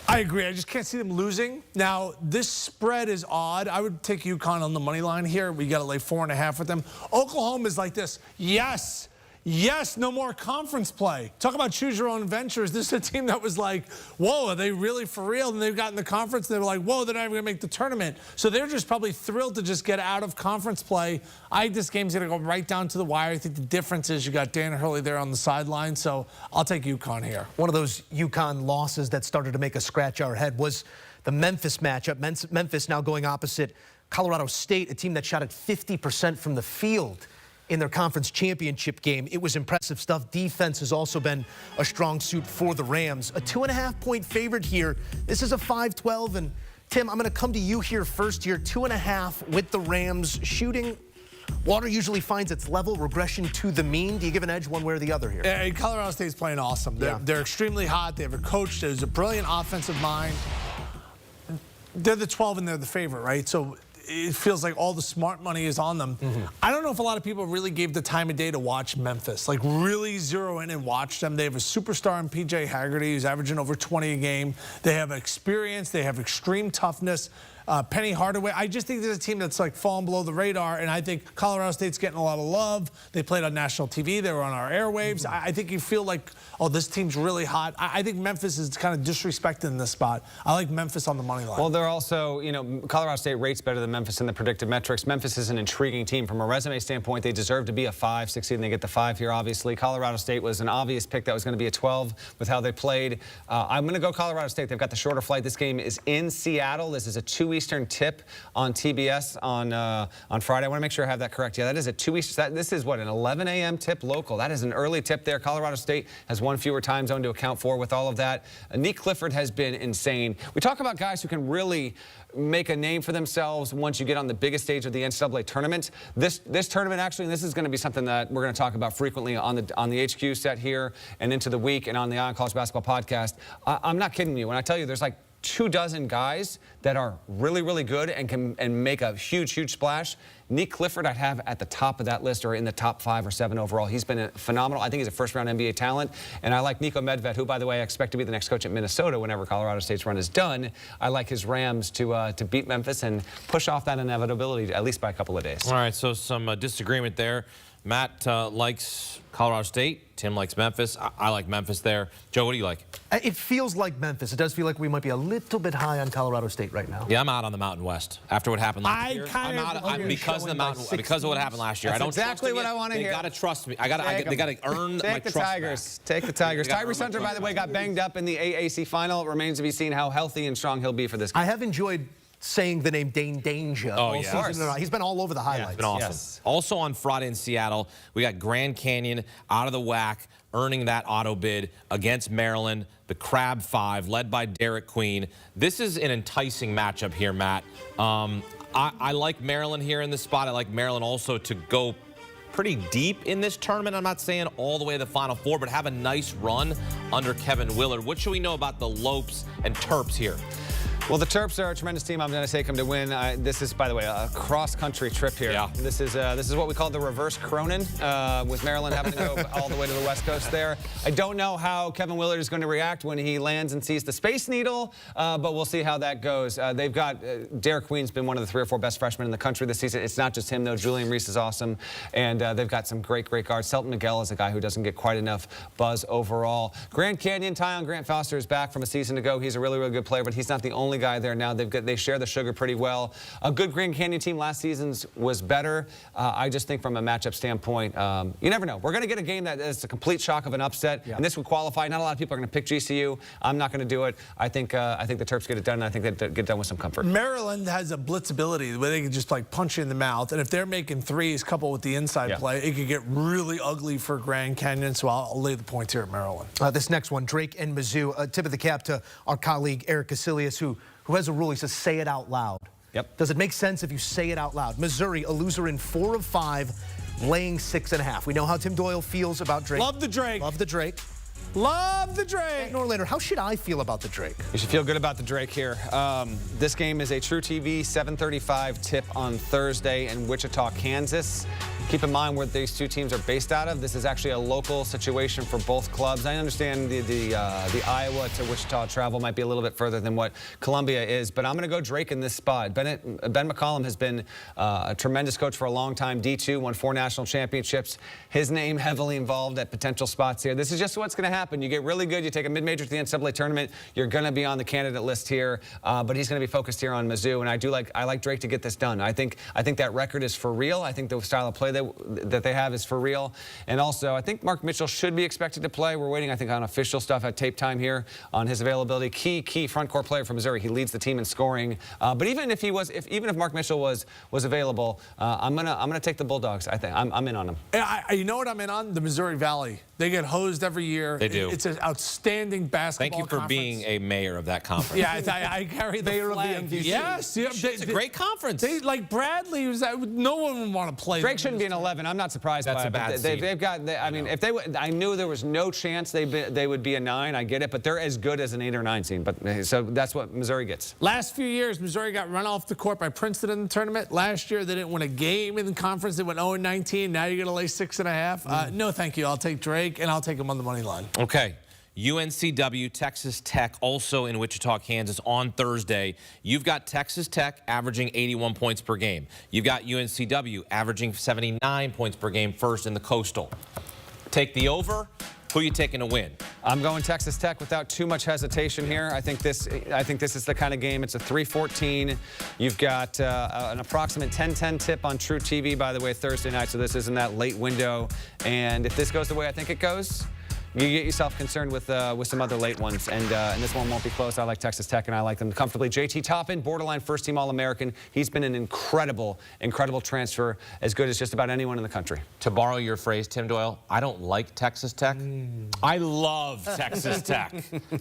I agree. I just can't see them losing. Now, this spread is odd. I would take UConn on the money line here. We got to lay 4.5 with them. Oklahoma is like this. Yes. Yes, no more conference play. Talk about choose your own adventures. This is a team that was like, whoa, are they really for real? And they've gotten the conference, and they were like, whoa, they're not even going to make the tournament. So they're just probably thrilled to just get out of conference play. I think this game's going to go right down to the wire. I think the difference is you got Dan Hurley there on the sideline, so I'll take UConn here. One of those UConn losses that started to make us scratch our head was the Memphis matchup. Memphis now going opposite Colorado State, a team that shot at 50% from the field in their conference championship game. It was impressive stuff. Defense has also been a strong suit for the Rams. A 2.5-point favorite here. This is a 5-12, and Tim, I'm going to come to you here first here. 2.5 with the Rams. Shooting, water usually finds its level, regression to the mean. Do you give an edge one way or the other here? Yeah, Colorado State's playing awesome. They're extremely hot. They have a coach that is a brilliant offensive mind. they're the 12 and they're the favorite, right? So it feels like all the smart money is on them. I don't know if a lot of people really gave the time of day to watch Memphis, like really zero in and watch them. They have a superstar in P.J. Haggerty who's averaging over 20 a game. They have experience. They have extreme toughness. Penny Hardaway. I just think there's a team that's like falling below the radar, and I think Colorado State's getting a lot of love. They played on national TV. They were on our airwaves. I think you feel like, oh, this team's really hot. I think Memphis is kind of disrespected in this spot. I like Memphis on the money line. Well, they're also, you know, Colorado State rates better than Memphis in the predictive metrics. Memphis is an intriguing team. From a resume standpoint, they deserve to be a 5, 6 seed, and they get the 5 here, obviously. Colorado State was an obvious pick that was going to be a 12 with how they played. I'm going to go Colorado State. They've got the shorter flight. This game is in Seattle. This is a 2 Eastern tip on TBS on Friday. I want to make sure I have that correct. Yeah, that is a 2 Eastern. This is what, an 11 a.m. tip local. That is an early tip there. Colorado State has one fewer time zone to account for with all of that. Nick Clifford has been insane. We talk about guys who can really make a name for themselves once you get on the biggest stage of the NCAA tournament. This tournament, actually, and this is going to be something that we're going to talk about frequently on the HQ set here and into the week and on the College Basketball Podcast. I'm not kidding you when I tell you there's like 24 guys that are really, really good and can make a huge, huge splash. Nick Clifford I'd have at the top of that list or in the top 5 or 7 overall. He's been phenomenal. I think he's a first-round NBA talent. And I like Nico Medved, who, by the way, I expect to be the next coach at Minnesota whenever Colorado State's run is done. I like his Rams to beat Memphis and push off that inevitability at least by a couple of days. All right, so some disagreement there. Matt likes Colorado State. Tim likes Memphis. I like Memphis there. Joe, what do you like? It feels like Memphis. It does feel like we might be a little bit high on Colorado State right now. Yeah, I'm out on the Mountain West after what happened last year. I'm out because of the Mountain, because of what happened last year. That's I don't exactly trust what I want to hear. They got to trust me. They got to earn my trust Tigers. back. Take the Tigers. Tyrese Hunter, by the way, got banged up in the AAC final. It remains to be seen how healthy and strong he'll be for this game. I have enjoyed saying the name Dane Danger all season. He's been all over the highlights. Yeah, it's been awesome. Yes. Also on Friday in Seattle, we got Grand Canyon out of the WAC, earning that auto bid against Maryland, the Crab 5, led by Derek Queen. This is an enticing matchup here, Matt. I like Maryland here in this spot. I like Maryland also to go pretty deep in this tournament. I'm not saying all the way to the Final Four, but have a nice run under Kevin Willard. What should we know about the Lopes and Terps here? Well, the Terps are a tremendous team. I'm going to take them to win. This is, by the way, a cross-country trip here. Yeah. This is what we call the reverse Cronin, with Maryland having to go all the way to the West Coast there. I don't know how Kevin Willard is going to react when he lands and sees the Space Needle, but we'll see how that goes. They've got Derek Queen's been one of the 3 or 4 best freshmen in the country this season. It's not just him, though. Julian Reese is awesome, and they've got some great, great guards. Selton Miguel is a guy who doesn't get quite enough buzz overall. Grand Canyon, Tyon Grant Foster is back from a season ago. He's a really, really good player, but he's not the only guy there now. They share the sugar pretty well. A good Grand Canyon team last season's was better. I just think from a matchup standpoint, you never know. We're going to get a game that is a complete shock of an upset, and this would qualify. Not a lot of people are going to pick GCU. I'm not going to do it. I think the Terps get it done, and I think they get done with some comfort. Maryland has a blitzability where they can just like punch you in the mouth, and if they're making threes coupled with the inside play, it could get really ugly for Grand Canyon. So I'll lay the points here at Maryland. This next one, Drake and Mizzou. Tip of the cap to our colleague Eric Casilius, who has a rule. He says, say it out loud. Yep. Does it make sense if you say it out loud? Missouri, a loser in 4 of 5, laying 6.5. We know how Tim Doyle feels about Drake. Love the Drake. Love the Drake. Love the Drake. Norlander, how should I feel about the Drake? You should feel good about the Drake here. This game is a True TV 7:35 tip on Thursday in Wichita, Kansas. Keep in mind where these 2 teams are based out of. This is actually a local situation for both clubs. I understand the Iowa to Wichita travel might be a little bit further than what Columbia is, but I'm going to go Drake in this spot. Ben McCollum has been a tremendous coach for a long time. D2, won 4 national championships. His name heavily involved at potential spots here. This is just what's going to happen. You get really good, you take a mid-major to the NCAA tournament, you're going to be on the candidate list here, but he's going to be focused here on Mizzou, and I like Drake to get this done. I think that record is for real. I think the style of play that they have is for real. And also, I think Mark Mitchell should be expected to play. We're waiting, I think, on official stuff at tape time here on his availability. Key front court player for Missouri. He leads the team in scoring. But even if Mark Mitchell was available, I'm gonna take the Bulldogs. I think I'm in on them. You know what I'm in on? The Missouri Valley. They get hosed every year. They do. It's an outstanding basketball Thank you for conference. being a mayor of that conference. Yeah, I carry the Mayor of the flag. MVC. Yes. Yeah, It's a great conference. Like Bradley, no one would want to play. Drake shouldn't be an 11. I'm not surprised That's by a it. bad But seed. they've got. I mean, if they would, I knew there was no chance they would be a 9. I get it, but they're as good as an 8 or 9 seed. But so that's what Missouri gets. Last few years, Missouri got run off the court by Princeton in the tournament. Last year, they didn't win a game in the conference. They went 0-19. Now you're going to lay 6.5. No, thank you. I'll take Drake, and I'll take him on the money line. Okay. UNCW, Texas Tech, also in Wichita, Kansas on Thursday. You've got Texas Tech averaging 81 points per game. You've got UNCW averaging 79 points per game, first in the Coastal. Take the over. Who are you taking to win? I'm going Texas Tech without too much hesitation here. I think this is the kind of game. It's a 3-14. You've got an approximate 10-10 tip on True TV, by the way, Thursday night. So this isn't that late window. And if this goes the way I think it goes, you get yourself concerned with some other late ones, and this one won't be close. I like Texas Tech, and I like them comfortably. JT Toppin, borderline first-team All-American. He's been an incredible transfer, as good as just about anyone in the country. To borrow your phrase, Tim Doyle, I don't like Texas Tech. I love Texas Tech.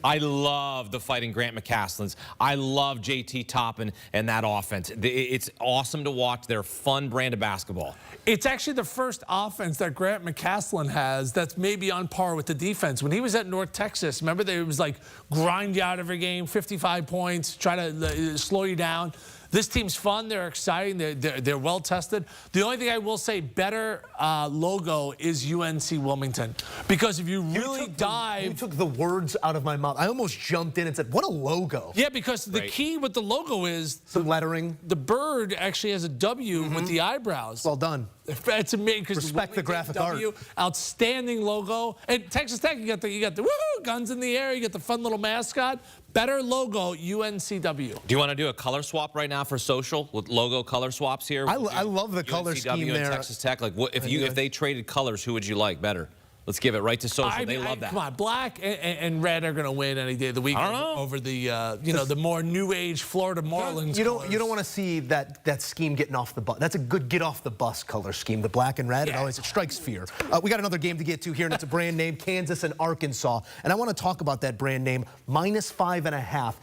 I love the Fighting Grant McCaslins. I love JT Toppin and that offense. It's awesome to watch. They're a fun brand of basketball. It's actually the first offense that Grant McCaslin has that's maybe on par with the defense. When he was at North Texas, remember, it was like grind you out every game, 55 points, try to slow you down. This team's fun. They're exciting. They're well tested. The only thing I will say, better logo is UNC Wilmington, because if you really dive, You took the words out of my mouth. I almost jumped in and said, "What a logo!" Yeah, because the key with the logo is some lettering. The bird actually has a W with the eyebrows. Well done. It's amazing. Respect the graphic art. Outstanding logo. And Texas Tech, you got the woohoo guns in the air. You got the fun little mascot. Better logo, UNCW. Do you want to do a color swap right now for social with logo color swaps here? I love the color scheme there. And Texas Tech. Like, what if they traded colors? Who would you like better? Let's give it right to social. They love that. Come on, black and red are going to win any day of the week over the the more new age Florida Marlins. You don't want to see that scheme getting off the bus. That's a good get off the bus color scheme. The black and red. Yeah. It strikes fear. We got another game to get to here, and it's a brand name, Kansas and Arkansas. And I want to talk about that brand name, -5.5.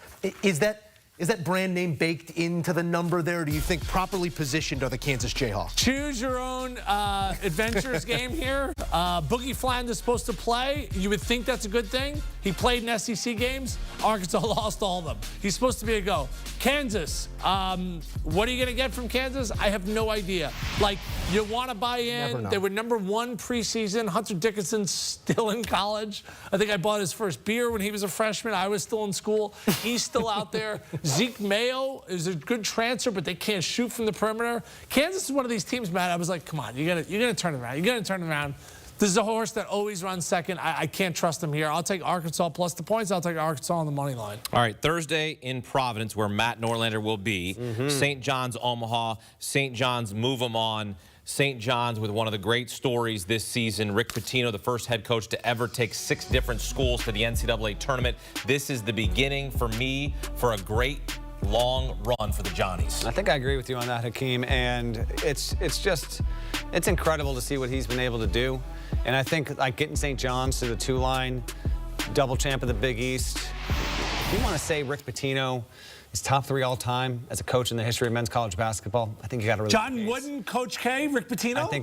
Is that brand name baked into the number there? Or do you think properly positioned are the Kansas Jayhawks? Choose your own adventures game here. Boogie Fland is supposed to play. You would think that's a good thing. He played in SEC games. Arkansas lost all of them. He's supposed to be a go. Kansas, what are you going to get from Kansas? I have no idea. Like, you want to buy in. They were #1 preseason. Hunter Dickinson's still in college. I think I bought his first beer when he was a freshman. I was still in school. He's still out there. Zeke Mayo is a good transfer, but they can't shoot from the perimeter. Kansas is one of these teams, Matt. I was like, come on, you're gonna turn it around. You're gonna turn it around. This is a horse that always runs second. I can't trust him here. I'll take Arkansas plus the points. I'll take Arkansas on the money line. All right, Thursday in Providence, where Matt Norlander will be. St. John's, Omaha. St. John's, move them on. St. John's with one of the great stories this season. Rick Pitino, the first head coach to ever take 6 different schools to the NCAA tournament. This is the beginning for me for a great long run for the Johnnies. I think I agree with you on that, Hakeem. And it's incredible to see what he's been able to do. And I think like getting St. John's to the 2-line, double champ of the Big East. If you want to say Rick Pitino is top 3 all time as a coach in the history of men's college basketball, I think you got to really. John Wooden, Coach K, Rick Pitino.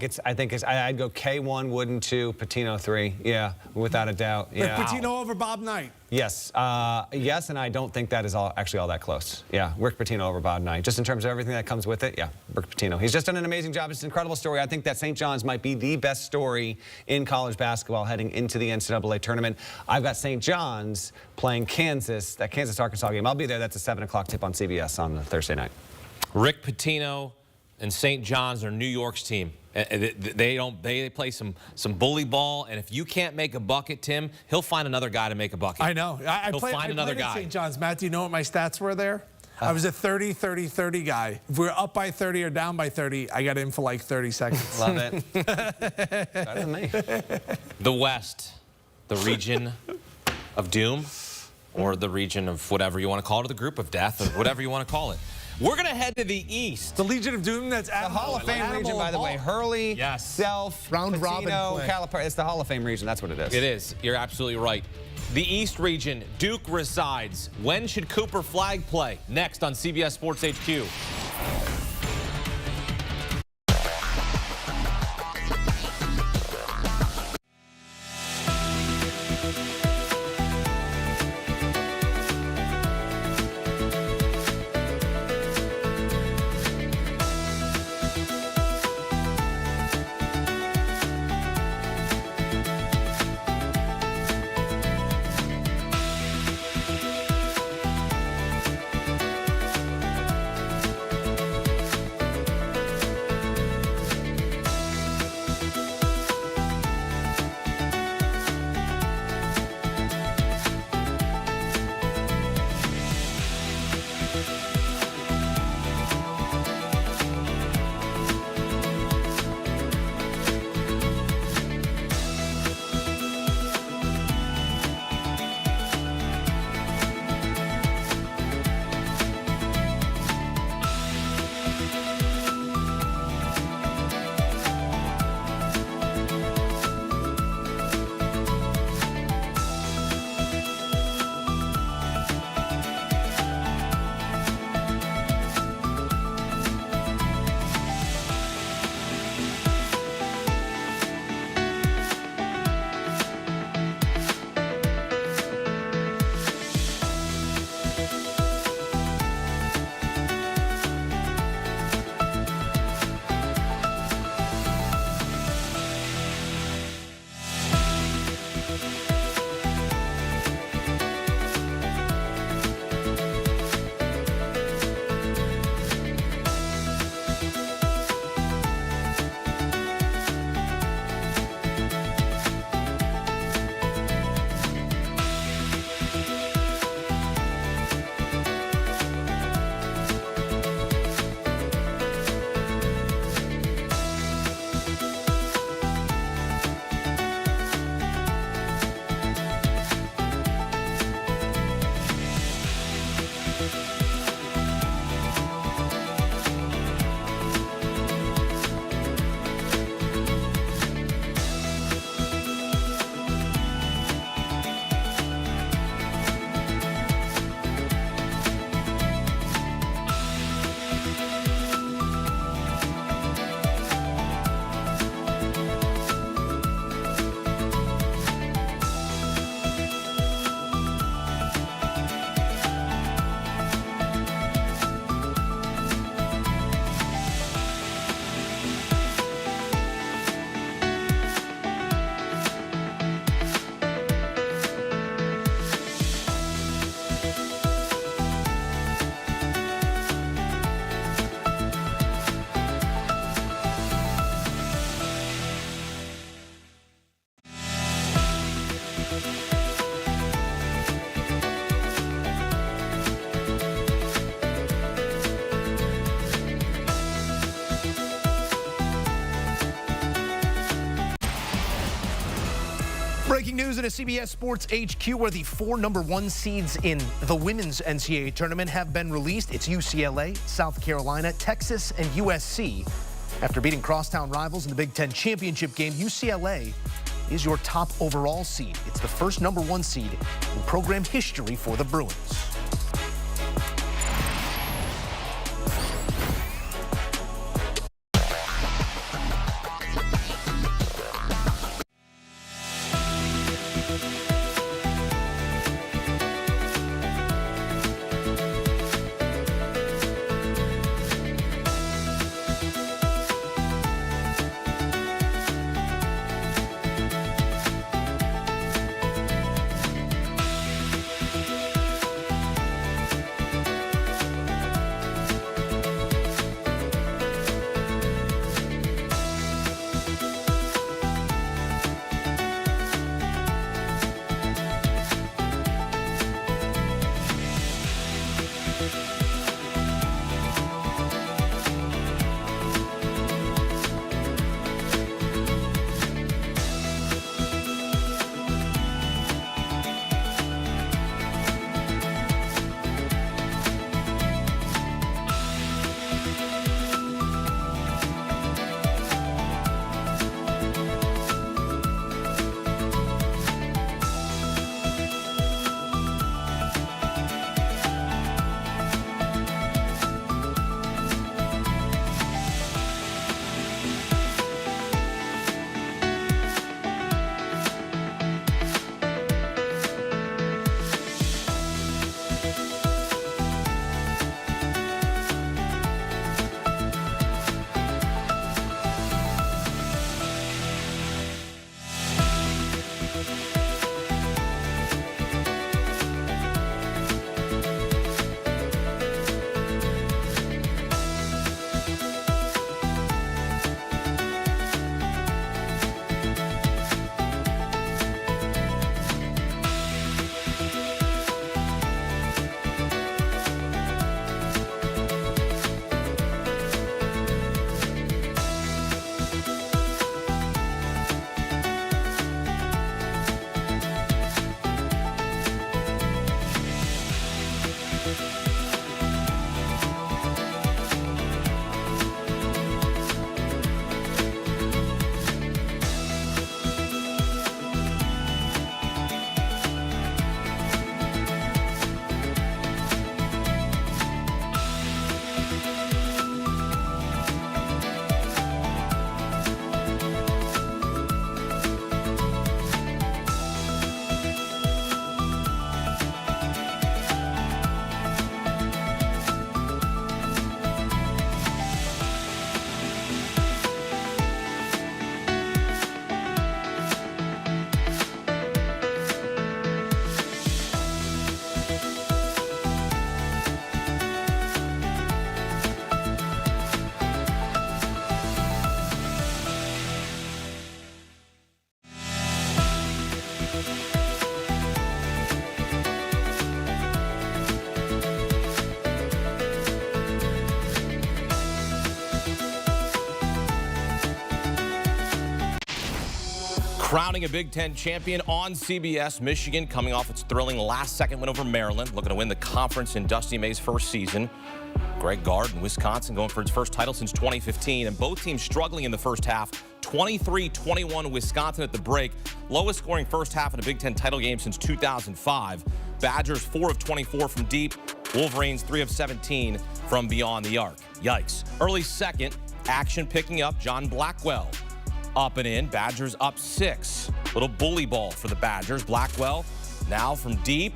I'd go K1, Wooden 2, Pitino 3. Yeah, without a doubt. Rick Pitino over Bob Knight. Yes, yes, and I don't think that is actually all that close. Yeah, Rick Pitino over Bob Knight. Just in terms of everything that comes with it, yeah, Rick Pitino. He's just done an amazing job. It's an incredible story. I think that St. John's might be the best story in college basketball heading into the NCAA tournament. I've got St. John's playing Kansas, that Kansas-Arkansas game. I'll be there. That's a 7 o'clock tip on CBS on Thursday night. Rick Pitino and St. John's are New York's team. They play some bully ball, and if you can't make a bucket, Tim, he'll find another guy to make a bucket. I know. He'll find another guy. St. John's. Matt, do you know what my stats were there? I was a 30-30-30 guy. If we're up by 30 or down by 30, I got in for like 30 seconds. Love it. Better than me. The West, the region of doom, or the region of whatever you want to call it, or the group of death, or whatever you want to call it. We're going to head to the East. The Legion of Doom, that's The Hall of Fame region, by the way. Hurley, Yes. Self, Round robin Patino, play. Calipari. It's the Hall of Fame region. That's what it is. It is. You're absolutely right. The East region, Duke resides. When should Cooper Flag play? Next on CBS Sports HQ. Breaking news in a CBS Sports HQ where the 4 #1 seeds in the women's NCAA tournament have been released. It's UCLA, South Carolina, Texas, and USC. After beating crosstown rivals in the Big Ten championship game, UCLA is your top overall seed. It's the first #1 seed in program history for the Bruins. Crowning a Big Ten champion on CBS. Michigan coming off its thrilling last-second win over Maryland, looking to win the conference in Dusty May's first season. Greg Gard in Wisconsin going for its first title since 2015, and both teams struggling in the first half. 23-21 Wisconsin at the break. Lowest scoring first half in a Big Ten title game since 2005. Badgers 4 of 24 from deep. Wolverines 3 of 17 from beyond the arc. Yikes. Early second, action picking up. John Blackwell up and in. Badgers up 6. Little bully ball for the Badgers. Blackwell now from deep.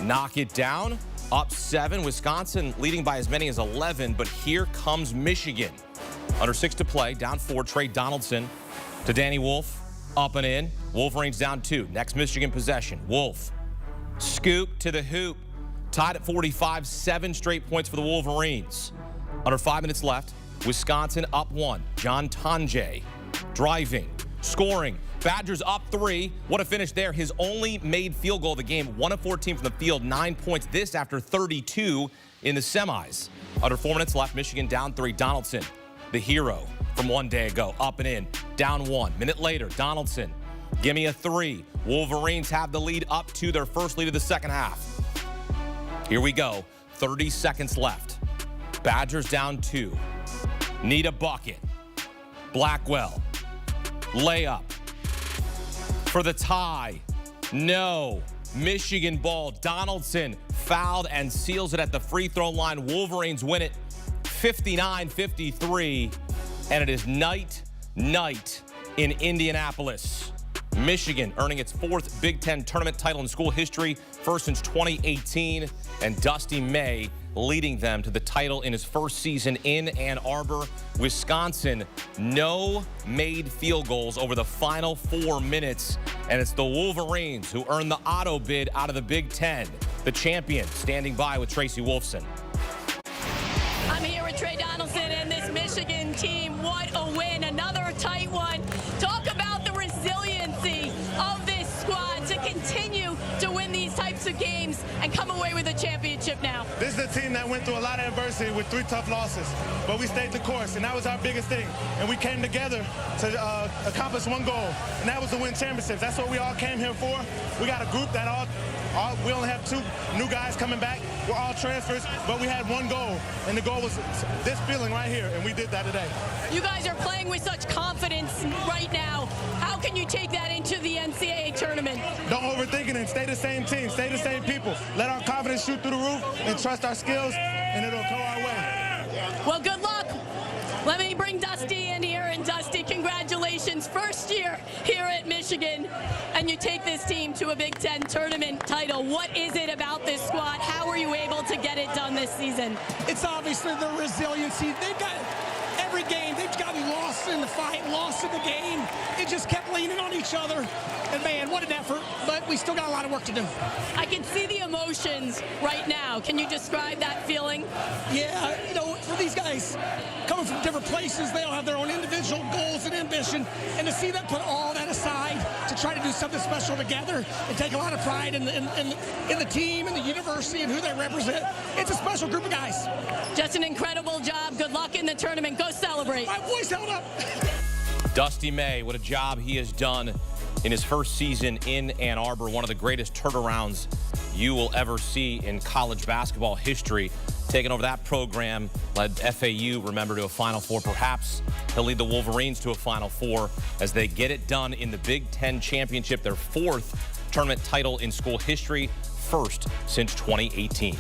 Knock it down. Up 7. Wisconsin leading by as many as 11, but here comes Michigan. Under 6 to play. Down 4. Trey Donaldson to Danny Wolf. Up and in. Wolverines down 2. Next Michigan possession. Wolf. Scoop to the hoop. Tied at 45. 7 straight points for the Wolverines. Under 5 minutes left. Wisconsin up 1. John Tonje driving, scoring. Badgers up 3. What a finish there. His only made field goal of the game. 1 of 14 from the field. 9 points. This after 32 in the semis. Under 4 minutes left. Michigan down 3. Donaldson, the hero from one day ago. Up and in. Down 1. Minute later, Donaldson. Give me a 3. Wolverines have the lead up to their first lead of the second half. Here we go. 30 seconds left. Badgers down 2. Need a bucket. Blackwell. Layup. For the tie. No. Michigan ball. Donaldson fouled and seals it at the free throw line. Wolverines win it 59-53. And it is night in Indianapolis. Michigan earning its 4th Big Ten tournament title in school history, first since 2018, and Dusty May leading them to the title in his first season in Ann Arbor. Wisconsin, no made field goals over the final 4 minutes, and it's the Wolverines who earn the auto bid out of the Big Ten. The champion standing by with Tracy Wolfson. I'm here with Trey Donaldson and this Michigan team. What a win, another tight one. Talk about the resiliency of this squad to continue to win these types of games and come away with a championship now. This is a team that went through a lot of adversity with 3 tough losses, but we stayed the course, and that was our biggest thing. And we came together to accomplish one goal, and that was to win championships. That's what we all came here for. We got a group that we only have 2 new guys coming back. We're all transfers, but we had one goal, and the goal was this feeling right here, and we did that today. You guys are playing with such confidence right now. How can you take that into the NCAA tournament? Don't overthink it and stay the same team, stay the same people. Let our confidence shoot through the roof and trust our skills, and it'll go our way. Well, good luck. Let me bring Dusty in here, and Dusty, congratulations. First year here at Michigan, and you take this team to a Big Ten tournament title. What is it about this squad? How were you able to get it done this season? It's obviously the resiliency. They've got every game, they've gotten lost in the fight, lost in the game. It just kept leaning on each other. And man, what an effort, but we still got a lot of work to do. I can see the emotions right now. Can you describe that feeling? Yeah, you know, for these guys coming from different places, they all have their own individual goals and ambition. And to see them put all that aside to try to do something special together and take a lot of pride in the team and the university and who they represent, it's a special group of guys. Just an incredible job. Good luck in the tournament. Go celebrate. My voice held up. Dusty May, what a job he has done in his first season in Ann Arbor. One of the greatest turnarounds you will ever see in college basketball history. Taking over that program, led FAU, remember, to a Final Four. Perhaps he'll lead the Wolverines to a Final Four as they get it done in the Big Ten Championship, their 4th tournament title in school history, first since 2018.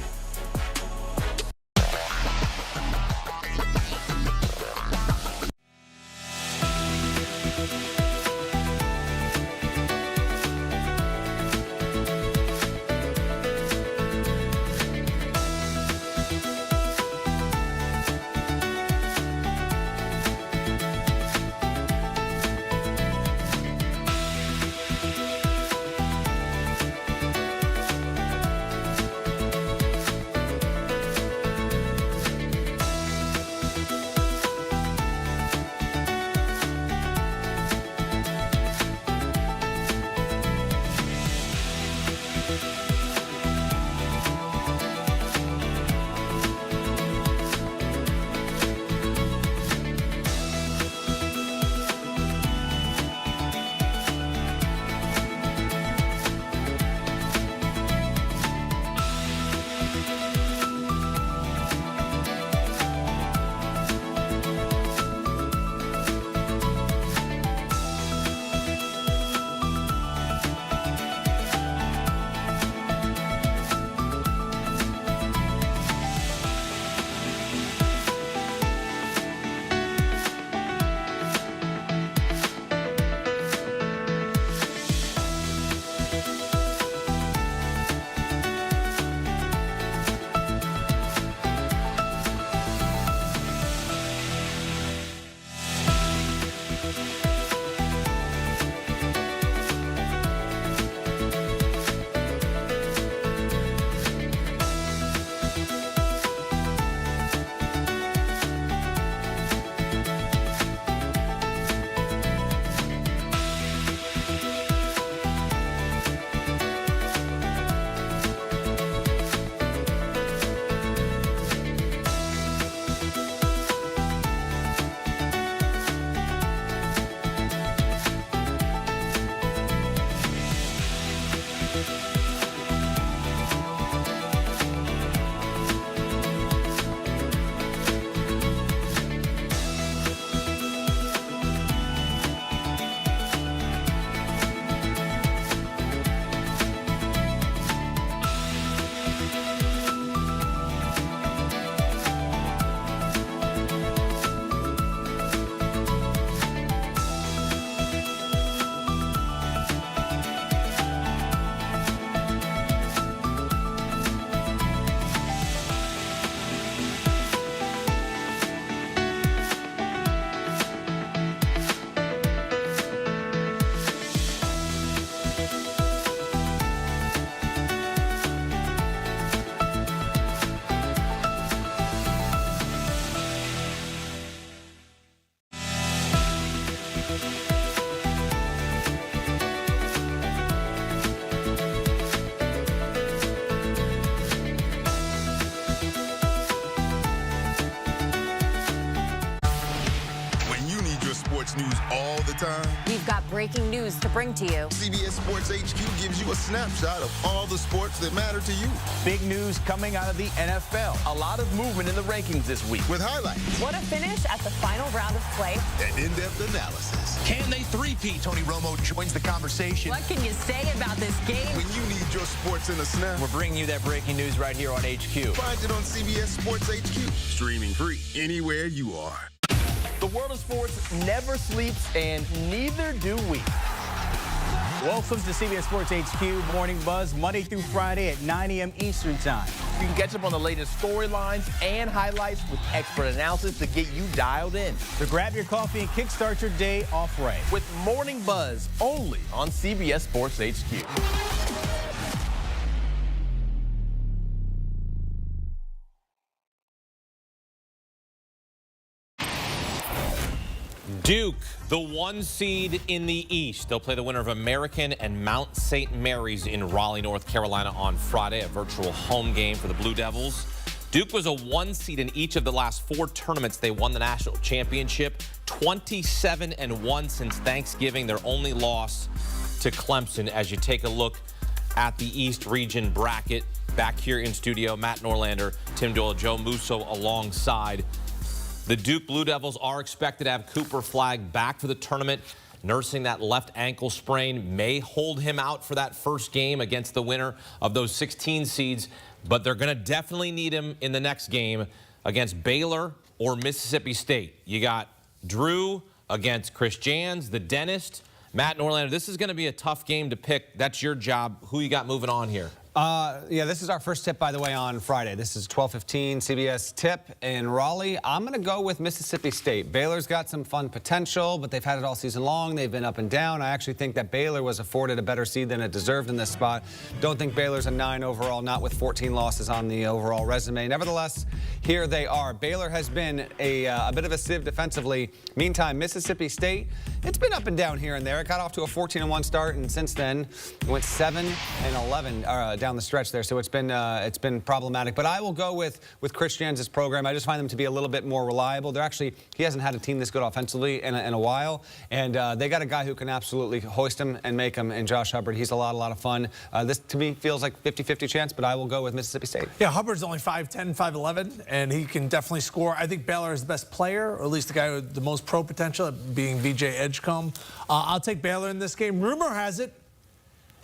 breaking news to bring to you. CBS Sports HQ gives you a snapshot of all the sports that matter to you. Big news coming out of the NFL. A lot of movement in the rankings this week. With highlights. What a finish at the final round of play. And in-depth analysis. Can they three-peat? Tony Romo joins the conversation. What can you say about this game? When you need your sports in a snap. We're bringing you that breaking news right here on HQ. Find it on CBS Sports HQ. Streaming free anywhere you are. The world of sports never sleeps, and neither do we. Welcome to CBS Sports HQ Morning Buzz, Monday through Friday at 9 a.m. Eastern Time. You can catch up on the latest storylines and highlights with expert analysis to get you dialed in. So grab your coffee and kickstart your day off right. With Morning Buzz only on CBS Sports HQ. Duke, the 1 seed in the East. They'll play the winner of American and Mount St. Mary's in Raleigh, North Carolina on Friday, a virtual home game for the Blue Devils. Duke was a 1 seed in each of the last 4 tournaments. They won the national championship, 27-1 since Thanksgiving. Their only loss to Clemson. As you take a look at the East region bracket, back here in studio, Matt Norlander, Tim Doyle, Joe Musso alongside. The Duke Blue Devils are expected to have Cooper Flagg back for the tournament. Nursing that left ankle sprain may hold him out for that first game against the winner of those 16 seeds, but they're going to definitely need him in the next game against Baylor or Mississippi State. You got Drew against Chris Jans, the dentist. Matt Norlander, this is going to be a tough game to pick. That's your job. Who you got moving on here? Yeah, this is our first tip, by the way, on Friday. This is 12:15 CBS tip in Raleigh. I'm going to go with Mississippi State. Baylor's got some fun potential, but they've had it all season long. They've been up and down. I actually think that Baylor was afforded a better seed than it deserved in this spot. Don't think Baylor's a 9 overall, not with 14 losses on the overall resume. Nevertheless, here they are. Baylor has been a bit of a sieve defensively. Meantime, Mississippi State, it's been up and down here and there. It got off to a 14-1 start, and since then, it went 7-11 down the stretch there. So it's been problematic. But I will go with Chris Jans' program. I just find them to be a little bit more reliable. He hasn't had a team this good offensively in a while, and they got a guy who can absolutely hoist him and make him in Josh Hubbard. He's a lot of fun. This to me feels like 50-50 chance, but I will go with Mississippi State. Yeah, Hubbard's only 5'10", 5'11", and he can definitely score. I think Baylor is the best player, or at least the guy with the most pro potential, being VJ Edgecombe. I'll take Baylor in this game. Rumor has it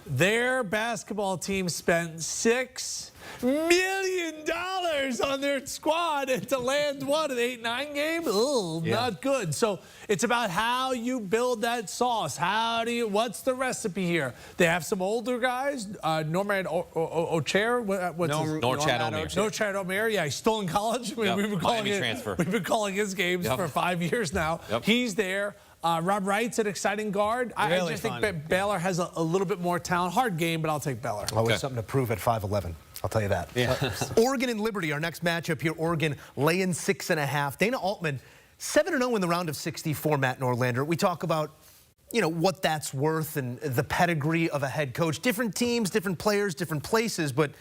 their basketball team spent $6 million on their squad, and to land, what, an 8-9 game? Ooh, yeah. Not good. So it's about how you build that sauce. What's the recipe here? They have some older guys. Norman O'Chair. Norchad Omer. Yeah, he's still in college. Yep. We've been calling his games for 5 years now. Yep. He's there. Rob Wright's an exciting guard. I just think that Baylor has a little bit more talent. Hard game, but I'll take Baylor. Always something to prove at 5'11". I'll tell you that. Yeah. Oregon and Liberty, our next matchup here. Oregon laying 6.5. Dana Altman, 7-0 in the round of 64, Matt Norlander. We talk about, what that's worth and the pedigree of a head coach. Different teams, different players, different places. But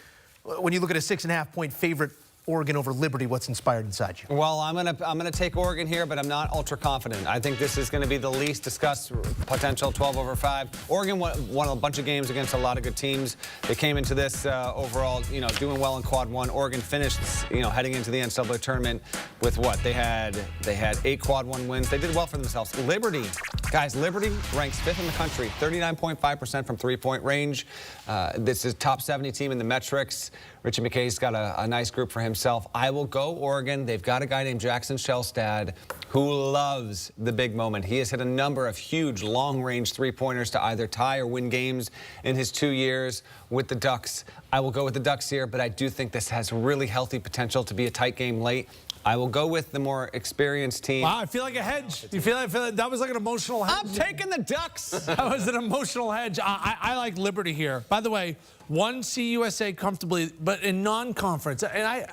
when you look at a 6.5-point favorite, Oregon over Liberty, what's inspired inside you? Well, I'm gonna take Oregon here, but I'm not ultra confident. I think this is going to be the least discussed potential 12/5. Oregon won a bunch of games against a lot of good teams. They came into this overall, doing well in quad one. Oregon finished, heading into the NCAA tournament with what? They had 8 quad one wins. They did well for themselves. Liberty ranks 5th in the country, 39.5% from 3-point range. This is top 70 team in the metrics. Richie McKay's got a nice group for himself. I will go Oregon. They've got a guy named Jackson Shellstad who loves the big moment. He has hit a number of huge long-range three-pointers to either tie or win games in his 2 years with the Ducks. I will go with the Ducks here, but I do think this has really healthy potential to be a tight game late. I will go with the more experienced team. Wow, I feel like a hedge. You feel like that was like an emotional hedge? I'm taking the Ducks. That was an emotional hedge. I like Liberty here. By the way, won CUSA comfortably, but in non-conference. And I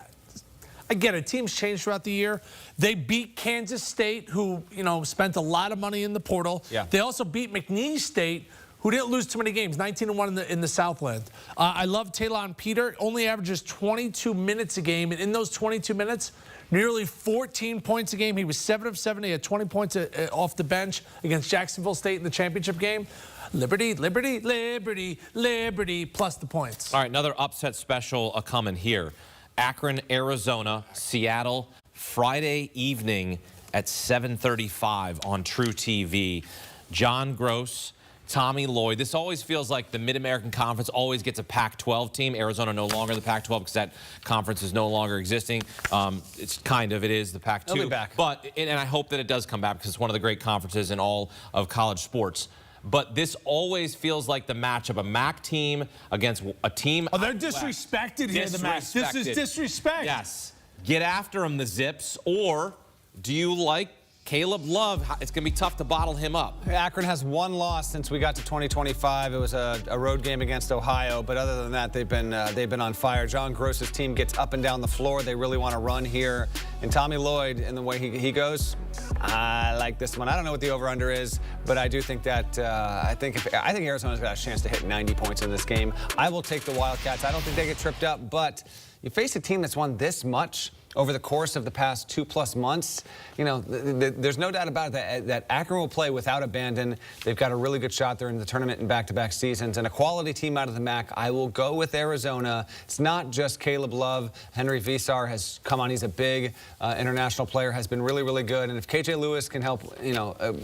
get it. Teams change throughout the year. They beat Kansas State, who, spent a lot of money in the portal. Yeah. They also beat McNeese State, who didn't lose too many games, 19-1 in the Southland. I love Talon Peter. Only averages 22 minutes a game, and in those 22 minutes, Nearly 14 points a game. He was 7 of 7. He had 20 points off the bench against Jacksonville State in the championship game. Liberty, Liberty, Liberty, Liberty, plus the points. All right, another upset special coming here. Akron, Arizona, Seattle, Friday evening at 7:35 on True TV. John Gross, Tommy Lloyd. This always feels like the Mid-American Conference always gets a Pac-12 team. Arizona no longer the Pac-12 because that conference is no longer existing. It is the Pac-2. They'll be back. But, and I hope that it does come back because it's one of the great conferences in all of college sports. But this always feels like the matchup, a MAC team against a team. Oh, they're disrespected here, the MAC. This is disrespect. Yes. Get after them, the Zips. Or do you like Caleb Love? It's going to be tough to bottle him up. Akron has one loss since we got to 2025. It was a road game against Ohio, but other than that, they've been on fire. John Gross's team gets up and down the floor. They really want to run here. And Tommy Lloyd, in the way he goes, I like this one. I don't know what the over/under is, but I do think that I think Arizona's got a chance to hit 90 points in this game. I will take the Wildcats. I don't think they get tripped up, but you face a team that's won this much over the course of the past 2+ months. You know, there's no doubt about it that Akron will play without abandon. They've got a really good shot there in the tournament in back-to-back seasons, and a quality team out of the MAC. I will go with Arizona. It's not just Caleb Love. Henry Visar has come on. He's a big international player, has been really, really good. And if KJ Lewis can help,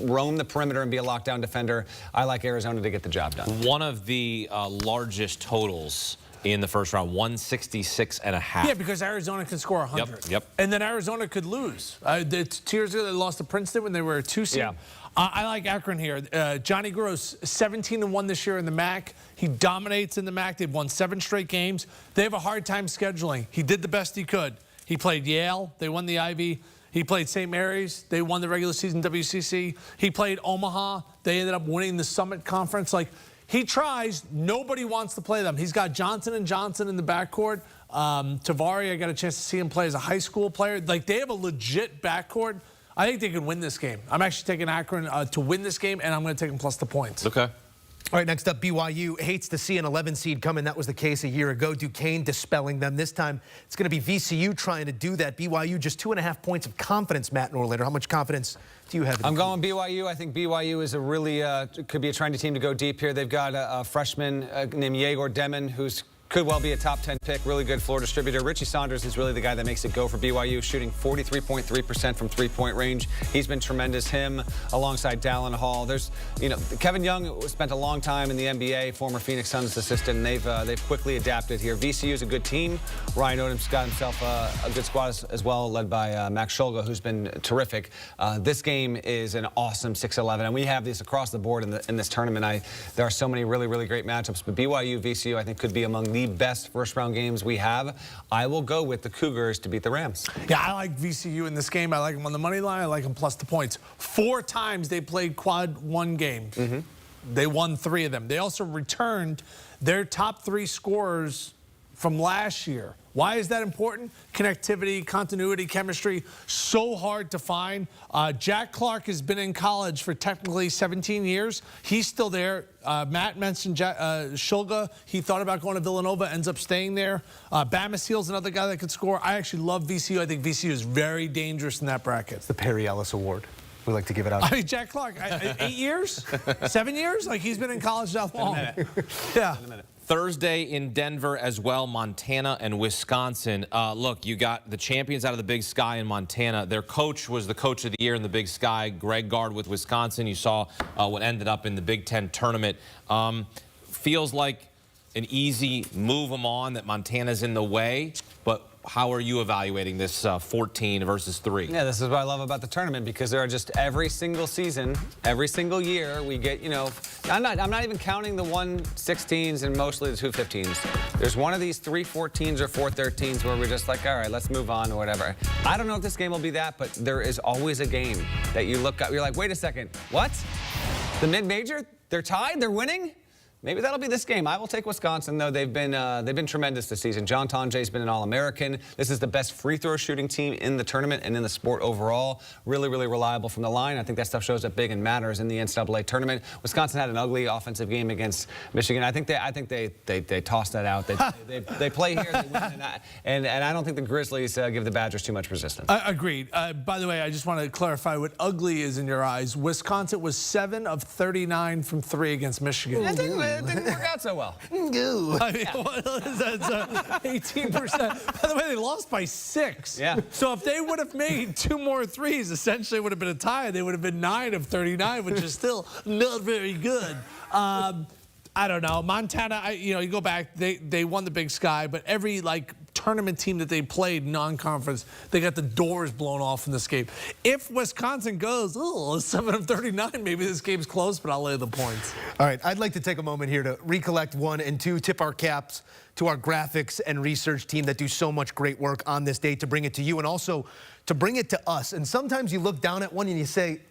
roam the perimeter and be a lockdown defender, I like Arizona to get the job done. One of the largest totals in the first round, 166.5. Yeah, because Arizona can score 100. Yep. And then Arizona could lose. 2 years ago, they lost to Princeton when they were a 2 seed. Yeah. I like Akron here. Johnny Gross, 17-1 this year in the MAC. He dominates in the MAC. They've won 7 straight games. They have a hard time scheduling. He did the best he could. He played Yale. They won the Ivy. He played St. Mary's. They won the regular season WCC. He played Omaha. They ended up winning the Summit Conference. He tries. Nobody wants to play them. He's got Johnson and Johnson in the backcourt. Tavari, I got a chance to see him play as a high school player. They have a legit backcourt. I think they can win this game. I'm actually taking Akron to win this game, and I'm going to take them plus the points. Okay. All right, next up, BYU hates to see an 11 seed come in. That was the case a year ago. Duquesne dispelling them. This time, it's going to be VCU trying to do that. BYU just 2.5 points of confidence, Matt Norlander. How much confidence do you have? I'm going BYU. I think BYU is a really, could be a trendy team to go deep here. They've got a freshman named Yegor Demon, who's could well be a top 10 pick, really good floor distributor. Richie Saunders is really the guy that makes it go for BYU, shooting 43.3% from three-point range. He's been tremendous. Him alongside Dallin Hall. There's, Kevin Young spent a long time in the NBA, former Phoenix Suns assistant, and they've quickly adapted here. VCU is a good team. Ryan Odom's got himself a good squad as well, led by Max Shulga, who's been terrific. This game is an awesome 6-11, and we have this across the board in this tournament. There are so many really, really great matchups, but BYU, VCU, I think could be among the best first-round games we have. I will go with the Cougars to beat the Rams. Yeah, I like VCU in this game. I like them on the money line. I like them plus the points. 4 times they played quad 1 games. Mm-hmm. They won 3 of them. They also returned their top 3 scorers from last year. Why is that important? Connectivity, continuity, chemistry, so hard to find. Jack Clark has been in college for technically 17 years. He's still there. Matt mentioned Shulga. He thought about going to Villanova, ends up staying there. Bama Seal's another guy that could score. I actually love VCU. I think VCU is very dangerous in that bracket. It's the Perry Ellis Award. We like to give it out. I mean, Jack Clark, 8 years? 7 years? He's been in college that long. Yeah. Thursday in Denver as well, Montana and Wisconsin. Look, you got the champions out of the Big Sky in Montana. Their coach was the coach of the year in the Big Sky, Greg Gard with Wisconsin. You saw what ended up in the Big Ten tournament. Feels like an easy move them on, that Montana's in the way, but how are you evaluating this 14 versus 3? Yeah, this is what I love about the tournament, because there are just every single season, every single year, we get, I'm not even counting the 1-16s and mostly the 2-15s. There's one of these 3-14s or 4-13s where we're just like, all right, let's move on or whatever. I don't know if this game will be that, but there is always a game that you look up, you're like, wait a second, what? The mid-major, they're tied, they're winning? Maybe that'll be this game. I will take Wisconsin, though. They've been tremendous this season. John Tonje's been an All-American. This is the best free throw shooting team in the tournament and in the sport overall. Really, really reliable from the line. I think that stuff shows up big and matters in the NCAA tournament. Wisconsin had an ugly offensive game against Michigan. I think they tossed that out. They play here, they win, and I don't think the Grizzlies give the Badgers too much resistance. Agreed. By the way, I just want to clarify what ugly is in your eyes. Wisconsin was 7 of 39 from 3 against Michigan. It didn't work out so well. I mean, that's 18%. By the way, they lost by 6. Yeah. So if they would have made 2 more threes, essentially it would have been a tie. They would have been 9 of 39, which is still not very good. I don't know. Montana, you go back, they won the Big Sky, but every tournament team that they played non-conference, they got the doors blown off in this game. If Wisconsin goes, 7 of 39, maybe this game's close, but I'll lay the points. All right, I'd like to take a moment here to recollect 1 and 2, tip our caps to our graphics and research team that do so much great work on this day to bring it to you and also to bring it to us. And sometimes you look down at one and you say,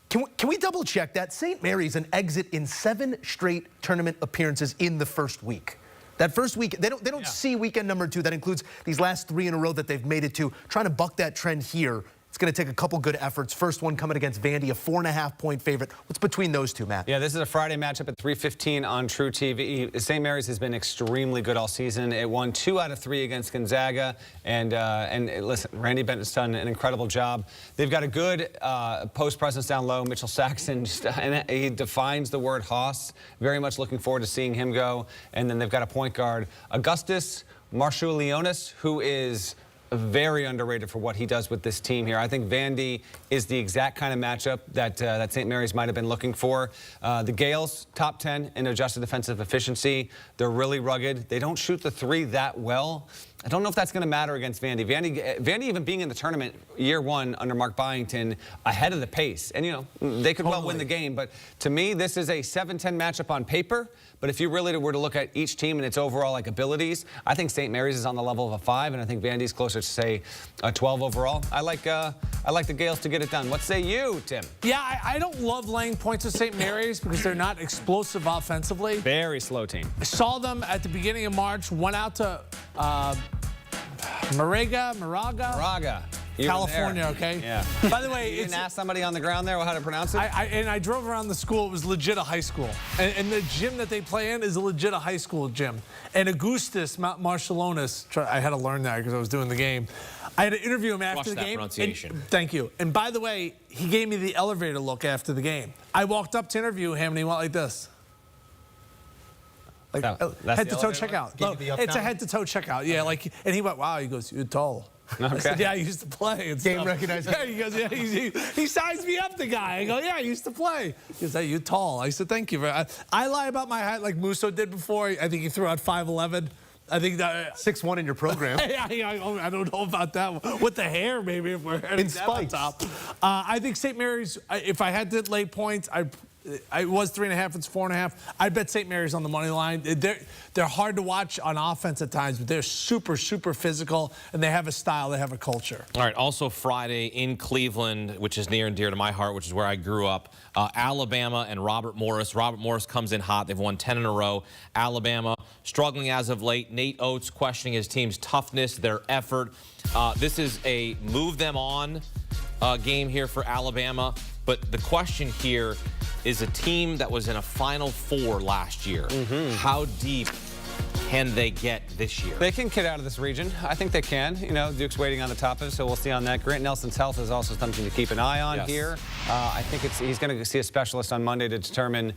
can we double check that? St. Mary's an exit in 7 straight tournament appearances in the first week. That first week, they don't see weekend number 2. That includes these last 3 in a row that they've made it to. Trying to buck that trend here. It's going to take a couple good efforts. First one coming against Vandy, a 4.5-point favorite. What's between those two, Matt? Yeah, this is a Friday matchup at 3:15 on True TV. St. Mary's has been extremely good all season. It won 2 out of 3 against Gonzaga. And listen, Randy Benton's done an incredible job. They've got a good post presence down low. Mitchell Saxon, and he defines the word hoss. Very much looking forward to seeing him go. And then they've got a point guard, Augustus Marshall-Leonis, who is very underrated for what he does with this team here. I think Vandy is the exact kind of matchup that St. Mary's might have been looking for. The Gales, top 10 in adjusted defensive efficiency. They're really rugged. They don't shoot the 3 that well. I don't know if that's going to matter against Vandy. Vandy even being in the tournament year 1 under Mark Byington ahead of the pace. And, they could well win the game. But to me, this is a 7-10 matchup on paper. But if you really were to look at each team and its overall abilities, I think St. Mary's is on the level of a 5, and I think Vandy's closer to, say, a 12 overall. I like the Gales to get it done. What say you, Tim? Yeah, I don't love laying points with St. Mary's because they're not explosive offensively. Very slow team. I saw them at the beginning of March, went out to Moraga. California, okay? Yeah. By the way, you didn't ask somebody on the ground there how to pronounce it? I drove around the school. It was legit a high school. And the gym that they play in is a legit a high school gym. And Augustus Marshall-Leonis, I had to learn that because I was doing the game. I had to interview him after the game. Pronunciation. Thank you. And by the way, he gave me the elevator look after the game. I walked up to interview him, and he went like this. Like head-to-toe checkout. No, it's a head-to-toe checkout. Yeah, and he went, wow. He goes, you're tall. Okay. I said, yeah, I used to play. Game recognized. Yeah, he goes, yeah, he sized me up, the guy. I go, yeah, I used to play. He goes, hey, you're tall. I said, thank you. I lie about my height like Musso did before. I think he threw out 5'11". I think that 6'1" in your program. Yeah, I don't know about that. With the hair, maybe if we're heading down on top. I think St. Mary's. If I had to lay points, I was 3.5. It's 4.5. I bet St. Mary's on the money line. They're hard to watch on offense at times, but they're super, super physical, and they have a style. They have a culture. All right. Also Friday in Cleveland, which is near and dear to my heart, which is where I grew up. Alabama and Robert Morris. Robert Morris comes in hot. They've won 10 in a row. Alabama struggling as of late. Nate Oates questioning his team's toughness, their effort. This is a move them on game here for Alabama. But the question here is a team that was in a Final Four last year. How deep can they get this year? They can get out of this region. I think they can. Duke's waiting on the top of it, so we'll see on that. Grant Nelson's health is also something to keep an eye on here. I think he's going to see a specialist on Monday to determine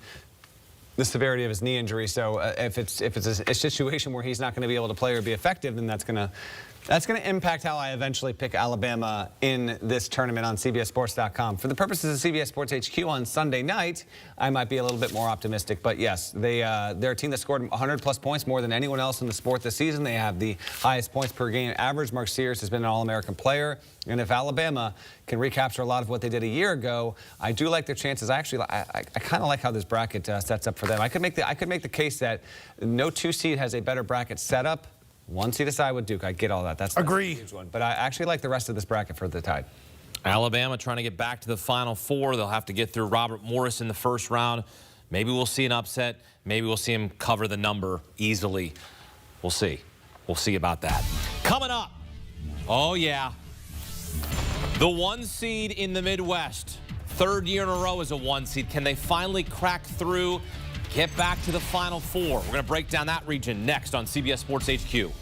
the severity of his knee injury. So if it's a situation where he's not going to be able to play or be effective, then that's going to impact how I eventually pick Alabama in this tournament on CBSSports.com. For the purposes of CBS Sports HQ on Sunday night, I might be a little bit more optimistic. But yes, they're a team that scored 100-plus points, more than anyone else in the sport this season. They have the highest points per game average. Mark Sears has been an All-American player. And if Alabama can recapture a lot of what they did a year ago, I do like their chances. I kind of like how this bracket sets up for them. I could make the case that no 2 seed has a better bracket setup. 1 seed aside with Duke. I get all that. That's a huge one. But I actually like the rest of this bracket for the Tide. Alabama trying to get back to the Final Four. They'll have to get through Robert Morris in the first round. Maybe we'll see an upset. Maybe we'll see him cover the number easily. We'll see. We'll see about that. Coming up, oh yeah, the 1 seed in the Midwest. 3rd year in a row as a 1 seed. Can they finally crack through, get back to the Final Four? We're going to break down that region next on CBS Sports HQ.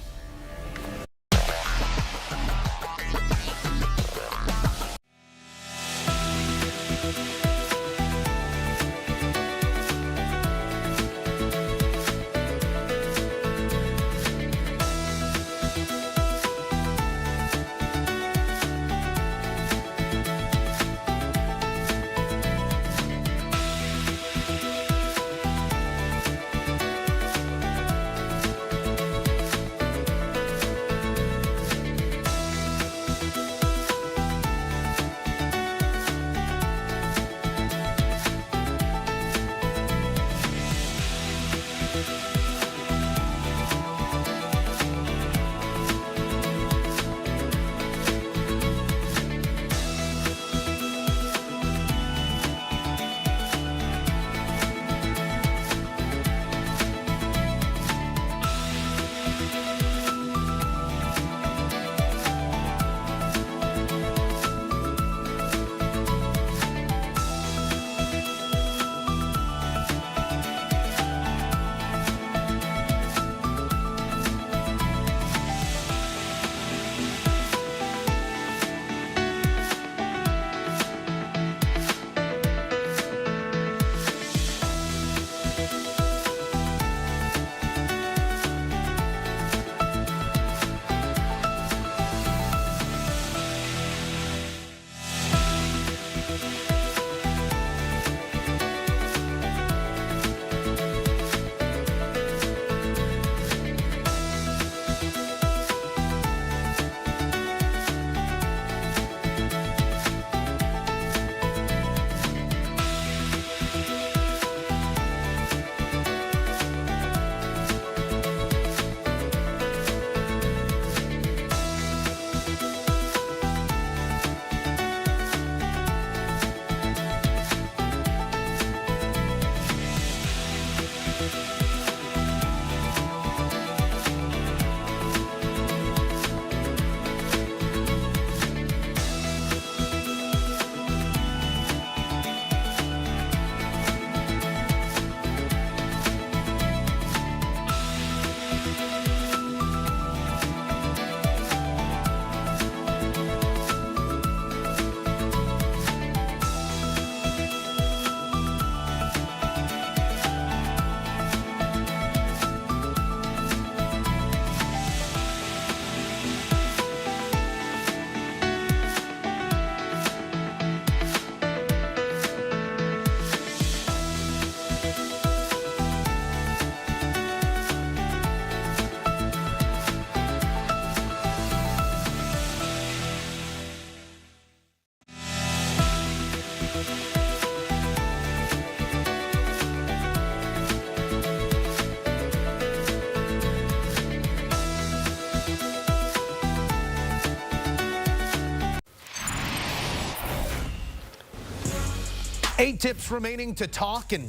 Eight tips remaining to talk, and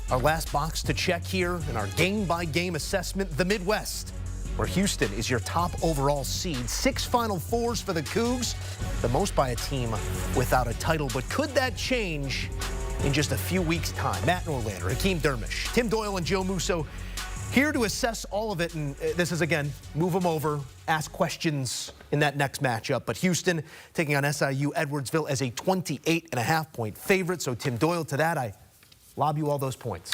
our last box to check here in our game-by-game assessment, the Midwest, where Houston is your top overall seed. 6 Final Fours for the Cougs, the most by a team without a title. But could that change in just a few weeks' time? Matt Norlander, Hakeem Dermish, Tim Doyle, and Joe Musso here to assess all of it. And this is, again, move them over, ask questions in that next matchup. But Houston taking on SIU Edwardsville as a 28.5-point favorite. So, Tim Doyle, to that, I lob you all those points.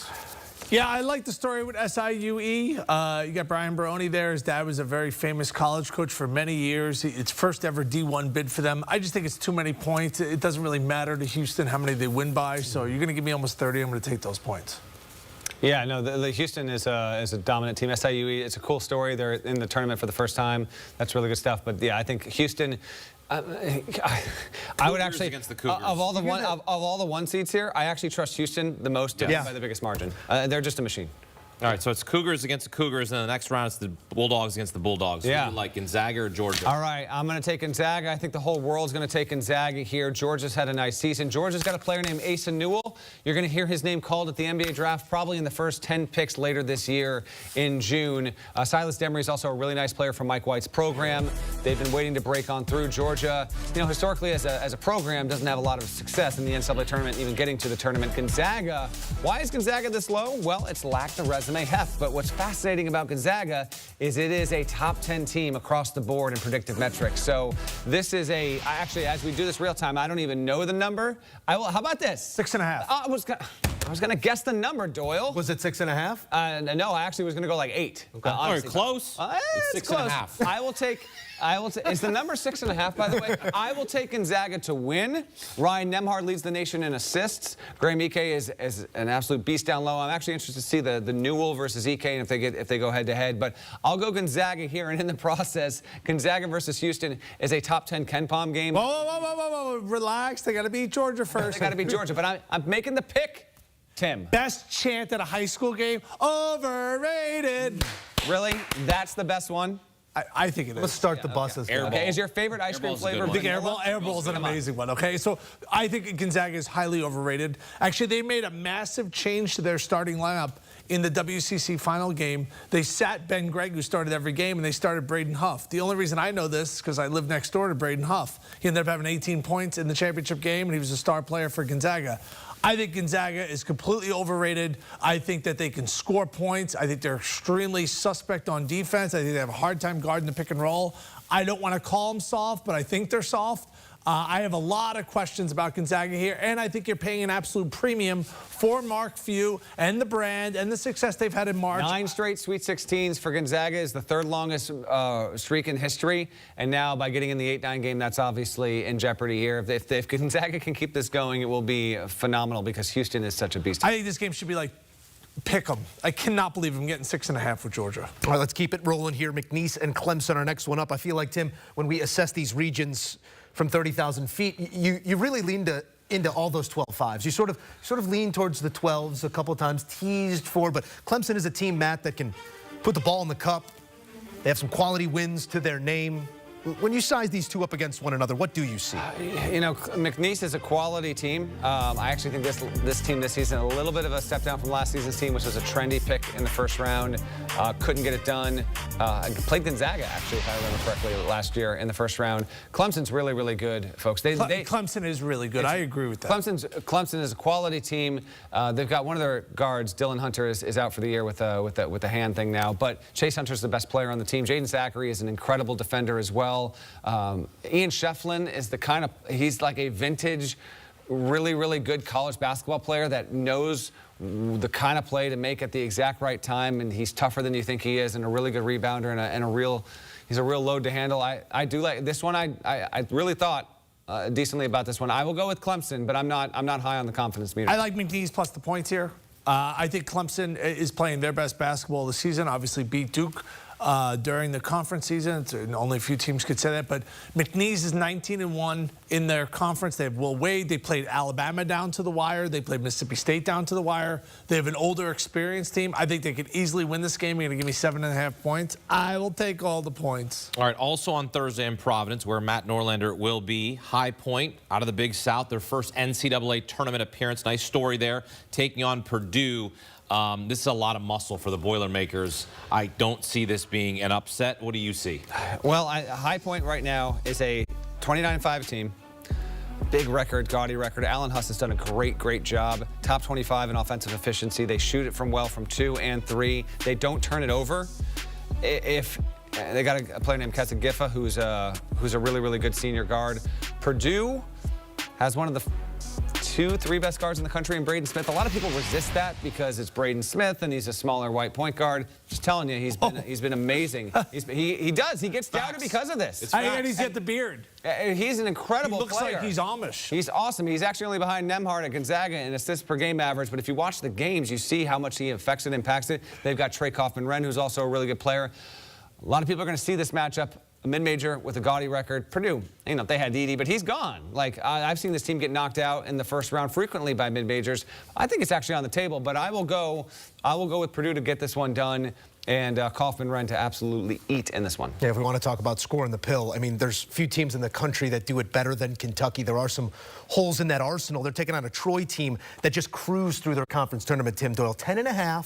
Yeah, I like the story with SIUE. You got Brian Baroni there. His dad was a very famous college coach for many years. It's first ever D1 bid for them. I just think it's too many points. It doesn't really matter to Houston how many they win by. So you're going to give me almost 30. I'm going to take those points. Yeah, no, the Houston is a dominant team. SIUE, it's a cool story. They're in the tournament for the first time. That's really good stuff. But yeah, I think Houston. I would actually, against the Cougars. of all the one seeds here, I actually trust Houston the most to by the biggest margin. They're just a machine. All right, so it's Cougars against the Cougars, and the next round it's the Bulldogs against the Bulldogs. Yeah. Who do you like, Gonzaga or Georgia? All right, I'm going to take Gonzaga. I think the whole world's going to take Gonzaga here. Georgia's had a nice season. Georgia's got a player named Asa Newell. You're going to hear his name called at the NBA draft probably in the first 10 picks later this year in June. Silas Demery is also a really nice player from Mike White's program. They've been waiting to break on through. Georgia, you know, historically as a program doesn't have a lot of success in the NCAA tournament, even getting to the tournament. Gonzaga, why is Gonzaga this low? Well, it's lacked the resume heft, but what's fascinating about Gonzaga is it is a top 10 team across the board in predictive metrics. So this is actually, as we do this real time, I don't even know the number. How about this? 6.5. I was going to guess the number, Doyle. Was it 6.5? No, I actually was going to go like 8. Okay. All right, close. It's 6.5. I will take. Is the number 6.5, by the way? I will take Gonzaga to win. Ryan Nembhard leads the nation in assists. Graham Ike is an absolute beast down low. I'm actually interested to see the Newell versus Ike and if they go head-to-head. But I'll go Gonzaga here, and in the process, Gonzaga versus Houston is a top 10 KenPom game. Whoa. Relax. They got to beat Georgia first. They got to beat Georgia, but I'm making the pick, Tim. Best chant at a high school game, overrated. Really? That's the best one? I think it is. Let's start the buses. Okay, is your favorite ice cream flavor? I think Airball is an amazing one, okay? So I think Gonzaga is highly overrated. Actually, they made a massive change to their starting lineup in the WCC final game. They sat Ben Gregg, who started every game, and they started Braden Huff. The only reason I know this is because I live next door to Braden Huff. He ended up having 18 points in the championship game, and he was a star player for Gonzaga. I think Gonzaga is completely overrated. I think that they can score points. I think they're extremely suspect on defense. I think they have a hard time guarding the pick and roll. I don't want to call them soft, but I think they're soft. I have a lot of questions about Gonzaga here, and I think you're paying an absolute premium for Mark Few and the brand and the success they've had in March. 9 straight Sweet 16s for Gonzaga is the third longest streak in history, and now by getting in the 8-9 game, that's obviously in jeopardy here. If Gonzaga can keep this going, it will be phenomenal because Houston is such a beast. I think this game should be like pick 'em. I cannot believe I'm getting 6.5 with Georgia. All right, let's keep it rolling here. McNeese and Clemson, our next one up. I feel like, Tim, when we assess these regions from 30,000 feet, you really lean into all those 12-5s. You sort of lean towards the 12s a couple of times, teased for, but Clemson is a team, Matt, that can put the ball in the cup. They have some quality wins to their name. When you size these two up against one another, what do you see? You know, McNeese is a quality team. I actually think this team this season a little bit of a step down from last season's team, which was a trendy pick in the first round. Couldn't get it done. Played Gonzaga, actually, if I remember correctly, last year in the first round. Clemson's really, really good, folks. Clemson is really good. I agree with that. Clemson is a quality team. They've got one of their guards, Dylan Hunter, is out for the year with the hand thing now. But Chase Hunter's the best player on the team. Jaden Zachary is an incredible defender as well. Ian Shefflin is he's like a vintage, really, really good college basketball player that knows the kind of play to make at the exact right time, and he's tougher than you think he is, and a really good rebounder, and he's a real load to handle. I do like this one. I really thought decently about this one. I will go with Clemson, but I'm not high on the confidence meter. I like McNeese plus the points here. I think Clemson is playing their best basketball of the season. Obviously beat Duke during the conference season. Only a few teams could say that, but McNeese is 19-1 in their conference. They have Will Wade. They played Alabama down to the wire. They played Mississippi State down to the wire. They have an older, experienced team. I think they could easily win this game. You're going to give me 7.5 points. I will take all the points. All right, also on Thursday in Providence, where Matt Norlander will be, High Point out of the Big South, their first NCAA tournament appearance. Nice story there, taking on Purdue. This is a lot of muscle for the Boilermakers. I don't see this being an upset. What do you see? Well, High Point right now is a 29-5 team. Big record, gaudy record. Alan Huss has done a great job. Top 25 in offensive efficiency. They shoot it from 2 and 3. They don't turn it over. If they got a player named Kessa Giffa, who's a really good senior guard. Purdue has one of the 2-3 best guards in the country in Braden Smith. A lot of people resist that because it's Braden Smith and he's a smaller white point guard. Just telling you, he's been amazing. He gets doubted because of this. And he's got the beard. He's an incredible player. He looks like he's Amish. He's awesome. He's actually only behind Nembhard at Gonzaga in assists per game average, but if you watch the games, you see how much he affects it, impacts it. They've got Trey Kaufman-Renn, who's also a really good player. A lot of people are going to see this matchup a mid-major with a gaudy record. Purdue, you know, they had Edey, but he's gone. Like, I've seen this team get knocked out in the first round frequently by mid-majors. I think it's actually on the table, but I will go with Purdue to get this one done, and Kaufman-Renn to absolutely eat in this one. Yeah, if we want to talk about scoring the pill, I mean, there's few teams in the country that do it better than Kentucky. There are some holes in that arsenal. They're taking on a Troy team that just cruised through their conference tournament, Tim Doyle. 10.5,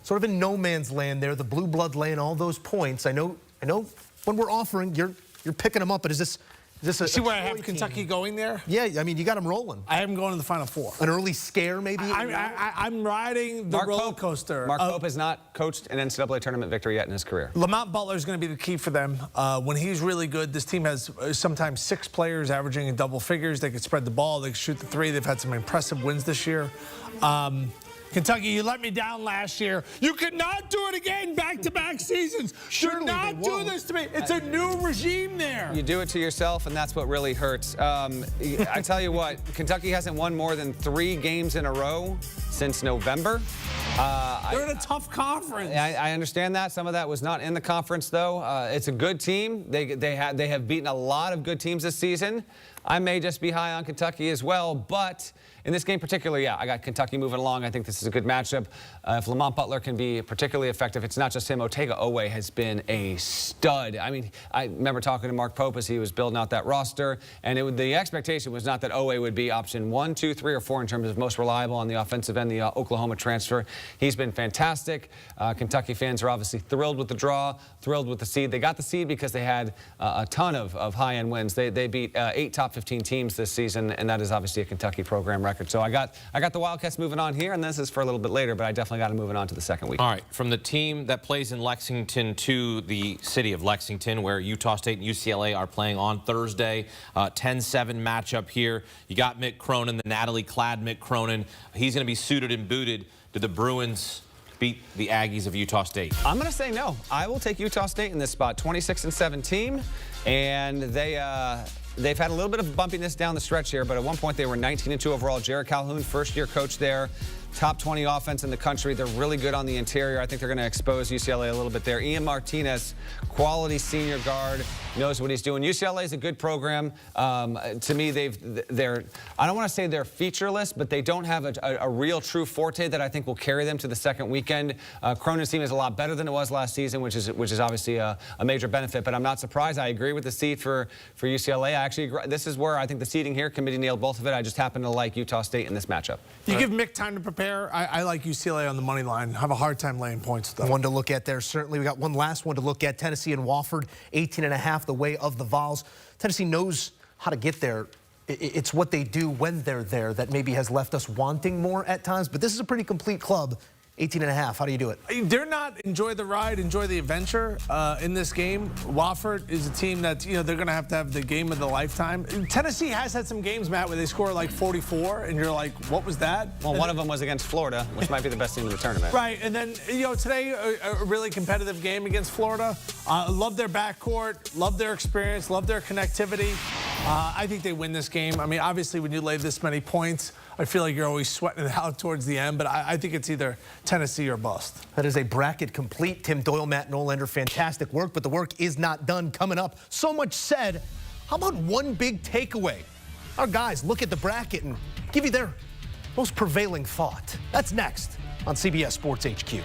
sort of in no man's land there. The blue blood laying all those points. I know when we're offering, you're picking them up, but is this a see where I Troy have Kentucky team going there? Yeah, I mean, you got them rolling. I have them going to the Final Four. An early scare, maybe? I'm riding the roller coaster. Mark Pope has not coached an NCAA tournament victory yet in his career. Lamont Butler is going to be the key for them. When he's really good, this team has sometimes 6 players averaging in double figures. They can spread the ball. They can shoot the 3. They've had some impressive wins this year. Kentucky, you let me down last year. You could not do it again back-to-back seasons. Surely do not do this to me. It's a new regime there. You do it to yourself, and that's what really hurts. I tell you what, Kentucky hasn't won more than 3 games in a row since November. They're in a tough conference. I understand that. Some of that was not in the conference, though. It's a good team. They have beaten a lot of good teams this season. I may just be high on Kentucky as well, but in this game particularly, yeah, I got Kentucky moving along. I think this is a good matchup. If Lamont Butler can be particularly effective, it's not just him. Otega Owe has been a stud. I mean, I remember talking to Mark Pope as he was building out that roster, and the expectation was not that Owe would be option 1, 2, 3, or 4 in terms of most reliable on the offensive end, the Oklahoma transfer. He's been fantastic. Kentucky fans are obviously thrilled with the draw, thrilled with the seed. They got the seed because they had a ton of high-end wins. They beat 8 top 15 teams this season, and that is obviously a Kentucky program record. So I got the Wildcats moving on here, and this is for a little bit later, but I definitely got them moving on to the second week. All right, from the team that plays in Lexington to the city of Lexington, where Utah State and UCLA are playing on Thursday. 10-7 matchup here. You got Mick Cronin, the Natalie-clad Mick Cronin. He's going to be suited and booted. Do the Bruins beat the Aggies of Utah State? I'm going to say no. I will take Utah State in this spot. 26-7 team, and they've had a little bit of bumpiness down the stretch here, but at one point they were 19-2 overall. Jared Calhoun, first-year coach there. Top 20 offense in the country. They're really good on the interior. I think they're going to expose UCLA a little bit there. Ian Martinez, quality senior guard, knows what he's doing. UCLA is a good program. To me, they're I don't want to say they're featureless, but they don't have a real true forte that I think will carry them to the second weekend. Cronin's team is a lot better than it was last season, which is obviously a major benefit. But I'm not surprised. I agree with the seed for UCLA. I actually agree. This is where I think the seeding here, committee nailed both of it. I just happen to like Utah State in this matchup. You give Mick time to prepare. I like UCLA on the money line. Have a hard time laying points, though. One to look at there, certainly. We got one last one to look at. Tennessee and Wofford, 18.5, the way of the Vols. Tennessee knows how to get there. It's what they do when they're there that maybe has left us wanting more at times. But this is a pretty complete club. 18.5. How do you do it? They're not enjoy the ride, enjoy the adventure in this game. Wofford is a team that, they're going to have the game of the lifetime. Tennessee has had some games, Matt, where they score like 44, and you're like, what was that? Well, one of them was against Florida, which might be the best team in the tournament. Right, and then, today, a really competitive game against Florida. Love their backcourt, love their experience, love their connectivity. I think they win this game. I mean, obviously, when you lay this many points, I feel like you're always sweating it out towards the end, but I think it's either Tennessee or bust. That is a bracket complete. Tim Doyle, Matt Norlander, fantastic work, but the work is not done. Coming up, so much said. How about one big takeaway? Our guys look at the bracket and give you their most prevailing thought. That's next on CBS Sports HQ.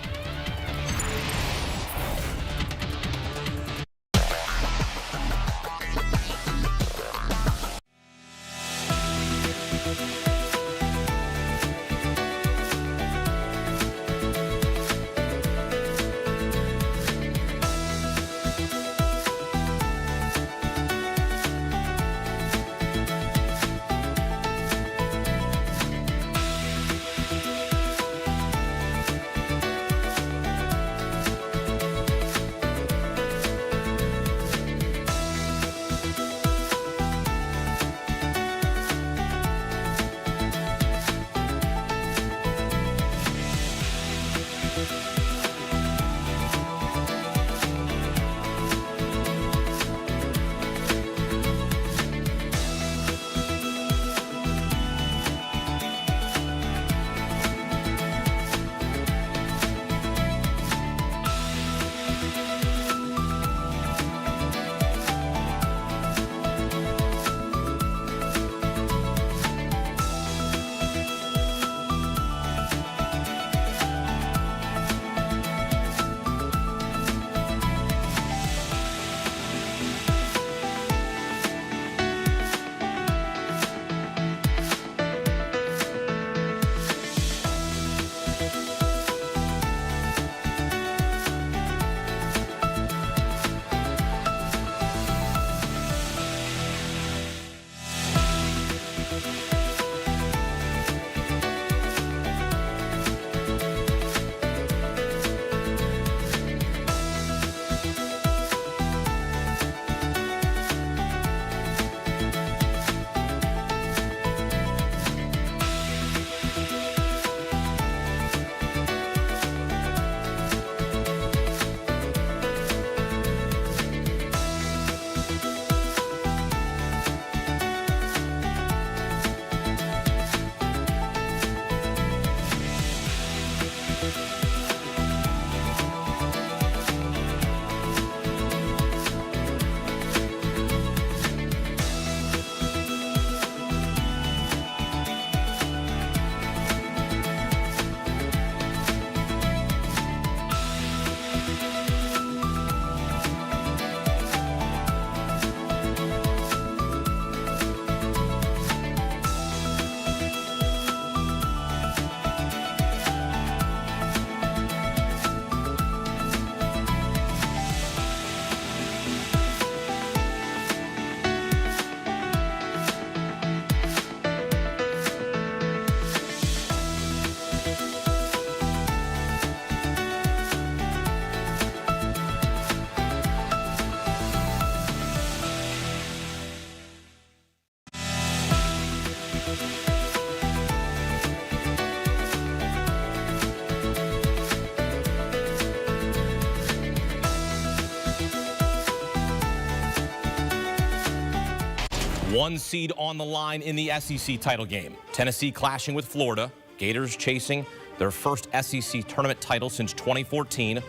1 seed on the line in the SEC title game. Tennessee clashing with Florida. Gators chasing their first SEC tournament title since 2014.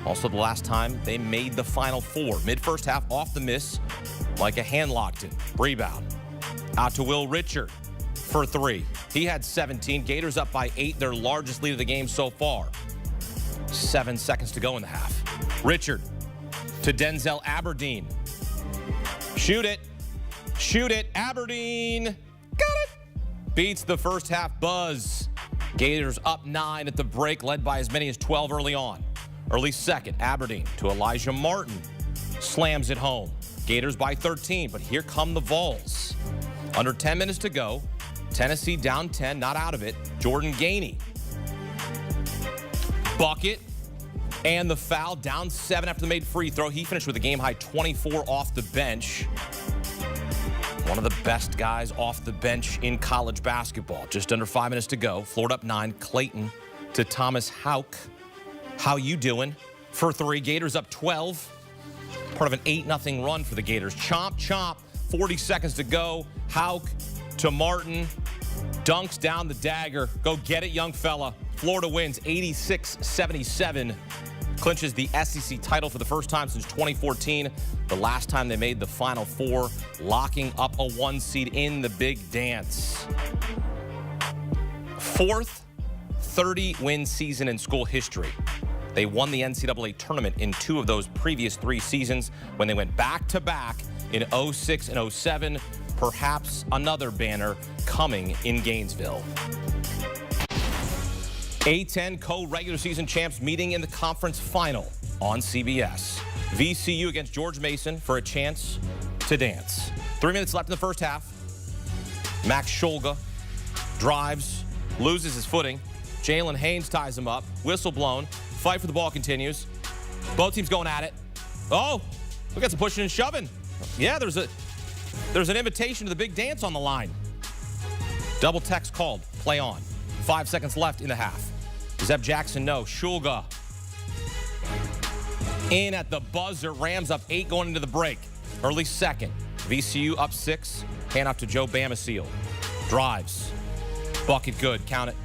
Also the last time they made the Final Four. Mid-first half off the miss, like a hand-locked rebound. Out to Will Richard for 3. He had 17. Gators up by 8, their largest lead of the game so far. 7 seconds to go in the half. Richard to Denzel Aberdeen. Shoot it. Shoot it. Aberdeen. Got it. Beats the first half buzz. Gators up 9 at the break, led by as many as 12 early on. Early second, Aberdeen to Elijah Martin. Slams it home. Gators by 13, but here come the Vols. Under 10 minutes to go. Tennessee down 10, not out of it. Jordan Gainey. Bucket. And the foul, down 7 after the made free throw. He finished with a game-high 24 off the bench. One of the best guys off the bench in college basketball. Just under 5 minutes to go. Florida up 9. Clayton to Thomas Houck. How you doing? For 3. Gators up 12. Part of an 8-0 run for the Gators. Chomp, chomp. 40 seconds to go. Houck to Martin. Dunks down the dagger. Go get it, young fella. Florida wins 86-77. Clinches the SEC title for the first time since 2014. The last time they made the Final Four, locking up a 1 seed in the big dance. 4th 30-win season in school history. They won the NCAA Tournament in 2 of those previous 3 seasons when they went back-to-back in 06 and 07. Perhaps another banner coming in Gainesville. A-10 co-regular season champs meeting in the conference final on CBS. VCU against George Mason for a chance to dance. 3 minutes left in the first half. Max Shulga drives, loses his footing. Jalen Haynes ties him up. Whistle blown. Fight for the ball continues. Both teams going at it. Oh, we got some pushing and shoving. Yeah, there's an invitation to the big dance on the line. Double text called. Play on. 5 seconds left in the half. Zeb Jackson, no. Shulga in at the buzzer. Rams up 8 going into the break. Early second. VCU up 6. Hand off to Joe Bamaseal. Drives. Bucket good. Count it.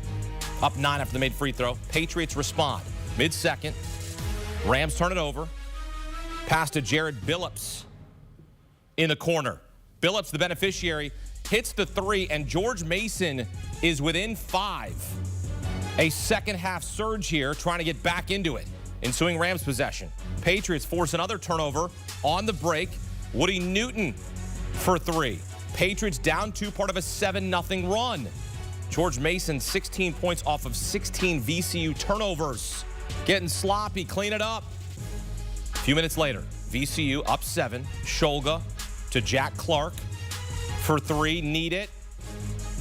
Up 9 after the made free throw. Patriots respond. Mid-second. Rams turn it over. Pass to Jared Billups in the corner. Billups, the beneficiary, hits the 3, and George Mason is within 5. A second half surge here, trying to get back into it. Ensuing Rams possession. Patriots force another turnover on the break. Woody Newton for 3. Patriots down 2, part of a 7-0 run. George Mason, 16 points off of 16 VCU turnovers. Getting sloppy, clean it up. A few minutes later, VCU up 7. Shulga to Jack Clark for 3. Need it.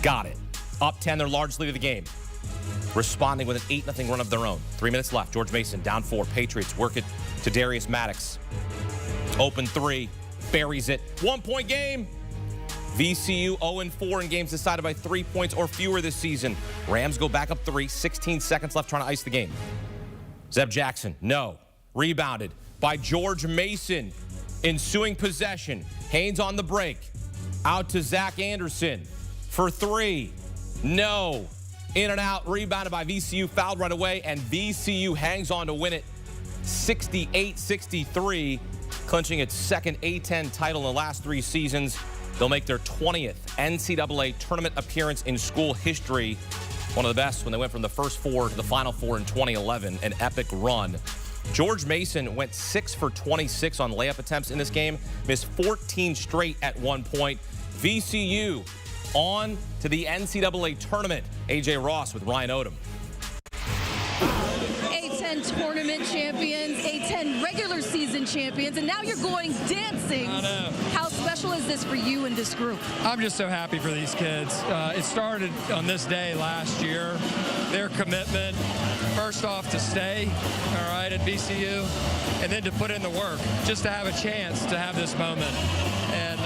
Got it. Up 10, their largest lead of the game. Responding with an 8-0 run of their own. 3 minutes left. George Mason down 4. Patriots work it to Darius Maddox. Open 3. Buries it. 1-point game. VCU 0-4 in games decided by 3 points or fewer this season. Rams go back up 3. 16 seconds left trying to ice the game. Zeb Jackson, no. Rebounded by George Mason. Ensuing possession. Haynes on the break. Out to Zach Anderson for 3. No. In and out. Rebounded by VCU. Fouled right away. And VCU hangs on to win it 68-63. Clinching its second A-10 title in the last 3 seasons. They'll make their 20th NCAA tournament appearance in school history. One of the best when they went from the first 4 to the Final Four in 2011. An epic run. George Mason went 6 for 26 on layup attempts in this game. Missed 14 straight at one point. VCU on to the NCAA tournament. AJ Ross with Ryan Odom. A-10 tournament champions, A-10 regular season champions, and now you're going dancing. I know. How special is this for you and this group? I'm just so happy for these kids. It started on this day last year. Their commitment, first off, to stay, all right, at VCU, and then to put in the work, just to have a chance to have this moment. And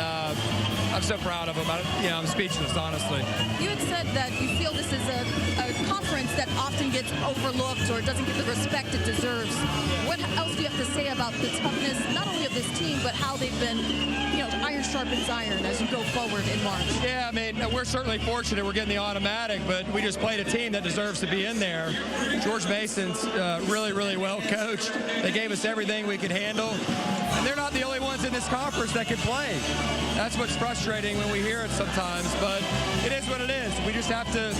I'm so proud of them. I'm speechless, honestly. You had said that you feel this is a conference that often gets overlooked or doesn't get the respect it deserves. What else do you have to say about the toughness, not only of this team, but how they've been, iron sharpens iron as you go forward in March? Yeah, I mean, we're certainly fortunate we're getting the automatic, but we just played a team that deserves to be in there. George Mason's really, really well coached. They gave us everything we could handle, and they're not the only ones in this conference that can play. That's what's frustrating when we hear it sometimes, but it is what it is. We just have to,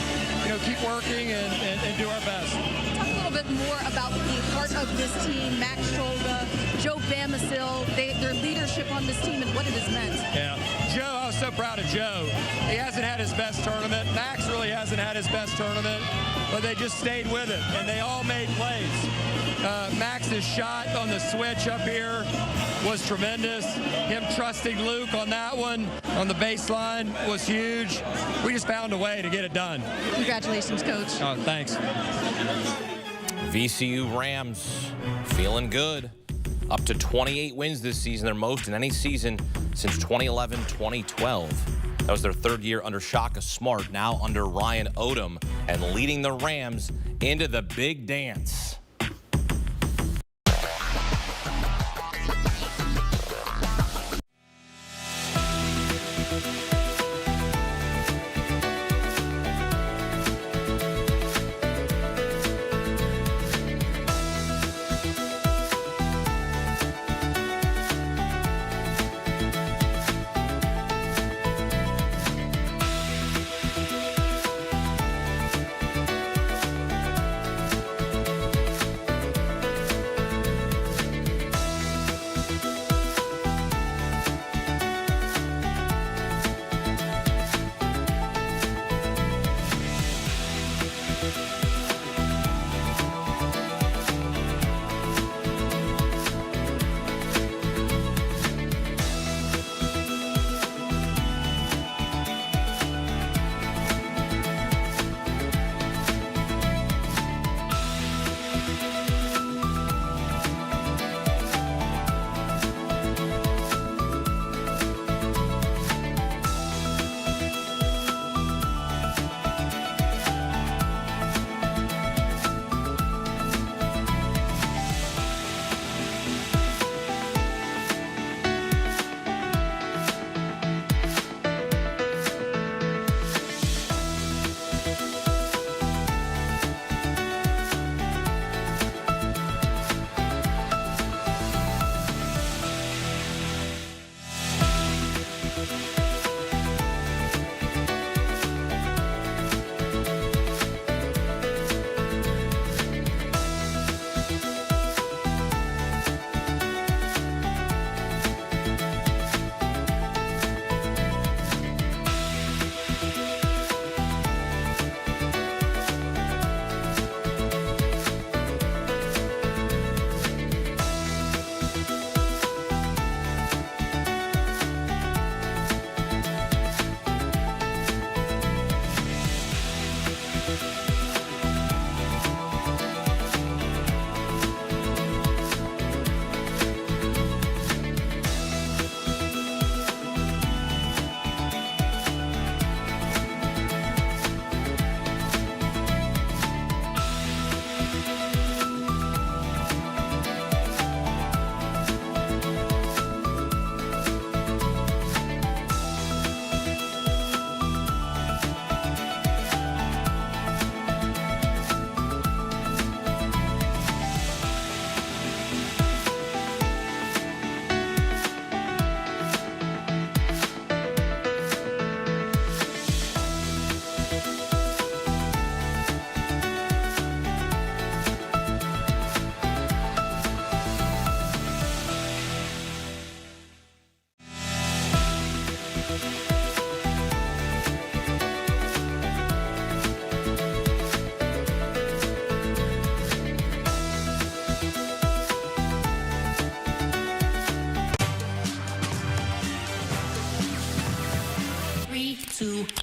keep working and do our best. Talk a little bit more about the heart of this team, Max Scholga, Joe Bamisil, their leadership on this team and what it has meant. Yeah, Joe, I was so proud of Joe. He hasn't had his best tournament. Max really hasn't had his best tournament, but they just stayed with it, and they all made plays. Max's shot on the switch up here was tremendous. Him trusting Luke on that one on the baseline was huge. We just found a way to get it done. Congratulations, Coach. Oh, thanks. VCU Rams feeling good. Up to 28 wins this season, their most in any season since 2011-2012. That was their third year under Shaka Smart, now under Ryan Odom, and leading the Rams into the big dance.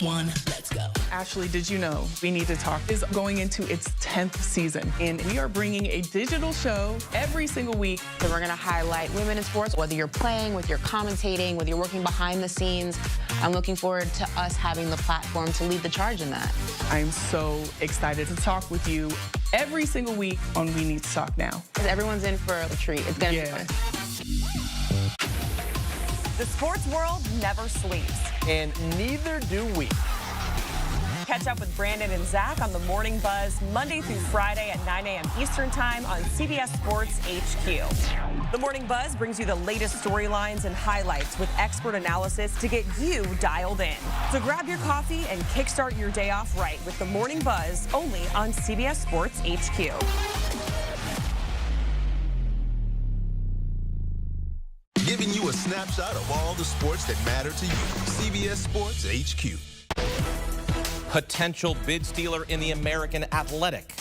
one, let's go. Ashley, did you know We Need to Talk is going into its 10th season, and we are bringing a digital show every single week. So we're going to highlight women in sports, whether you're playing, whether you're commentating, whether you're working behind the scenes. I'm looking forward to us having the platform to lead the charge in that. I'm so excited to talk with you every single week on We Need to Talk now. Because everyone's in for a treat. It's going to be fun. The sports world never sleeps. And neither do we. Catch up with Brandon and Zach on the Morning Buzz Monday through Friday at 9 a.m. Eastern Time on CBS Sports HQ. The Morning Buzz brings you the latest storylines and highlights with expert analysis to get you dialed in. So grab your coffee and kickstart your day off right with the Morning Buzz only on CBS Sports HQ. Giving you a snapshot of all the sports that matter to you. CBS Sports HQ. Potential bid stealer in the American Athletic.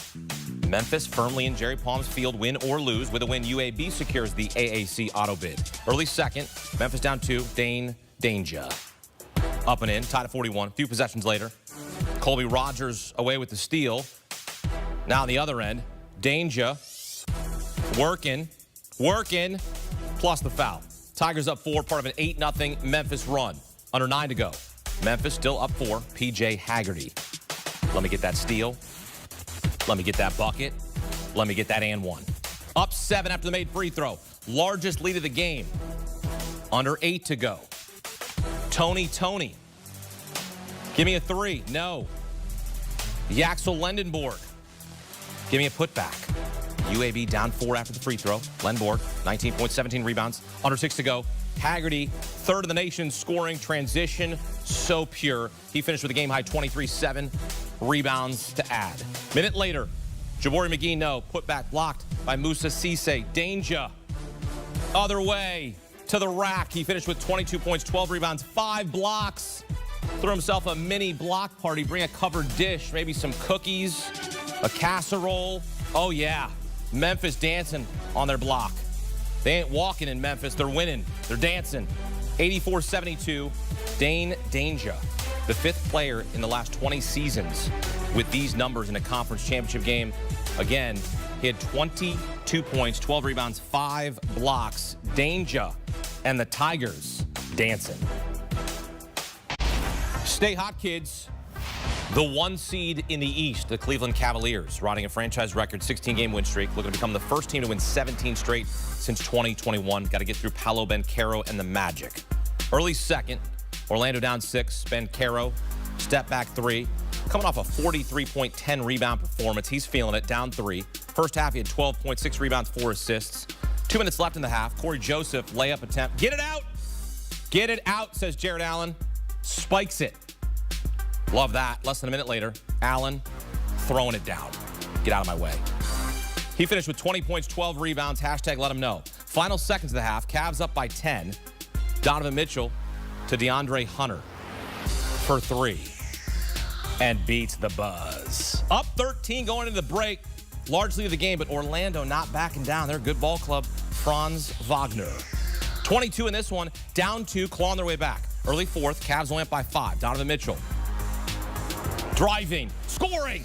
Memphis firmly in Jerry Palm's field, win or lose. With a win, UAB secures the AAC auto bid. Early second, Memphis down 2, Danger. Up and in, tied at 41. A few possessions later, Colby Rogers away with the steal. Now on the other end, Danger working, plus the foul. Tigers up 4, part of an 8-0 Memphis run. Under 9 to go. Memphis still up 4, P.J. Haggerty. Let me get that steal. Let me get that bucket. Let me get that and one. Up 7 after the made free throw. Largest lead of the game. Under 8 to go. Tony. Give me a 3. No. Yaxel Lendenborg. Give me a putback. UAB down 4 after the free throw. Lendenborg, 19 points, 17 rebounds. Under 6 to go. Haggerty, third in the nation, scoring transition, so pure. He finished with a game-high 23, 7 rebounds to add. Minute later, Jabari McGee, no. Putback blocked by Musa Cisse. Danger. Other way to the rack. He finished with 22 points, 12 rebounds, 5 blocks. Threw himself a mini block party. Bring a covered dish, maybe some cookies, a casserole. Oh, yeah. Memphis dancing on their block. They ain't walking in Memphis. They're winning. They're dancing. 84-72. Danger, the 5th player in the last 20 seasons with these numbers in a conference championship game. Again, he had 22 points, 12 rebounds, 5 blocks. Danger and the Tigers dancing. Stay hot, kids. The 1 seed in the East, the Cleveland Cavaliers, riding a franchise record 16-game win streak, looking to become the first team to win 17 straight since 2021. Got to get through Paolo Banchero and the Magic. Early second, Orlando down 6. Banchero, step back 3. Coming off a 43-point, 10-rebound performance. He's feeling it, down 3. First half, he had 12.6 rebounds, 4 assists. 2 minutes left in the half. Corey Joseph, layup attempt. Get it out! Get it out, says Jared Allen. Spikes it. Love that. Less than a minute later, Allen throwing it down. Get out of my way. He finished with 20 points, 12 rebounds. Hashtag let him know. Final seconds of the half. Cavs up by 10. Donovan Mitchell to DeAndre Hunter for 3. And beats the Buzz. Up 13 going into the break. Largely the game, but Orlando not backing down. They're a good ball club. Franz Wagner. 22 in this one. Down 2, clawing their way back. Early 4th. Cavs only up by 5. Donovan Mitchell. Driving, scoring.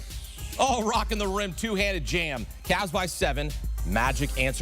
Oh, rocking the rim, 2-handed jam. Cavs by 7. Magic answer.